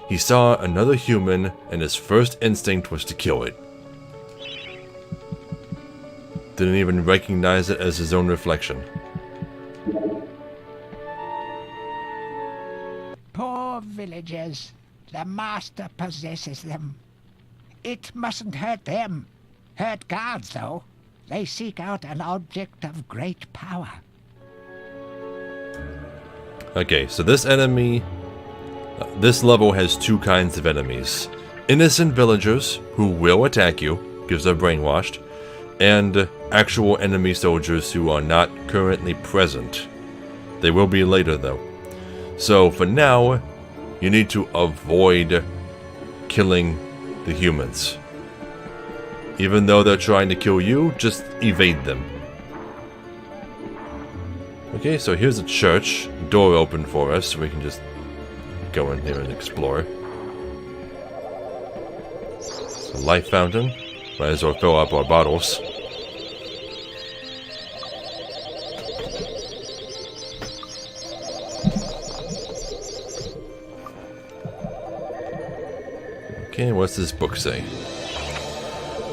He saw another human, and his first instinct was to kill it. Didn't even recognize it as his own reflection. Poor villagers. The master possesses them. It mustn't hurt them. Hurt guards, though. They seek out an object of great power. Okay, so this level has two kinds of enemies. Innocent villagers who will attack you, because they're brainwashed, and actual enemy soldiers who are not currently present. They will be later, though. So for now, you need to avoid killing the humans. Even though they're trying to kill you, just evade them. Okay, so here's a church. Door open for us, so we can just go in here and explore. It's a life fountain. Might as well fill up our bottles. Okay, what's this book say?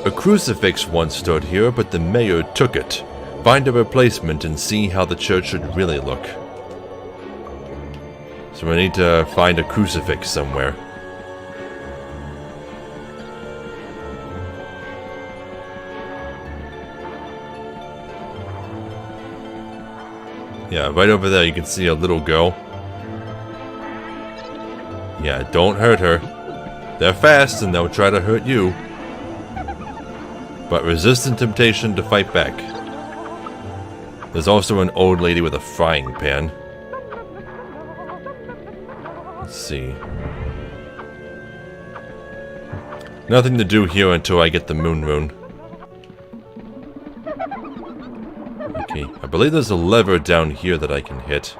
A crucifix once stood here, but the mayor took it. Find a replacement and see how the church should really look. So we need to find a crucifix somewhere. Yeah, right over there you can see a little girl. Yeah, don't hurt her. They're fast and they'll try to hurt you. But resist the temptation to fight back. There's also an old lady with a frying pan. Let's see. Nothing to do here until I get the moon rune. Okay, I believe there's a lever down here that I can hit.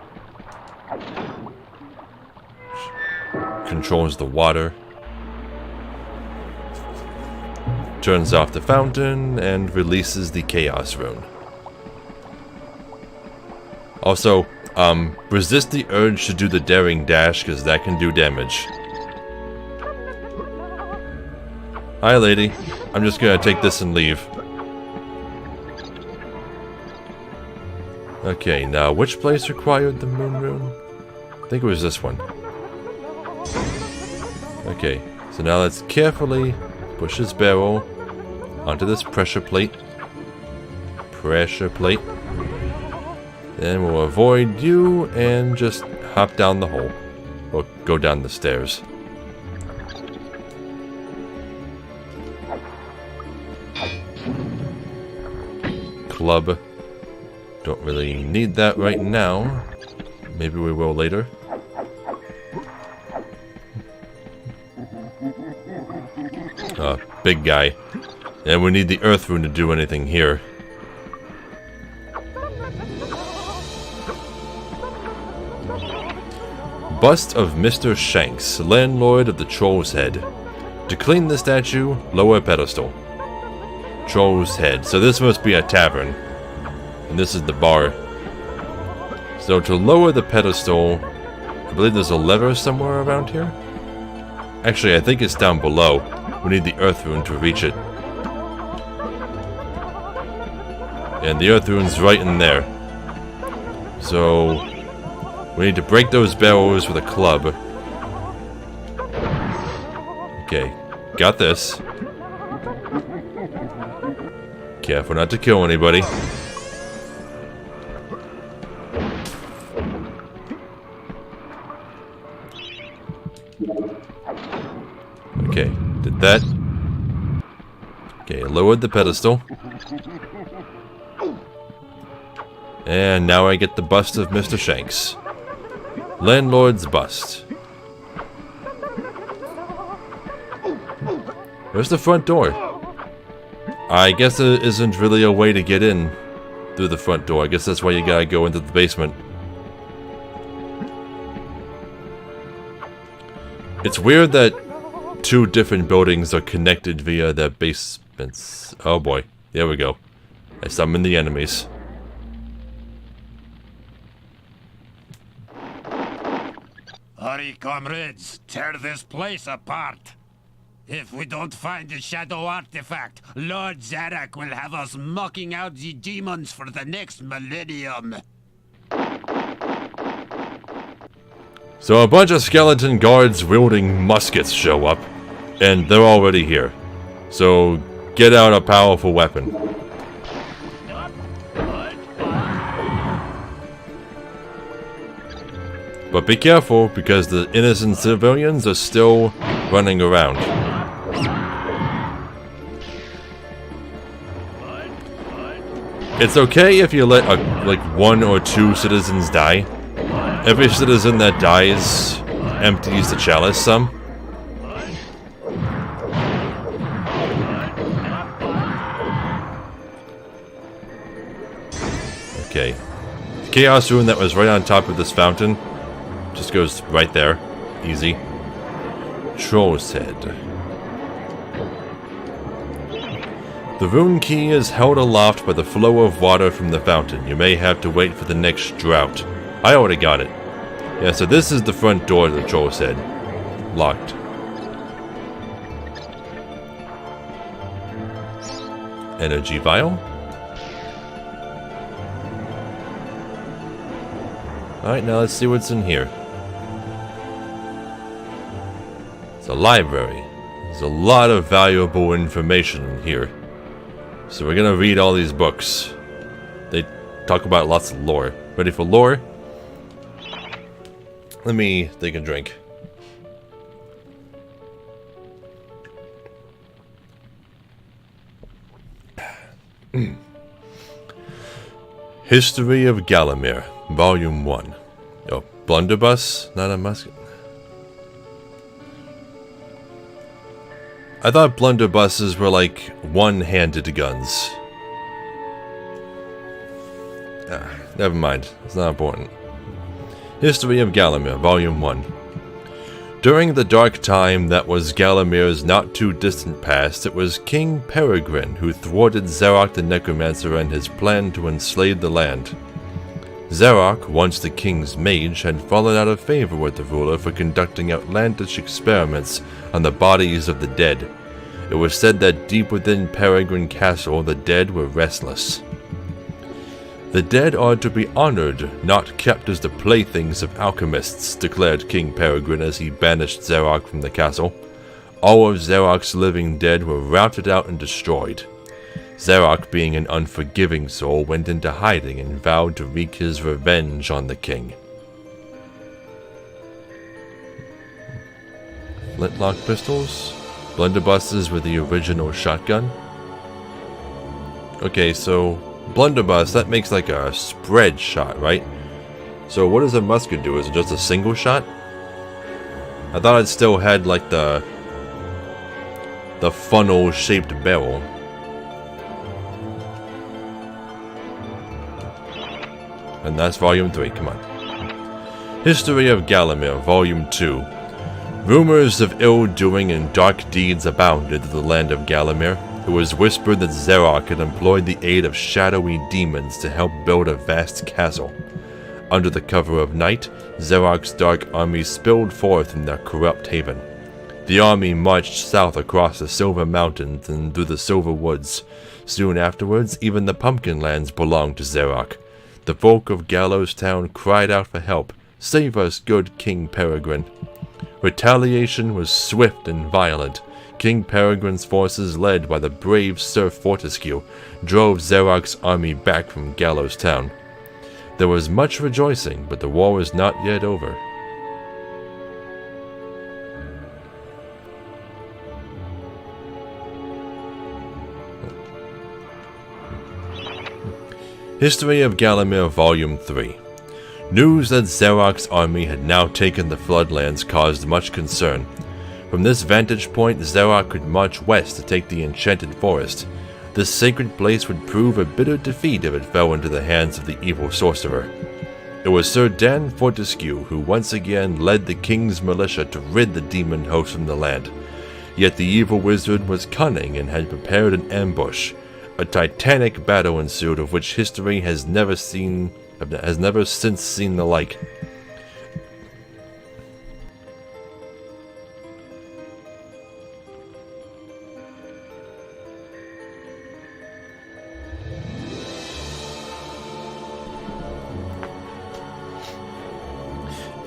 Controls the water. Turns off the fountain and releases the chaos rune. Also, resist the urge to do the daring dash, because that can do damage. Hi, lady. I'm just gonna take this and leave. Okay, now which place required the moon rune? I think it was this one. Okay, so now let's carefully push this barrel onto this pressure plate. Pressure plate. Then we'll avoid you and just hop down the hole. Or go down the stairs. Club. Don't really need that right now. Maybe we will later. Big guy. And we need the earth rune to do anything here. Bust of Mr. Shanks, landlord of the Troll's Head. To clean the statue, lower pedestal. Troll's Head. So this must be a tavern. And this is the bar. So to lower the pedestal, I believe there's a lever somewhere around here. Actually, I think it's down below. We need the earth rune to reach it. And the earth rune's right in there. So we need to break those barrels with a club. Okay, got this. Careful not to kill anybody. Okay, did that. Okay, lowered the pedestal. And now I get the bust of Mr. Shanks. Landlord's bust. Where's the front door? I guess there isn't really a way to get in through the front door. I guess that's why you gotta go into the basement. It's weird that two different buildings are connected via their basements. Oh boy. There we go. I summon the enemies. Hurry, comrades, tear this place apart. If we don't find the shadow artifact, Lord Zarek will have us mocking out the demons for the next millennium. So a bunch of skeleton guards wielding muskets show up, and they're already here. So get out a powerful weapon. But be careful, because the innocent civilians are still running around. It's okay if you let like 1 or 2 citizens die. Every citizen that dies empties the chalice some. Okay. The Chaos Rune that was right on top of this fountain just goes right there. Easy. Troll's Head. The rune key is held aloft by the flow of water from the fountain. You may have to wait for the next drought. I already got it. Yeah, so this is the front door to the Troll's Head. Locked. Energy vial. Alright, now let's see what's in here. It's a library. There's a lot of valuable information in here. So we're gonna read all these books. They talk about lots of lore. Ready for lore? Let me take a drink. History of Gallowmere, Volume 1. Oh, blunderbuss, not a musket. I thought blunderbusses were like one-handed guns. Never mind, it's not important. History of Gallowmere, Volume 1. During the dark time that was Gallomere's not-too-distant past, it was King Peregrine who thwarted Zarok the Necromancer and his plan to enslave the land. Zarok, once the king's mage, had fallen out of favor with the ruler for conducting outlandish experiments on the bodies of the dead. It was said that deep within Peregrine Castle, the dead were restless. The dead are to be honored, not kept as the playthings of alchemists, declared King Peregrine as he banished Zarok from the castle. All of Zarok's living dead were routed out and destroyed. Zarok, being an unforgiving soul, went into hiding and vowed to wreak his revenge on the king. Flintlock pistols? Blunderbusses with the original shotgun? Okay, so blunderbuss, that makes like a spread shot, right? So what does a musket do? Is it just a single shot? I thought it still had like the funnel-shaped barrel. And that's Volume 3, come on. History of Gallowmere, Volume 2. Rumors of ill-doing and dark deeds abounded in the land of Gallowmere. It was whispered that Zarok had employed the aid of shadowy demons to help build a vast castle. Under the cover of night, Zarok's dark army spilled forth from their corrupt haven. The army marched south across the Silver Mountains and through the Silver Woods. Soon afterwards, even the Pumpkin Lands belonged to Zarok. The folk of Gallows Town cried out for help. Save us, good King Peregrine. Retaliation was swift and violent. King Peregrine's forces, led by the brave Sir Fortescue, drove Zarok's army back from Gallows Town. There was much rejoicing, but the war was not yet over. History of Gallowmere, Volume 3. News that Zarok's army had now taken the Floodlands caused much concern. From this vantage point, Zarok could march west to take the Enchanted Forest. This sacred place would prove a bitter defeat if it fell into the hands of the evil sorcerer. It was Sir Dan Fortescue who once again led the king's militia to rid the demon host from the land. Yet the evil wizard was cunning and had prepared an ambush. A titanic battle ensued of which history has never since seen the like.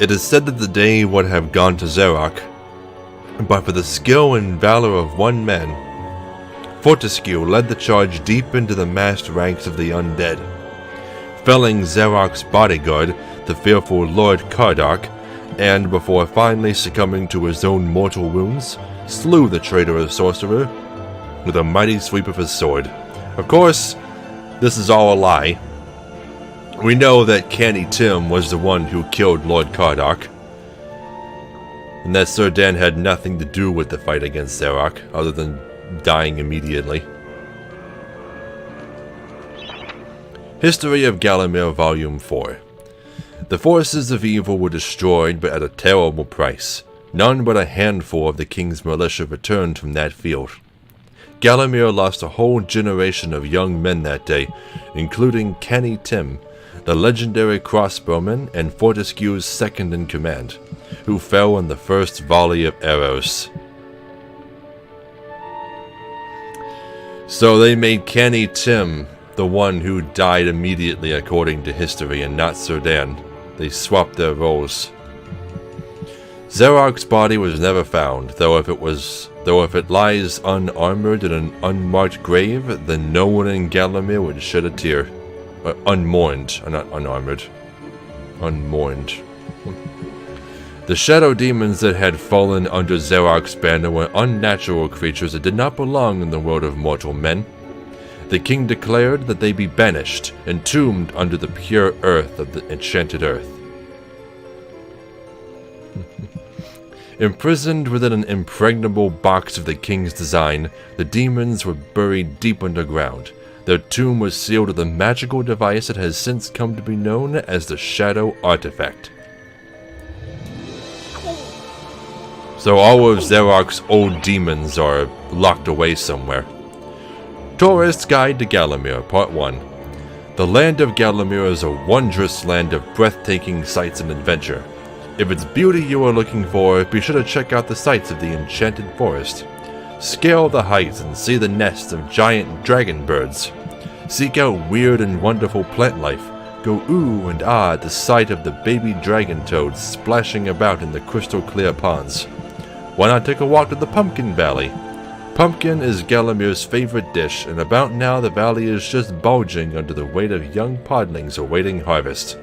It is said that the day would have gone to Zarok, but for the skill and valor of one man. Fortescue led the charge deep into the massed ranks of the undead. Felling Zarok's bodyguard, the fearful Lord Kardak, and before finally succumbing to his own mortal wounds, slew the traitorous sorcerer with a mighty sweep of his sword. Of course, this is all a lie. We know that Canny Tim was the one who killed Lord Kardak, and that Sir Dan had nothing to do with the fight against Zarok, other than dying immediately. History of Gallowmere Volume 4. The forces of evil were destroyed, but at a terrible price. None but a handful of the king's militia returned from that field. Gallowmere lost a whole generation of young men that day, including Kenny Tim, the legendary crossbowman and Fortescue's second-in-command, who fell in the first volley of arrows. So they made Kenny Tim the one who died immediately according to history, and not Sir Dan. They swapped their roles. Zarok's body was never found, though if it lies unarmored in an unmarked grave, then no one in Gallowmere would shed a tear. Unmourned, not unarmored. Unmourned. The shadow demons that had fallen under Zarok's banner were unnatural creatures that did not belong in the world of mortal men. The king declared that they be banished, entombed under the pure earth of the enchanted earth. Imprisoned within an impregnable box of the king's design, the demons were buried deep underground. Their tomb was sealed with a magical device that has since come to be known as the Shadow Artifact. So all of Zarok's old demons are locked away somewhere. Tourist's Guide to Gallowmere, Part 1. The land of Gallowmere is a wondrous land of breathtaking sights and adventure. If it's beauty you are looking for, be sure to check out the sights of the Enchanted Forest. Scale the heights and see the nests of giant dragon birds. Seek out weird and wonderful plant life. Go ooh and ah at the sight of the baby dragon toads splashing about in the crystal clear ponds. Why not take a walk to the Pumpkin Valley? Pumpkin is Gallomere's favorite dish, and about now the valley is just bulging under the weight of young podlings awaiting harvest.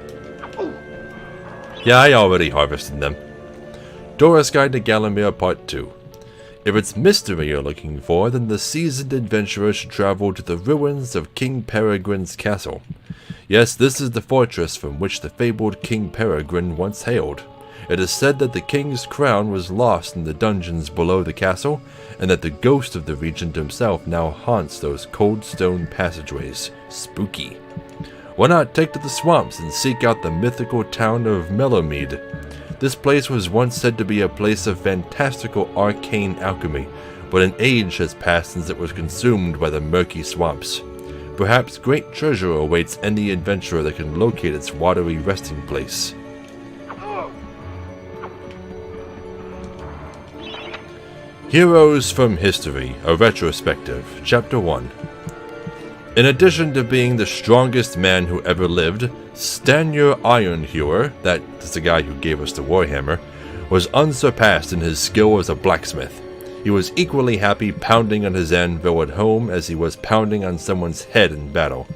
Yeah, I already harvested them. Dora's Guide to Gallowmere Part 2. If it's mystery you're looking for, then the seasoned adventurer should travel to the ruins of King Peregrine's castle. Yes, this is the fortress from which the fabled King Peregrine once hailed. It is said that the king's crown was lost in the dungeons below the castle, and that the ghost of the regent himself now haunts those cold stone passageways. Spooky. Why not take to the swamps and seek out the mythical town of Mellowmead? This place was once said to be a place of fantastical arcane alchemy, but an age has passed since it was consumed by the murky swamps. Perhaps great treasure awaits any adventurer that can locate its watery resting place. Heroes from History, a Retrospective, Chapter 1. In addition to being the strongest man who ever lived, Stanyer Ironhewer, that is the guy who gave us the Warhammer, was unsurpassed in his skill as a blacksmith. He was equally happy pounding on his anvil at home as he was pounding on someone's head in battle.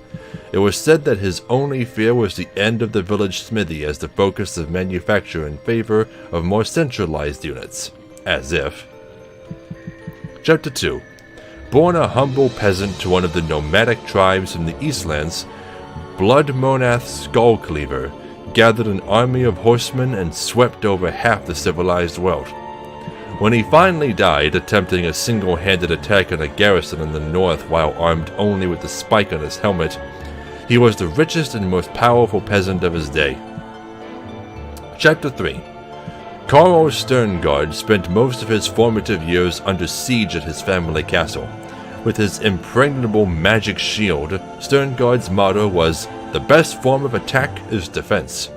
It was said that his only fear was the end of the village smithy as the focus of manufacture in favor of more centralized units. As if. Chapter 2. Born a humble peasant to one of the nomadic tribes from the Eastlands, Bloodmonath Skullcleaver gathered an army of horsemen and swept over half the civilized world. When he finally died attempting a single-handed attack on a garrison in the north while armed only with the spike on his helmet, he was the richest and most powerful peasant of his day. Chapter 3. Carl Sterngard spent most of his formative years under siege at his family castle. With his impregnable magic shield, Sterngard's motto was, "The best form of attack is defense."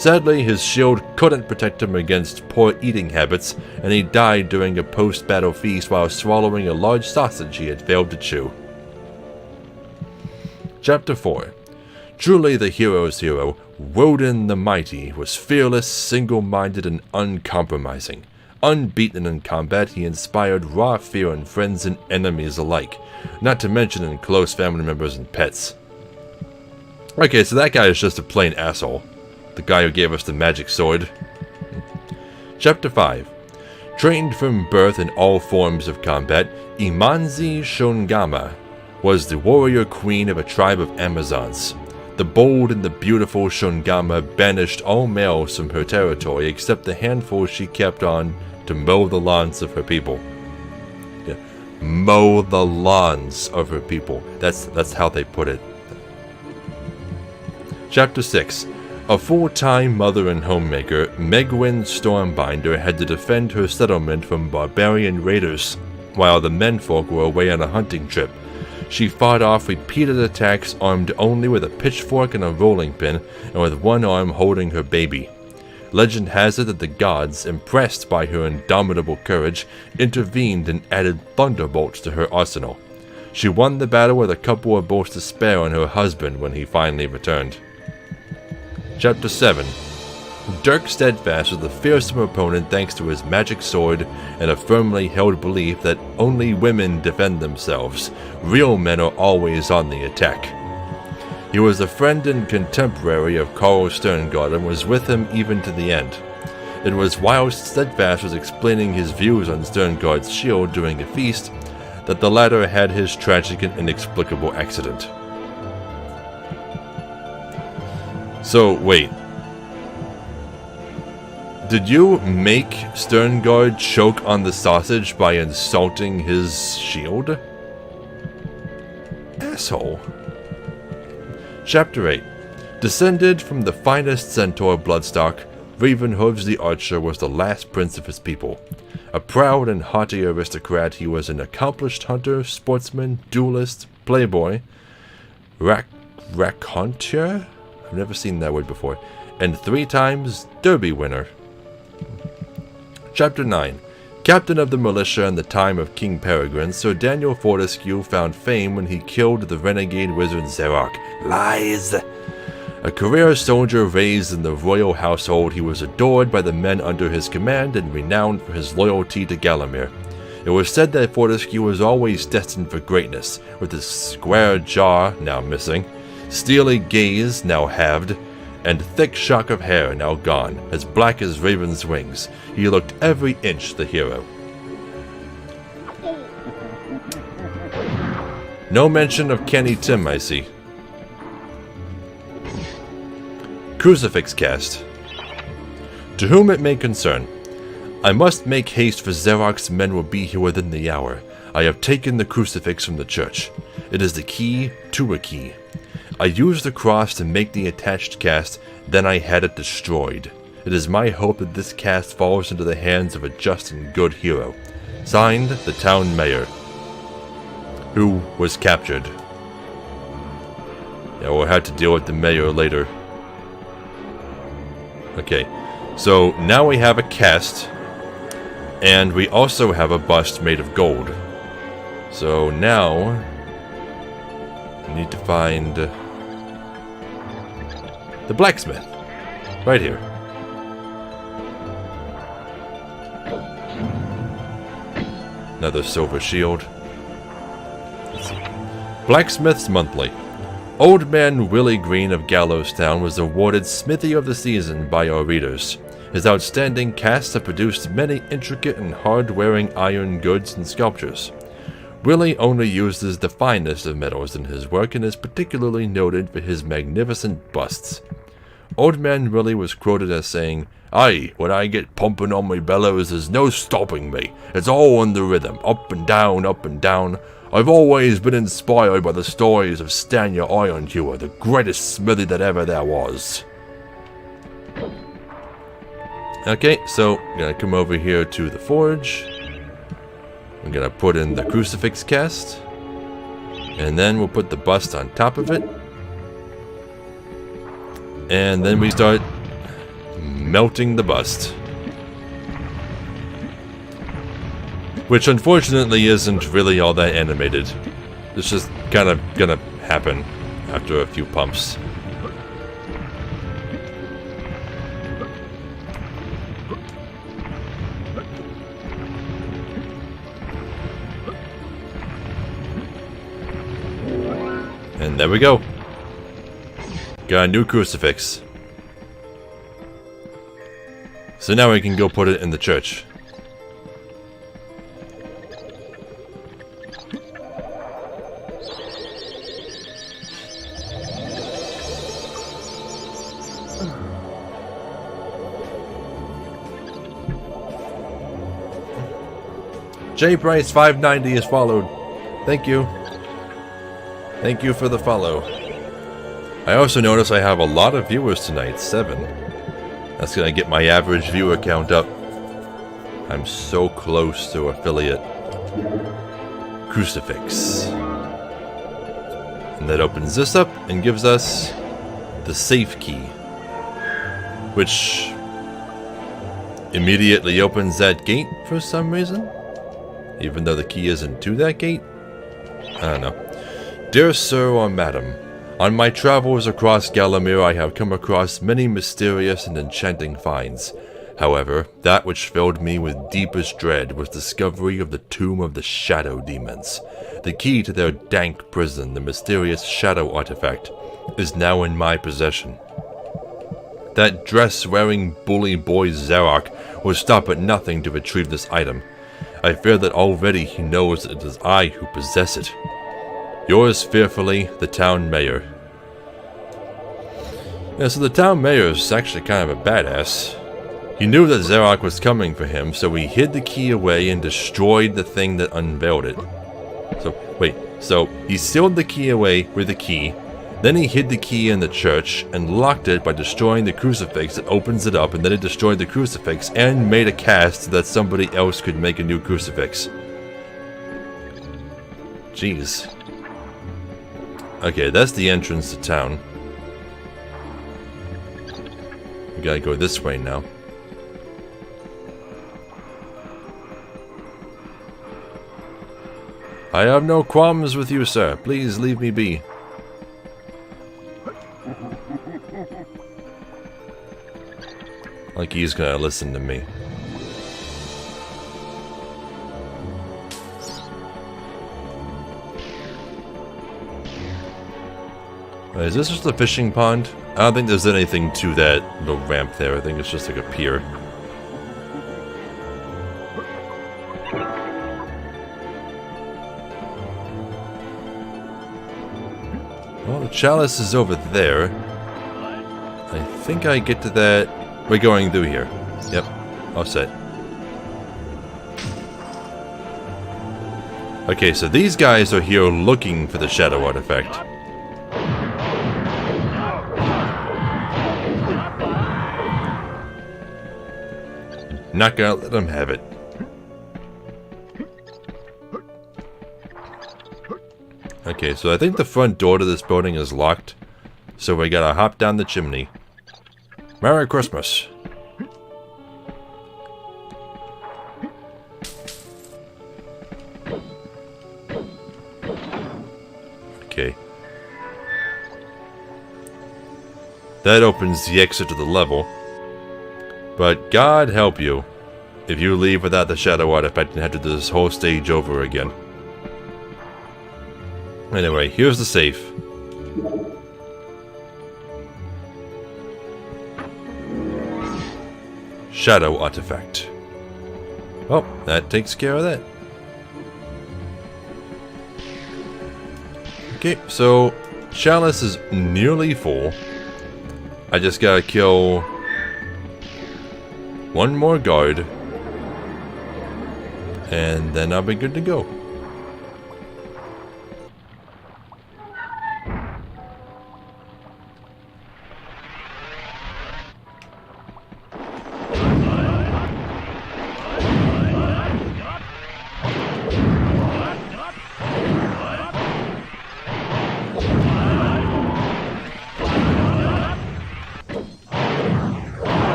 Sadly, his shield couldn't protect him against poor eating habits, and he died during a post-battle feast while swallowing a large sausage he had failed to chew. Chapter 4. Truly the hero's hero, Woden the Mighty, was fearless, single-minded, and uncompromising. Unbeaten in combat, he inspired raw fear in friends and enemies alike, not to mention in close family members and pets. Okay, so that guy is just a plain asshole. The guy who gave us the magic sword. Chapter 5. Trained from birth in all forms of combat, Imanzi Shongama was the warrior queen of a tribe of Amazons. The bold and the beautiful Shongama banished all males from her territory except the handful she kept on to mow the lawns of her people. Yeah. Mow the lawns of her people. That's how they put it. Chapter 6. A full-time mother and homemaker, Megwin Stormbinder had to defend her settlement from barbarian raiders, while the menfolk were away on a hunting trip. She fought off repeated attacks armed only with a pitchfork and a rolling pin, and with one arm holding her baby. Legend has it that the gods, impressed by her indomitable courage, intervened and added thunderbolts to her arsenal. She won the battle with a couple of bolts to spare on her husband when he finally returned. Chapter 7. Dirk Steadfast was a fearsome opponent thanks to his magic sword and a firmly held belief that only women defend themselves. Real men are always on the attack. He was a friend and contemporary of Carl Sterngard and was with him even to the end. It was whilst Steadfast was explaining his views on Sterngard's shield during a feast that the latter had his tragic and inexplicable accident. So, wait. Did you make Sterngard choke on the sausage by insulting his shield? Asshole. Chapter 8. Descended from the finest centaur bloodstock, Ravenhooves the Archer was the last prince of his people. A proud and haughty aristocrat, he was an accomplished hunter, sportsman, duelist, playboy, raconteur? I've never seen that word before. And 3 times Derby winner. Chapter 9. Captain of the militia in the time of King Peregrine, Sir Daniel Fortescue found fame when he killed the renegade wizard Zarok. Lies! A career soldier raised in the royal household, he was adored by the men under his command and renowned for his loyalty to Gallowmere. It was said that Fortescue was always destined for greatness, with his square jaw now missing, steely gaze now halved, and thick shock of hair now gone, as black as raven's wings. He looked every inch the hero. No mention of Kenny Tim, I see. Crucifix cast. To whom it may concern, I must make haste, for Zarok's men will be here within the hour. I have taken the crucifix from the church. It is the key to a key. I used the cross to make the attached cast, then I had it destroyed. It is my hope that this cast falls into the hands of a just and good hero. Signed, the town mayor, who was captured. Yeah, we'll have to deal with the mayor later. Okay, so now we have a cast, and we also have a bust made of gold. So now, we need to find the blacksmith, right here. Another silver shield. Let's see. Blacksmith's Monthly. Old Man Willie Green of Gallowstown was awarded Smithy of the Season by our readers. His outstanding casts have produced many intricate and hard-wearing iron goods and sculptures. Willie only uses the finest of metals in his work and is particularly noted for his magnificent busts. Old Man Willie was quoted as saying, "Aye, when I get pumping on my bellows, there's no stopping me. It's all in the rhythm, up and down, up and down. I've always been inspired by the stories of Stanya Ironhewer, the greatest smithy that ever there was." Okay, so I'm gonna come over here to the forge. I'm gonna put in the crucifix cast, and then we'll put the bust on top of it, and then we start melting the bust, which unfortunately isn't really all that animated. It's just kind of gonna happen after a few pumps. And there we go. Got a new crucifix. So now we can go put it in the church. J Price 590 is followed. Thank you. Thank you for the follow. I also notice I have a lot of viewers tonight, 7. That's gonna get my average viewer count up. I'm so close to affiliate. Crucifix. And that opens this up and gives us the safe key, which immediately opens that gate for some reason, even though the key isn't to that gate. I don't know. Dear sir or madam, on my travels across Galamir I have come across many mysterious and enchanting finds. However, that which filled me with deepest dread was discovery of the tomb of the Shadow Demons. The key to their dank prison, the mysterious Shadow Artifact, is now in my possession. That dress-wearing bully boy Zarok will stop at nothing to retrieve this item. I fear that already he knows it is I who possess it. Yours fearfully, the town mayor. Yeah, so the town mayor is actually kind of a badass. He knew that Zarok was coming for him, so he hid the key away and destroyed the thing that unveiled it. So he sealed the key away with the key, then he hid the key in the church and locked it by destroying the crucifix that opens it up, and then he destroyed the crucifix and made a cast so that somebody else could make a new crucifix. Jeez. Okay, that's the entrance to town. We gotta go this way now. I have no qualms with you, sir. Please leave me be. Like he's gonna listen to me. Is this just a fishing pond? I don't think there's anything to that little ramp there. I think it's just like a pier. Well, the chalice is over there. I think I get to that. We're going through here. Yep, all set. Okay, so these guys are here looking for the Shadow Artifact. Not gonna let them have it. Okay, so I think the front door to this building is locked, so we gotta hop down the chimney. Merry Christmas. Okay. That opens the exit to the level. But God help you if you leave without the Shadow Artifact and have to do this whole stage over again. Anyway, here's the safe. Shadow Artifact. Oh, that takes care of that. Okay, so Chalice is nearly full. I just gotta kill one more guard, and then I'll be good to go.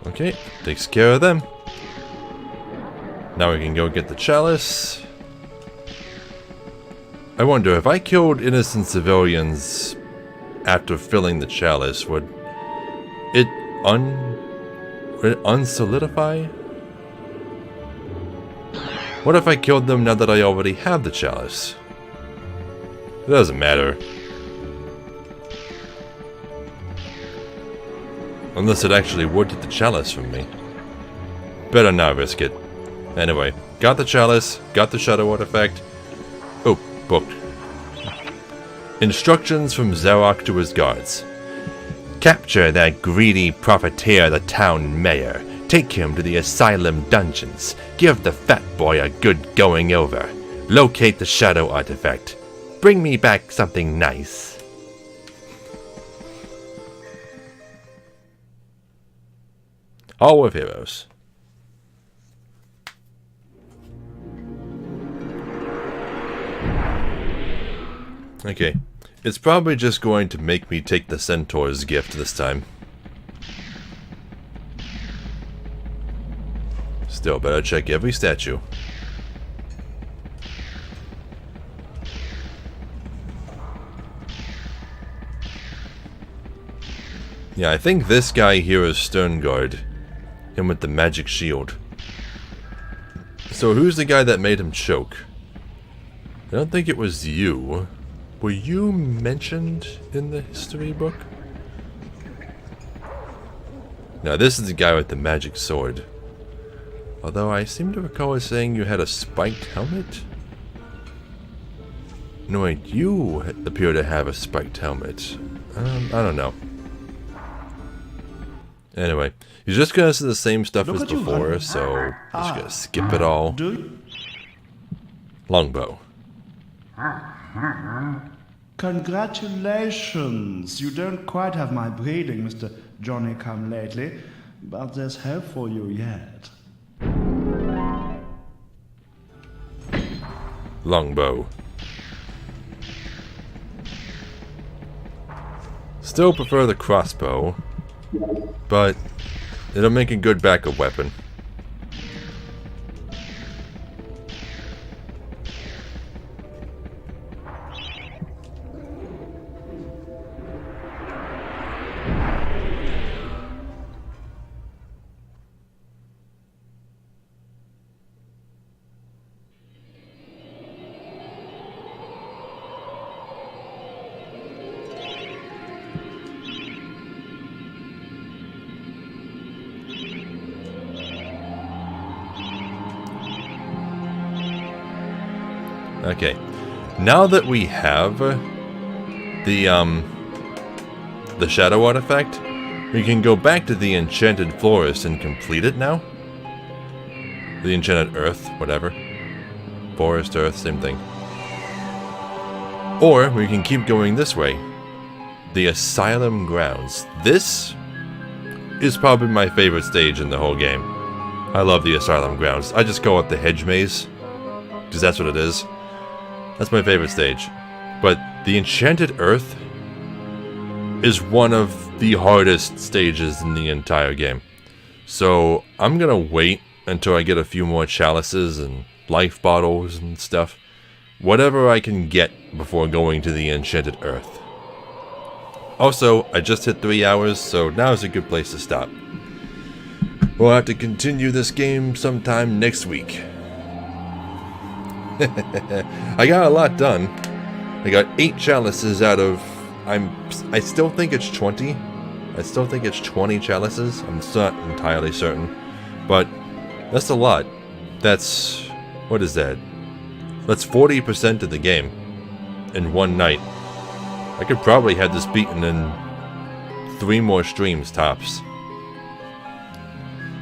Okay, takes care of them. Now we can go get the chalice. I wonder, if I killed innocent civilians after filling the chalice, would it unsolidify? What if I killed them now that I already have the chalice? It doesn't matter. Unless it actually would get the chalice from me. Better not risk it. Anyway, got the chalice, got the Shadow Artifact. Oh, booked. Instructions from Zarok to his guards. Capture that greedy profiteer, the town mayor. Take him to the asylum dungeons. Give the fat boy a good going over. Locate the Shadow Artifact. bring me back something nice. Hall of Heroes. Okay, it's probably just going to make me take the Centaur's gift this time. Still, better check every statue. Yeah, I think this guy here is Sterngard. Him with the magic shield. So who's the guy that made him choke? I don't think it was you. Were you mentioned in the history book? Now this is the guy with the magic sword. Although I seem to recall it saying you had a spiked helmet. No, wait, you appear to have a spiked helmet. I don't know. Anyway, he's just gonna say the same stuff as before, so I'm just gonna skip it all. Longbow. Congratulations! You don't quite have my breeding, Mr. Johnny-come-lately, but there's hope for you yet. Longbow. Still prefer the crossbow, but it'll make a good backup weapon. Okay, now that we have the shadow artifact, we can go back to the enchanted forest and complete it now. The enchanted earth, whatever. Forest, earth, same thing. Or we can keep going this way. The asylum grounds. This is probably my favorite stage in the whole game. I love the asylum grounds. I just call it the hedge maze, because that's what it is. That's my favorite stage. But the Enchanted Earth is one of the hardest stages in the entire game. So I'm gonna wait until I get a few more chalices and life bottles and stuff. Whatever I can get before going to the Enchanted Earth. Also, I just hit 3 hours, so now is a good place to stop. We'll have to continue this game sometime next week. I got a lot done. I got 8 chalices out of... I still think it's 20. I still think it's 20 chalices. I'm not entirely certain. But that's a lot. That's... what is that? That's 40% of the game. In one night. I could probably have this beaten in 3 more streams tops.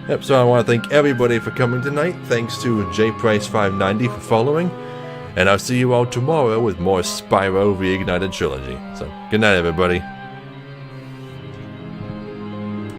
Yep, so I want to thank everybody for coming tonight. Thanks to JPrice590 for following. And I'll see you all tomorrow with more Spyro Reignited Trilogy. So, good night, everybody.